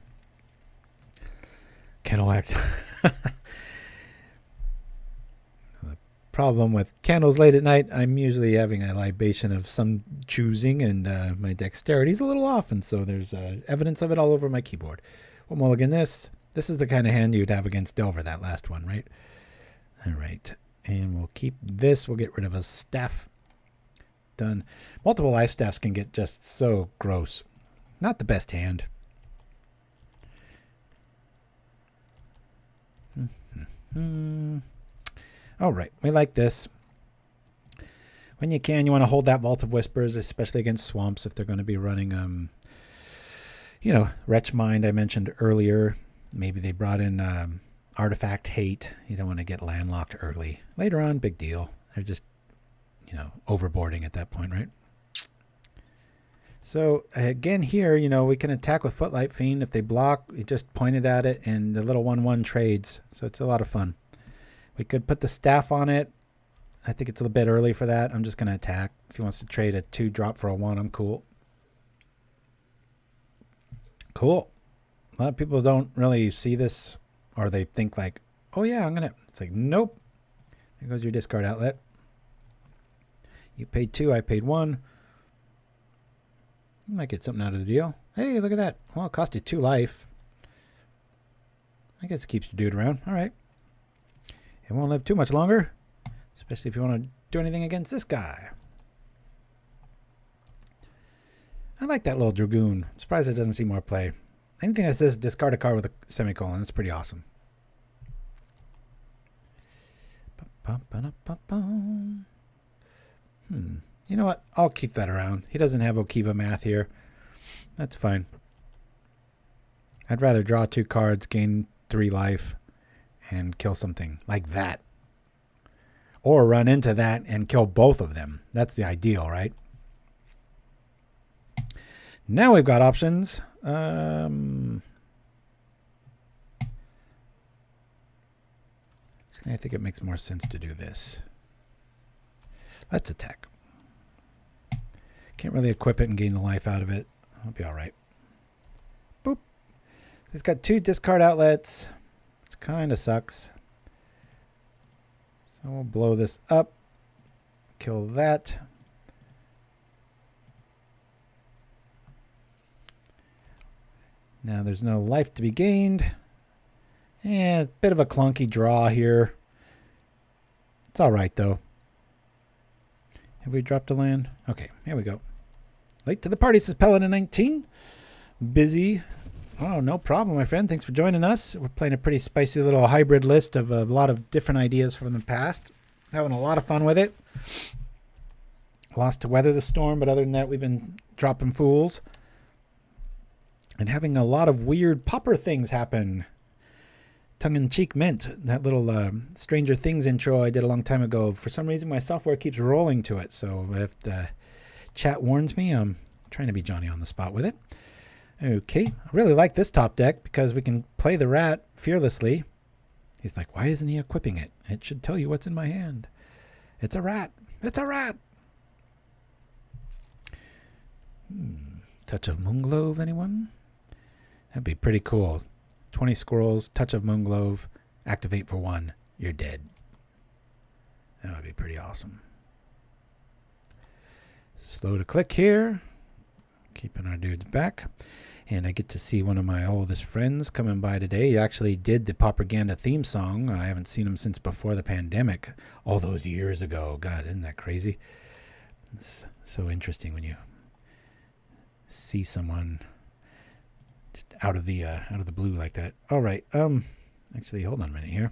Candle wax. The problem with candles late at night, I'm usually having a libation of some choosing, and my dexterity is a little off, and so there's evidence of it all over my keyboard. We'll mulligan this. This is the kind of hand you'd have against Delver, that last one, right? All right, and we'll keep this. We'll get rid of a staff. Done. Multiple life staffs can get just so gross. Not the best hand. All right, we like this. When you can, you want to hold that Vault of Whispers, especially against swamps if they're going to be running, you know, Wretch Mind I mentioned earlier. Maybe they brought in Artifact Hate. You don't want to get landlocked early. Later on, big deal. They're just, you know, overboarding at that point, right? So again here, you know, we can attack with Footlight Fiend. If they block, we just pointed at it and the little 1/1 trades. So it's a lot of fun. We could put the staff on it. I think it's a little bit early for that. I'm just going to attack. If he wants to trade a 2-drop for a 1, I'm cool. Cool. A lot of people don't really see this, or they think like, oh yeah, I'm going to... It's like, nope. There goes your discard outlet. You paid 2, I paid 1. You might get something out of the deal. Hey, look at that. Well, it cost you 2 life. I guess it keeps your dude around. All right. It won't live too much longer, especially if you want to do anything against this guy. I like that little Dragoon. I'm surprised it doesn't see more play. Anything that says discard a card with a semicolon, that's pretty awesome. You know what? I'll keep that around. He doesn't have Okiva math here. That's fine. I'd rather draw 2 cards, gain 3 life, and kill something like that. Or run into that and kill both of them. That's the ideal, right? Now we've got options. I think it makes more sense to do this. Let's attack. Can't really equip it and gain the life out of it. I'll be all right. Boop. It's got 2 discard outlets, which kind of sucks. So we'll blow this up. Kill that. Now there's no life to be gained. Yeah, a bit of a clunky draw here. It's all right, though. Have we dropped a land? Okay, here we go. Late to the party, says Paladin 19. Busy. Oh, no problem, my friend. Thanks for joining us. We're playing a pretty spicy little hybrid list of a lot of different ideas from the past. Having a lot of fun with it. Lost to Weather the Storm, but other than that, we've been dropping fools. And having a lot of weird pauper things happen. Tongue-in-cheek mint, that little Stranger Things intro I did a long time ago. For some reason, my software keeps rolling to it. So if the chat warns me, I'm trying to be Johnny on the spot with it. Okay, I really like this top deck because we can play the rat fearlessly. He's like, why isn't he equipping it? It should tell you what's in my hand. It's a rat. It's a rat. Touch of Moonglove, anyone? That'd be pretty cool. 20 scrolls, Touch of Moonglove, activate for 1. You're dead. That would be pretty awesome. Slow to click here. Keeping our dudes back. And I get to see one of my oldest friends coming by today. He actually did the PauperGanda theme song. I haven't seen him since before the pandemic. All those years ago. God, isn't that crazy? It's so interesting when you see someone just out of the blue like that. All right. Actually, hold on a minute here.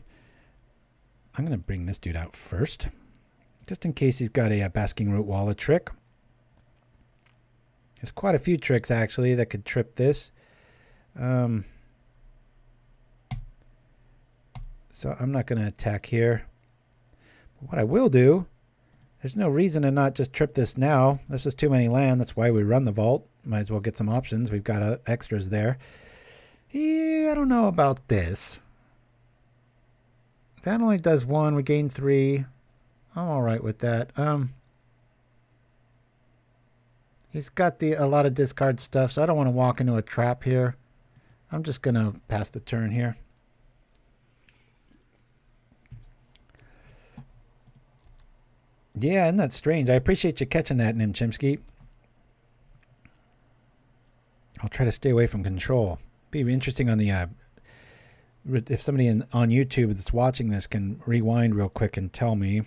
I'm going to bring this dude out first. Just in case he's got a Basking Root Walla trick. There's quite a few tricks, actually, that could trip this. So I'm not going to attack here. But what I will do, there's no reason to not just trip this now. This is too many land. That's why we run the vault. Might as well get some options. We've got extras there. Yeah, I don't know about this. That only does 1. We gain 3. I'm all right with that. He's got a lot of discard stuff, so I don't want to walk into a trap here. I'm just going to pass the turn here. Yeah, isn't that strange? I appreciate you catching that, Nim Chimpskey. I'll try to stay away from control. Be interesting on the... if somebody on YouTube that's watching this can rewind real quick and tell me,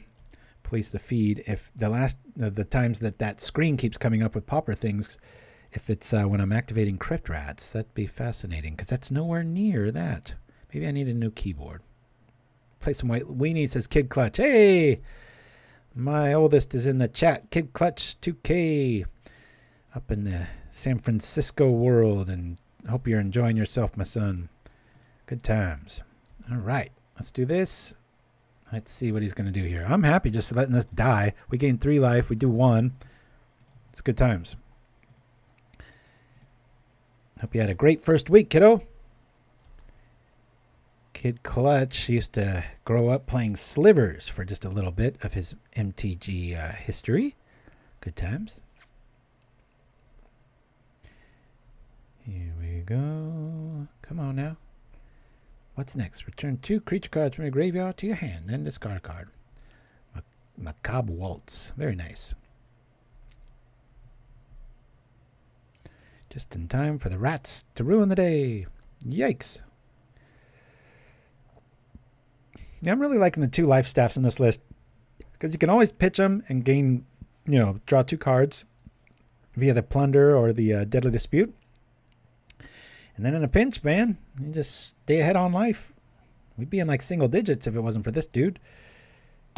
police the feed, if the times that screen keeps coming up with Pauper things, if it's when I'm activating Crypt Rats, that'd be fascinating, because that's nowhere near that. Maybe I need a new keyboard. Play some White Weenie, says Kid Clutch. Hey! My oldest is in the chat. Kid Clutch 2K. Up in the San Francisco world, and hope you're enjoying yourself, my son. Good times. All right, let's do this. Let's see what he's going to do here. I'm happy just letting this die. We gain 3 life. We do 1. It's good times. Hope you had a great first week, kiddo. Kid Clutch used to grow up playing slivers for just a little bit of his MTG history. Good times. Here we go. Come on now. What's next? Return 2 creature cards from your graveyard to your hand, then discard a card. Macabre Waltz. Very nice. Just in time for the rats to ruin the day. Yikes. Yeah, I'm really liking the 2 life staffs in this list, because you can always pitch them and gain, draw 2 cards via the Plunder or the Deadly Dispute. And then in a pinch, man, you just stay ahead on life. We'd be in like single digits if it wasn't for this dude.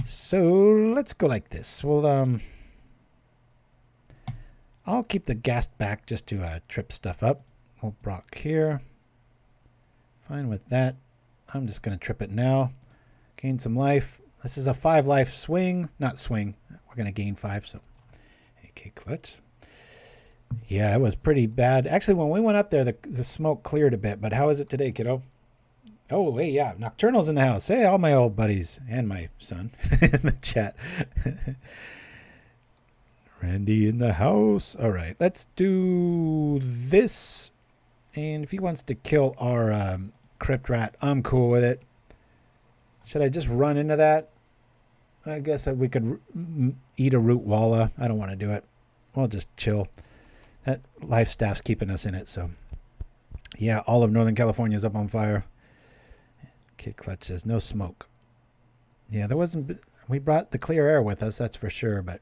So let's go like this. Well, I'll keep the Ghast back just to trip stuff up. We'll Brock here. Fine with that. I'm just going to trip it now. Gain some life. This is a 5 life swing. Not swing. We're going to gain 5. So, AK Clutch. Yeah, it was pretty bad. Actually, when we went up there, the smoke cleared a bit. But how is it today, kiddo? Oh, hey, yeah. Nocturnal's in the house. Hey, all my old buddies. And my son in the chat. Randy in the house. All right, let's do this. And if he wants to kill our Crypt Rat, I'm cool with it. Should I just run into that? I guess we could eat a Root Walla. I don't want to do it. We'll just chill. That life staff's keeping us in it, so. Yeah, all of Northern California is up on fire. Kid Clutch says, no smoke. Yeah, there wasn't... We brought the clear air with us, that's for sure, but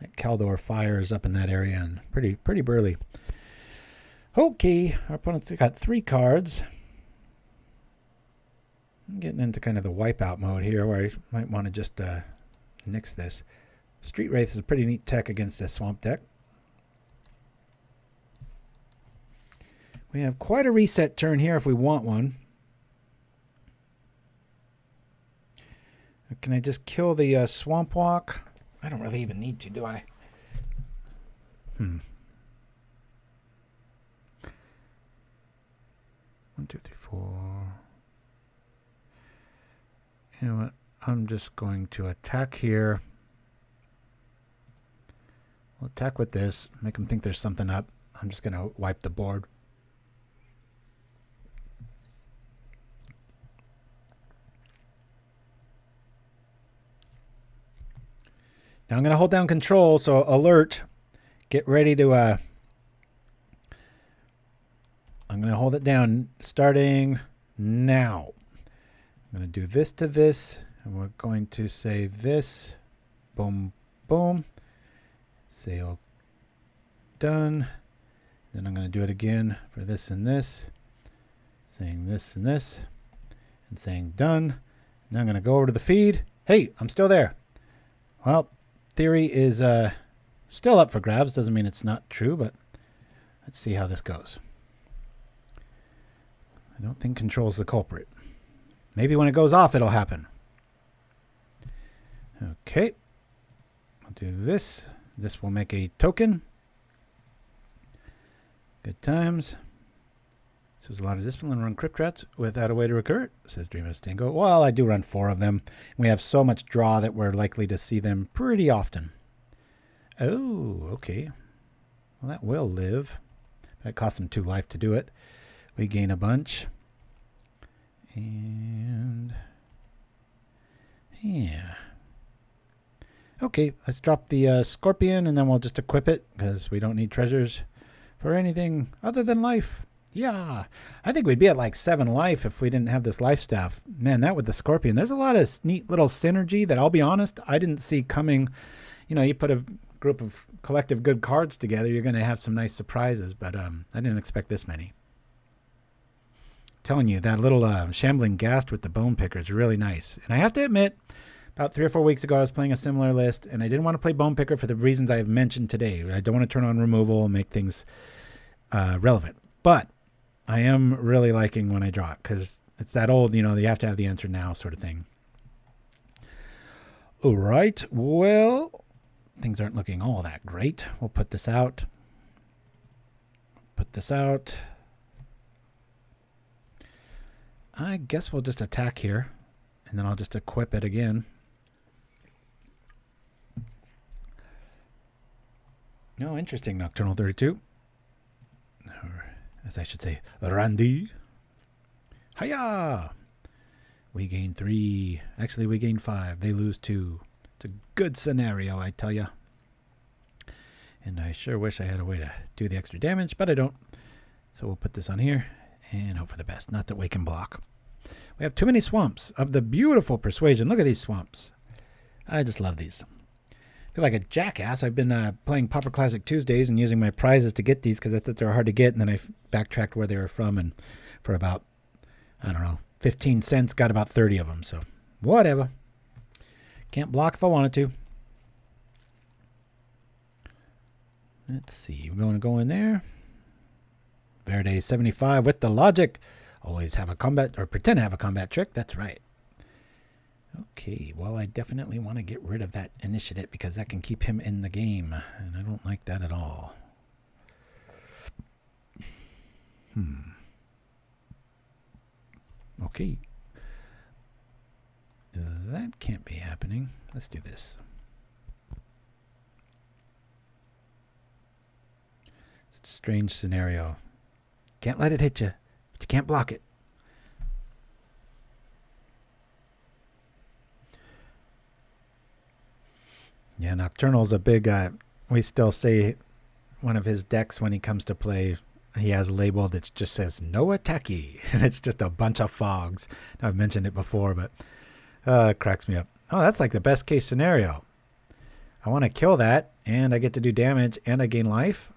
that Caldor fire is up in that area and pretty burly. Okay, our opponent's got 3 cards. I'm getting into kind of the wipeout mode here, where I might want to just nix this. Street Wraith is a pretty neat tech against a swamp deck. We have quite a reset turn here if we want one. Can I just kill the Swamp Walk? I don't really even need to, do I? 1, 2, 3, 4. You know what? I'm just going to attack here. We'll attack with this. Make them think there's something up. I'm just going to wipe the board. Now I'm going to hold down control, so alert. Get ready to... I'm going to hold it down starting now. I'm going to do this to this, and we're going to say this. Boom, boom. Say all done. Then I'm going to do it again for this and this. Saying this and this. And saying done. Now I'm going to go over to the feed. Hey, I'm still there. Well, theory is still up for grabs. Doesn't mean it's not true, but let's see how this goes. I don't think control's the culprit. Maybe when it goes off, it'll happen. Okay. I'll do this. This will make a token. Good times. So there's a lot of discipline run Crypt Rats without a way to recur it, says Dreamless Tango. Well, I do run 4 of them. We have so much draw that we're likely to see them pretty often. Oh, okay. Well, that will live. That costs them 2 life to do it. We gain a bunch. And... yeah. Okay, let's drop the Scorpion, and then we'll just equip it, because we don't need treasures for anything other than life. Yeah, I think we'd be at like 7 life if we didn't have this Lifestaff. Man, that with the Scorpion, there's a lot of neat little synergy that, I'll be honest, I didn't see coming. You know, you put a group of collective good cards together, you're going to have some nice surprises, but I didn't expect this many. Telling you, that little Shambling Ghast with the Bone Picker is really nice. And I have to admit, about 3 or 4 weeks ago, I was playing a similar list, and I didn't want to play Bone Picker for the reasons I have mentioned today. I don't want to turn on removal and make things relevant. But I am really liking when I draw it, because it's that old, you know, you have to have the answer now sort of thing. All right, well, things aren't looking all that great. We'll put this out. Put this out. I guess we'll just attack here, and then I'll just equip it again. No, interesting, Nocturnal 32. Or, as I should say, Randy. Hiya! We gain 3. Actually, we gain 5. They lose 2. It's a good scenario, I tell ya. And I sure wish I had a way to do the extra damage, but I don't. So we'll put this on here and hope for the best. Not that we can block. We have too many swamps of the beautiful Persuasion. Look at these swamps. I just love these. I feel like a jackass. I've been playing Pauper Classic Tuesdays and using my prizes to get these because I thought they were hard to get, and then I backtracked where they were from, and for about, I don't know, 15 cents got about 30 of them. So whatever. Can't block if I wanted to. Let's see. We're going to go in there. Verde 75 with the logic. Always have a combat, or pretend to have a combat trick. That's right. Okay, well, I definitely want to get rid of that initiative because that can keep him in the game, and I don't like that at all. Okay. That can't be happening. Let's do this. It's a strange scenario. Can't let it hit you, but you can't block it. Yeah, Nocturnal's a big, we still say one of his decks when he comes to play, he has labeled, it just says, no attacky. And it's just a bunch of fogs. I've mentioned it before, but it cracks me up. Oh, that's like the best case scenario. I want to kill that, and I get to do damage, and I gain life.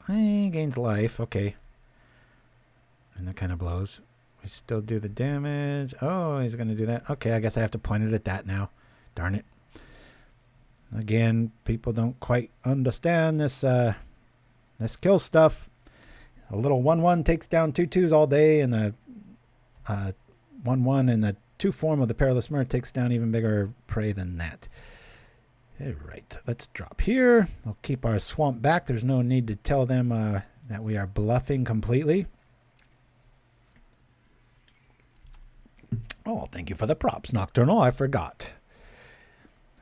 He gains life, okay. And that kind of blows. We still do the damage. Oh, he's going to do that. Okay, I guess I have to point it at that now. Darn it. Again, people don't quite understand this this kill stuff. A little 1/1 takes down 2/2s all day, and the 1/1 in the 2 form of the Perilous Myr takes down even bigger prey than that. All right, let's drop here. We'll keep our swamp back. There's no need to tell them that we are bluffing completely. Oh, thank you for the props, Nocturnal. I forgot.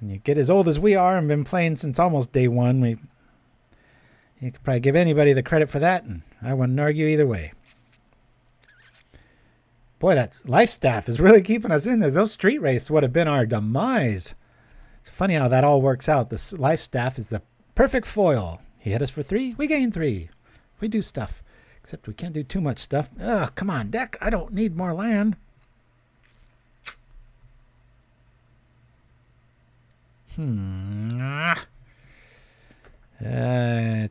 When you get as old as we are and been playing since almost day one, you could probably give anybody the credit for that, and I wouldn't argue either way. Boy, that Lifestaff is really keeping us in there. Those street races would have been our demise. It's funny how that all works out. This Lifestaff is the perfect foil. He hit us for 3, we gain 3. We do stuff. Except we can't do too much stuff. Ugh, come on, deck. I don't need more land. I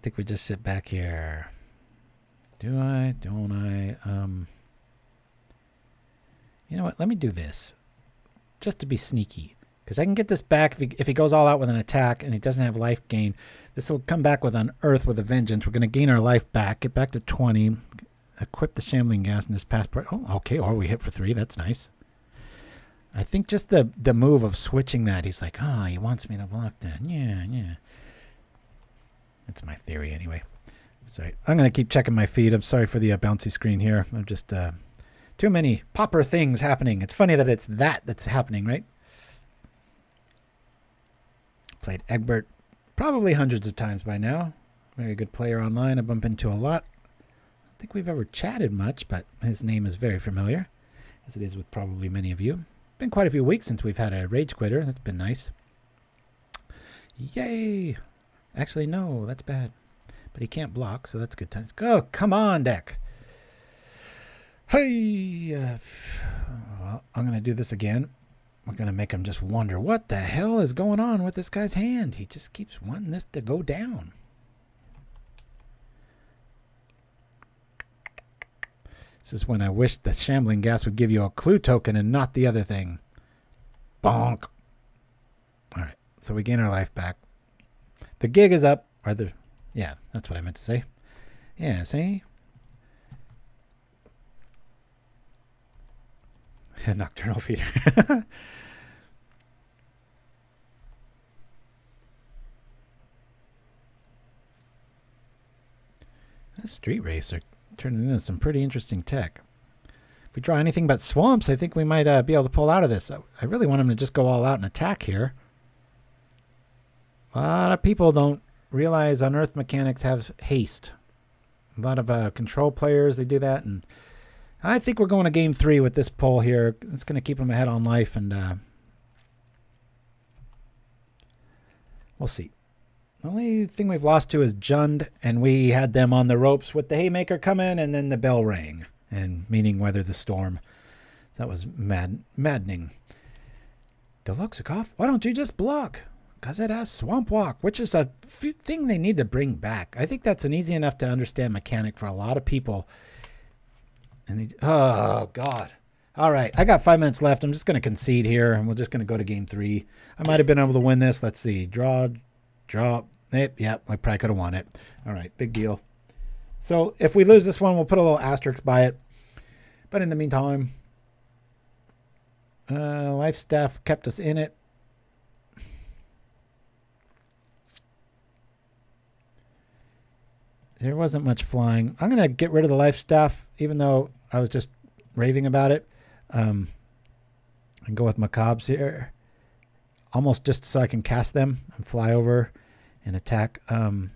think we just sit back here. Do I? Don't I? You know what? Let me do this. Just to be sneaky. Because I can get this back if he goes all out with an attack and he doesn't have life gain. This will come back with Unearth with a vengeance. We're going to gain our life back. Get back to 20. Equip the Shambling Ghast in his passport. Oh, okay. Or we hit for 3. That's nice. I think just the move of switching that. He's like, oh, he wants me to block that. Yeah. That's my theory anyway. Sorry. I'm going to keep checking my feed. I'm sorry for the bouncy screen here. I'm just too many Pauper things happening. It's funny that it's that's happening, right? Played Egbert probably hundreds of times by now. Very good player online. I bump into a lot. I don't think we've ever chatted much, but his name is very familiar, as it is with probably many of you. Been quite a few weeks since we've had a Rage Quitter. That's been nice. Yay! Actually, no, that's bad. But he can't block, so that's good times. Go, come on, deck. Hey! Well, I'm going to do this again. I'm going to make him just wonder what the hell is going on with this guy's hand. He just keeps wanting this to go down. This is when I wish the Shambling Ghast would give you a clue token and not the other thing. Bonk. All right, so we gain our life back. The gig is up. Yeah, that's what I meant to say. Yeah, see? Nocturnal Feeder. That Street Racer turning into some pretty interesting tech. If we draw anything but swamps, I think we might be able to pull out of this. I really want him to just go all out and attack here. A lot of people don't realize Unearth mechanics have haste. A lot of control players, they do that, and I think we're going to game 3 with this pull here. It's going to keep him ahead on life, and we'll see. The only thing we've lost to is Jund, and we had them on the ropes with the Haymaker come in, and then the bell rang, and meaning Weather the Storm. That was maddening. Deluxekoff, why don't you just block? Because it has Swamp Walk, which is a thing they need to bring back. I think that's an easy enough to understand mechanic for a lot of people. And oh, God. All right, I got 5 minutes left. I'm just going to concede here, and we're just going to go to game 3. I might have been able to win this. Let's see. Draw. Yep, I probably could have won it. All right, big deal. So if we lose this one, we'll put a little asterisk by it. But in the meantime, Lifestaff kept us in it. There wasn't much flying. I'm going to get rid of the Lifestaff, even though I was just raving about it. And go with Macabres here. Almost just so I can cast them and fly over and attack. I'm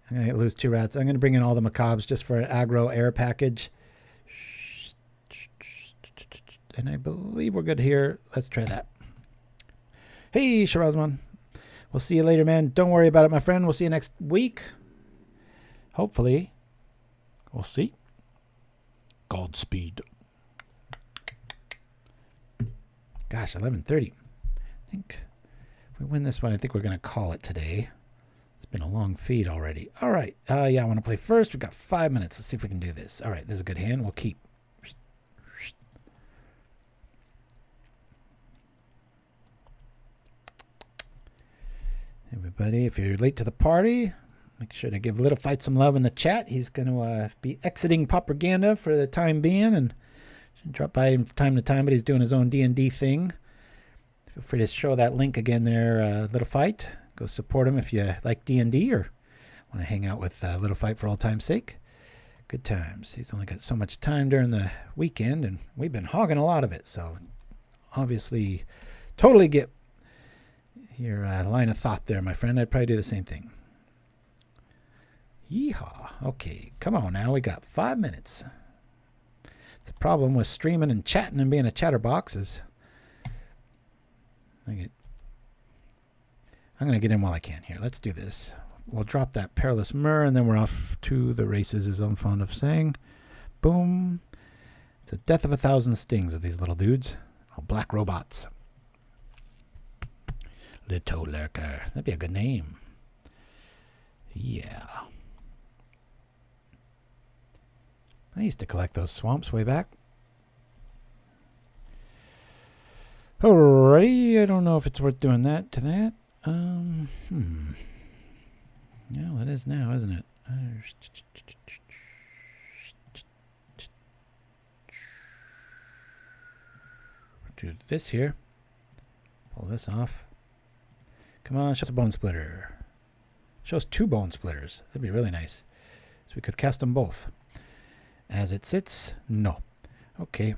going to lose 2 rats. I'm going to bring in all the Macabres just for an aggro air package. And I believe we're good here. Let's try that. Hey, Shirazman. We'll see you later, man. Don't worry about it, my friend. We'll see you next week. Hopefully. We'll see. Godspeed. Gosh, 11:30. I think if we win this one, I think we're going to call it today. It's been a long feed already. All right. Yeah, I want to play first. We've got 5 minutes. Let's see if we can do this. All right, this is a good hand. We'll keep. Everybody, if you're late to the party, make sure to give Little Fight some love in the chat. He's going to be exiting Propaganda for the time being, and should drop by from time to time, but he's doing his own D&D thing. Feel free to show that link again there, Little Fight. Go support him if you like D&D or want to hang out with Little Fight for all time's sake. Good times. He's only got so much time during the weekend, and we've been hogging a lot of it, so obviously totally get your line of thought there, my friend. I'd probably do the same thing. Yeehaw. Okay, come on now. We got 5 minutes. The problem with streaming and chatting and being a chatterbox is I get I'm going to get in while I can here. Let's do this. We'll drop that Perilous Myr, and then we're off to the races, as I'm fond of saying. Boom. It's a death of 1,000 stings with these little dudes. Oh, black robots. Little Lurker. That'd be a good name. Yeah. I used to collect those swamps way back. Alrighty, I don't know if it's worth doing that to that. Yeah, well, it is now, isn't it? Do this here. Pull this off. Come on, show us a bone splitter. Show us 2 bone splitters. That'd be really nice. So we could cast them both. As it sits, no. Okay.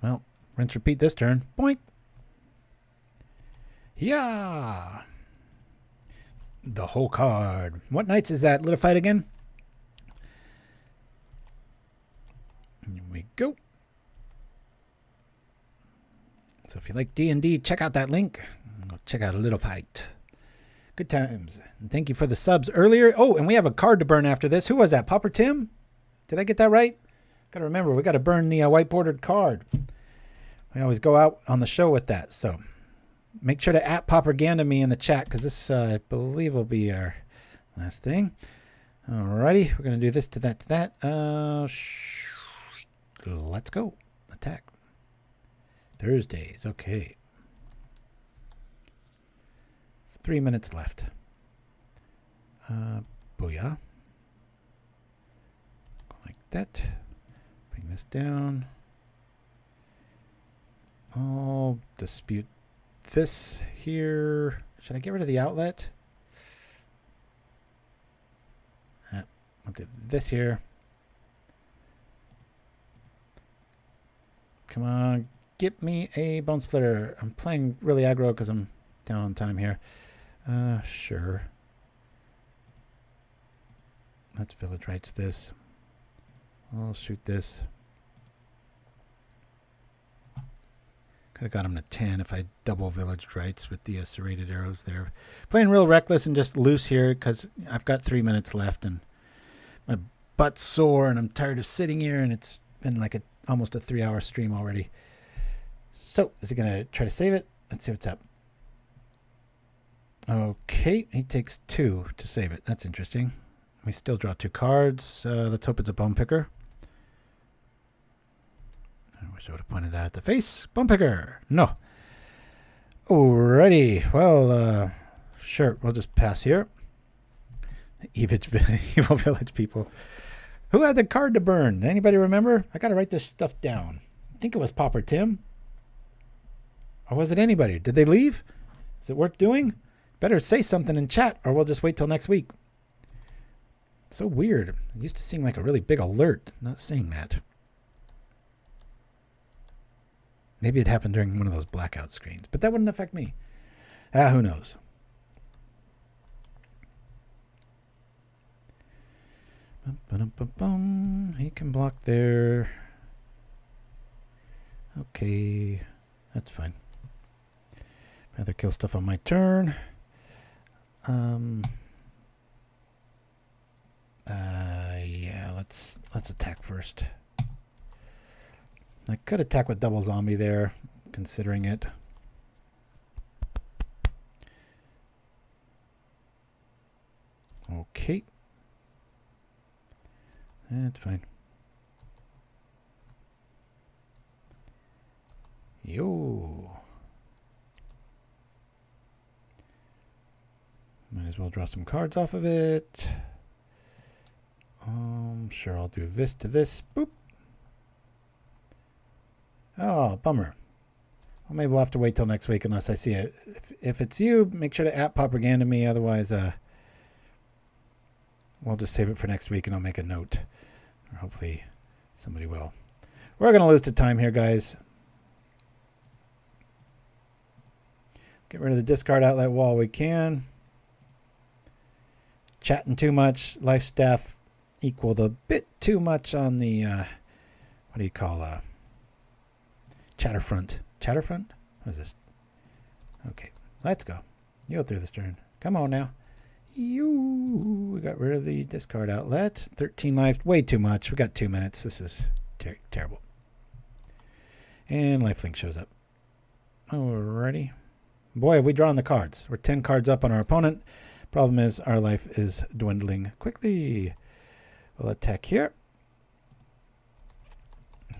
Well, rinse repeat this turn. Boink. Yeah. The whole card. What nights is that Litified again? Here we go. So if you like D&D, check out that link. Go check out a little fight. Good times. And thank you for the subs earlier. Oh, and we have a card to burn after this. Who was that? Pauper Tim? Did I get that right? Got to remember, we got to burn the white bordered card. We always go out on the show with that. So make sure to @PauperGanda me in the chat, because this, I believe, will be our last thing. Alrighty, we're going to do this to that to that. Let's go. Attack. Thursdays, okay. 3 minutes left. Booyah. Go like that. Bring this down. I'll dispute this here. Should I get rid of the outlet? I'll do this here. Come on, get me a bone splitter. I'm playing really aggro because I'm down on time here. Sure. Let's Village Rites this. I'll shoot this. Could have got him to 10 if I double Village Rites with the serrated arrows there. Playing real reckless and just loose here because I've got 3 minutes left and my butt's sore and I'm tired of sitting here, and it's been like almost a 3-hour stream already. So is he going to try to save it? Let's see what's up. Okay, he takes 2 to save it. That's interesting. We still draw 2 cards. Let's hope it's a bone picker. I wish I would have pointed that at the face. Bone picker. No. Alrighty. Well, sure. We'll just pass here. Evil Village people. Who had the card to burn? Anybody remember? I got to write this stuff down. I think it was Pauper Tim. Or was it anybody? Did they leave? Is it worth doing? Better say something in chat, or we'll just wait till next week. It's so weird. I'm used to seeing like a really big alert. Not seeing that. Maybe it happened during one of those blackout screens, but that wouldn't affect me. Who knows? He can block there. Okay, that's fine. Rather kill stuff on my turn. Yeah, let's attack first. I could attack with double zombie there, considering it. Okay. That's fine. Yo. Might as well draw some cards off of it. Sure, I'll do this to this. Boop. Oh, bummer. Well, maybe we'll have to wait till next week unless I see it. If it's you, make sure to @PauperGanda me. Otherwise, we'll just save it for next week and I'll make a note. Or hopefully somebody will. We're going to lose to time here, guys. Get rid of the discard outlet while we can. Chatting too much. Lifestaff equaled a bit too much on the, what do you call, Chatterfront. Chatterfront? What is this? Okay, let's go. Yield through this turn. Come on now. We got rid of the discard outlet. 13 life. Way too much. We got 2 minutes. This is terrible. And lifelink shows up. Alrighty. Boy, have we drawn the cards. We're 10 cards up on our opponent. Problem is, our life is dwindling quickly. We'll attack here.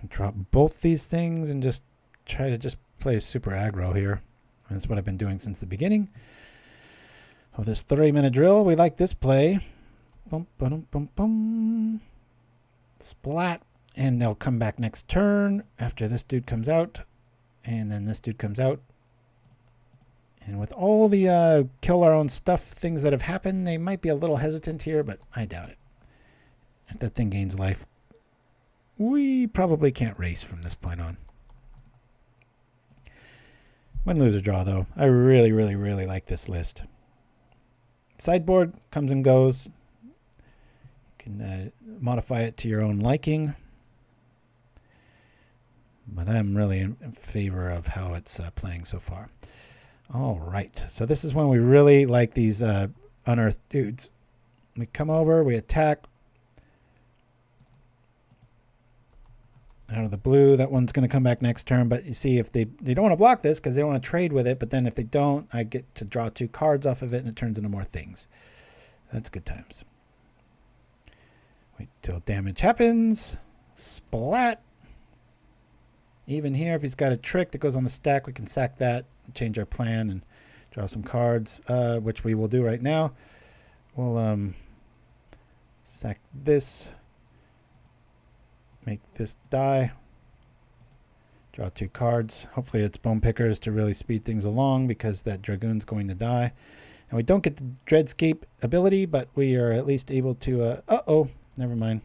Drop both these things and just try to just play super aggro here. And that's what I've been doing since the beginning of this 3-minute drill. We like this play. Bum, ba-dum, bum, bum. Splat. And they'll come back next turn after this dude comes out. And then this dude comes out. And with all the kill our own stuff things that have happened, they might be a little hesitant here, but I doubt it. If that thing gains life, we probably can't race from this point on. Win, lose, or draw, though. I really, really, really like this list. Sideboard comes and goes. You can modify it to your own liking. But I'm really in favor of how it's playing so far. All right, so this is when we really like these unearthed dudes. We come over, we attack. Out of the blue, that one's going to come back next turn, but you see if they don't want to block this because they don't want to trade with it, but then if they don't, I get to draw 2 cards off of it and it turns into more things. That's good times. Wait till damage happens. Splat. Even here, if he's got a trick that goes on the stack, we can sack that, change our plan, and draw some cards, which we will do right now. We'll sack this, make this die, draw 2 cards. Hopefully it's Bone Pickers to really speed things along because that Dragoon's going to die. And we don't get the Dregscape ability, but we are at least able to... uh-oh, never mind.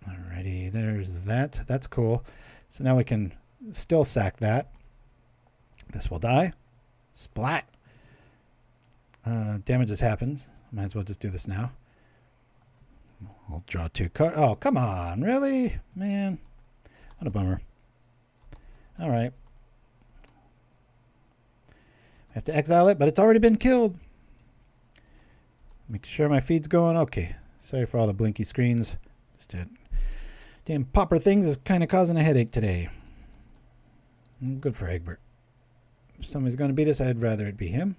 Alrighty, there's that. That's cool. So now we can still sack that. This will die. Splat. Damage just happens. Might as well just do this now. We'll draw 2 cards. Oh, come on. Really? Man. What a bummer. Alright. I have to exile it, but it's already been killed. Make sure my feed's going. Okay. Sorry for all the blinky screens. Just did. Damn Pauper things is kind of causing a headache today. Good for Egbert. If somebody's going to beat us, I'd rather it be him.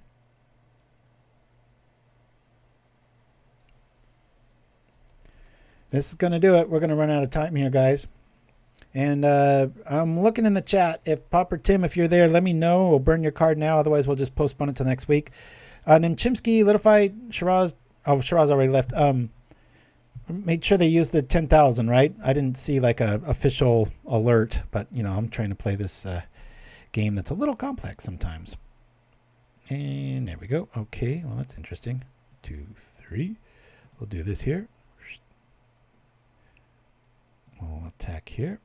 This is going to do it. We're going to run out of time here, guys. And I'm looking in the chat. If Pauper Tim, if you're there, let me know. We'll burn your card now. Otherwise, we'll just postpone it till next week. Nim Chimpskey, Litified, Shiraz. Oh, Shiraz already left. Made sure they used the 10,000, right? I didn't see like a official alert, but you know, I'm trying to play this game that's a little complex sometimes. And there we go. Okay, well that's interesting. 2, 3. We'll do this here. We'll attack here.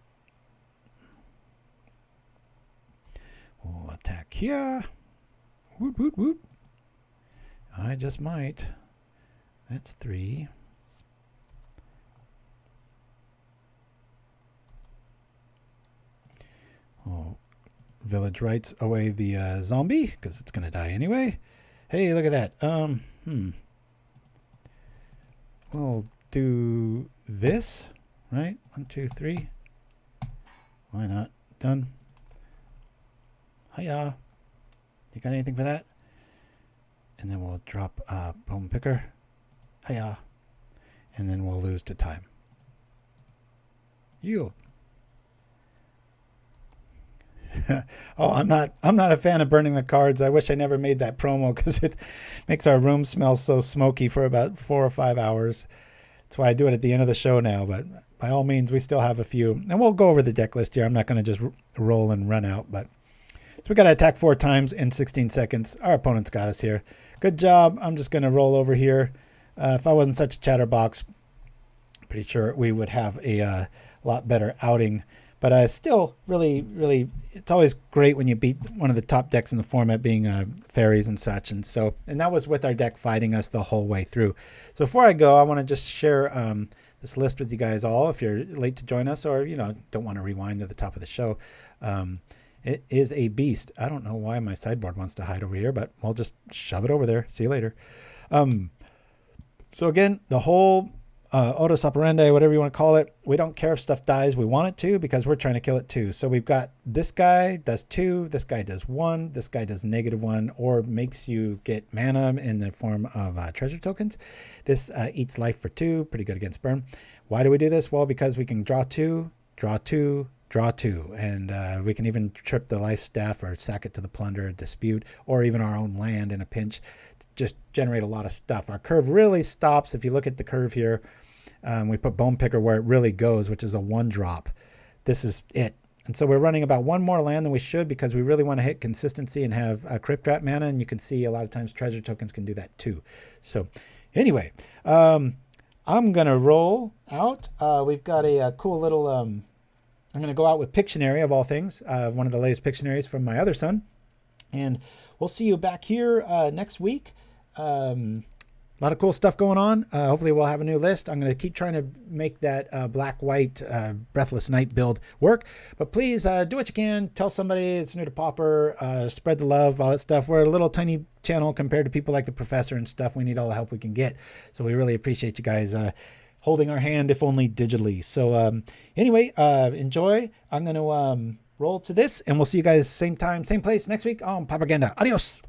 We'll attack here. Woot, woot, woot. I just might. That's 3. Oh, Village Rites away the zombie because it's going to die anyway. Hey, look at that. We'll do this, right? 1, 2, 3. Why not? Done. Hiya. You got anything for that? And then we'll drop Bone Picker. Hiya. And then we'll lose to time. Yield. Oh, I'm not a fan of burning the cards. I wish I never made that promo because it makes our room smell so smoky for about 4 or 5 hours. That's why I do it at the end of the show now, but by all means, we still have a few. And we'll go over the deck list here. I'm not going to just roll and run out, but so we got to attack 4 times in 16 seconds. Our opponent's got us here. Good job. I'm just going to roll over here. If I wasn't such a chatterbox, pretty sure we would have a lot better outing. But still, really, really, it's always great when you beat one of the top decks in the format, being fairies and such. And that was with our deck fighting us the whole way through. So before I go, I want to just share this list with you guys all. If you're late to join us, or don't want to rewind to the top of the show, It is a beast. I don't know why my sideboard wants to hide over here, but I'll just shove it over there. See you later. So again, the whole modus operandi, whatever you want to call it, we don't care if stuff dies. We want it to because we're trying to kill it too. So we've got this guy does 2, this guy does 1, this guy does -1, or makes you get mana in the form of treasure tokens. This eats life for 2, pretty good against burn. Why do we do this? Well, because we can draw 2, draw 2, draw 2, and we can even trip the Lifestaff or sack it to the Plunder, Dispute, or even our own land in a pinch. Just generate a lot of stuff. Our curve really stops. If you look at the curve here, we put Bone Picker where it really goes, which is a 1-drop. This is it. And so we're running about 1 more land than we should because we really want to hit consistency and have a Crypt Rat mana, and you can see a lot of times treasure tokens can do that too. So anyway, I'm going to roll out. We've got a cool little... I'm going to go out with Pictionary, of all things, one of the latest Pictionaries from my other son. And we'll see you back here next week. A lot of cool stuff going on. Hopefully we'll have a new list. I'm going to keep trying to make that black-white Breathless Night build work. But please do what you can. Tell somebody it's new to Pauper. Spread the love, all that stuff. We're a little tiny channel compared to people like the Professor and stuff. We need all the help we can get. So we really appreciate you guys holding our hand, if only digitally. So anyway, enjoy. I'm going to roll to this, and we'll see you guys same time, same place next week on Propaganda. Adios.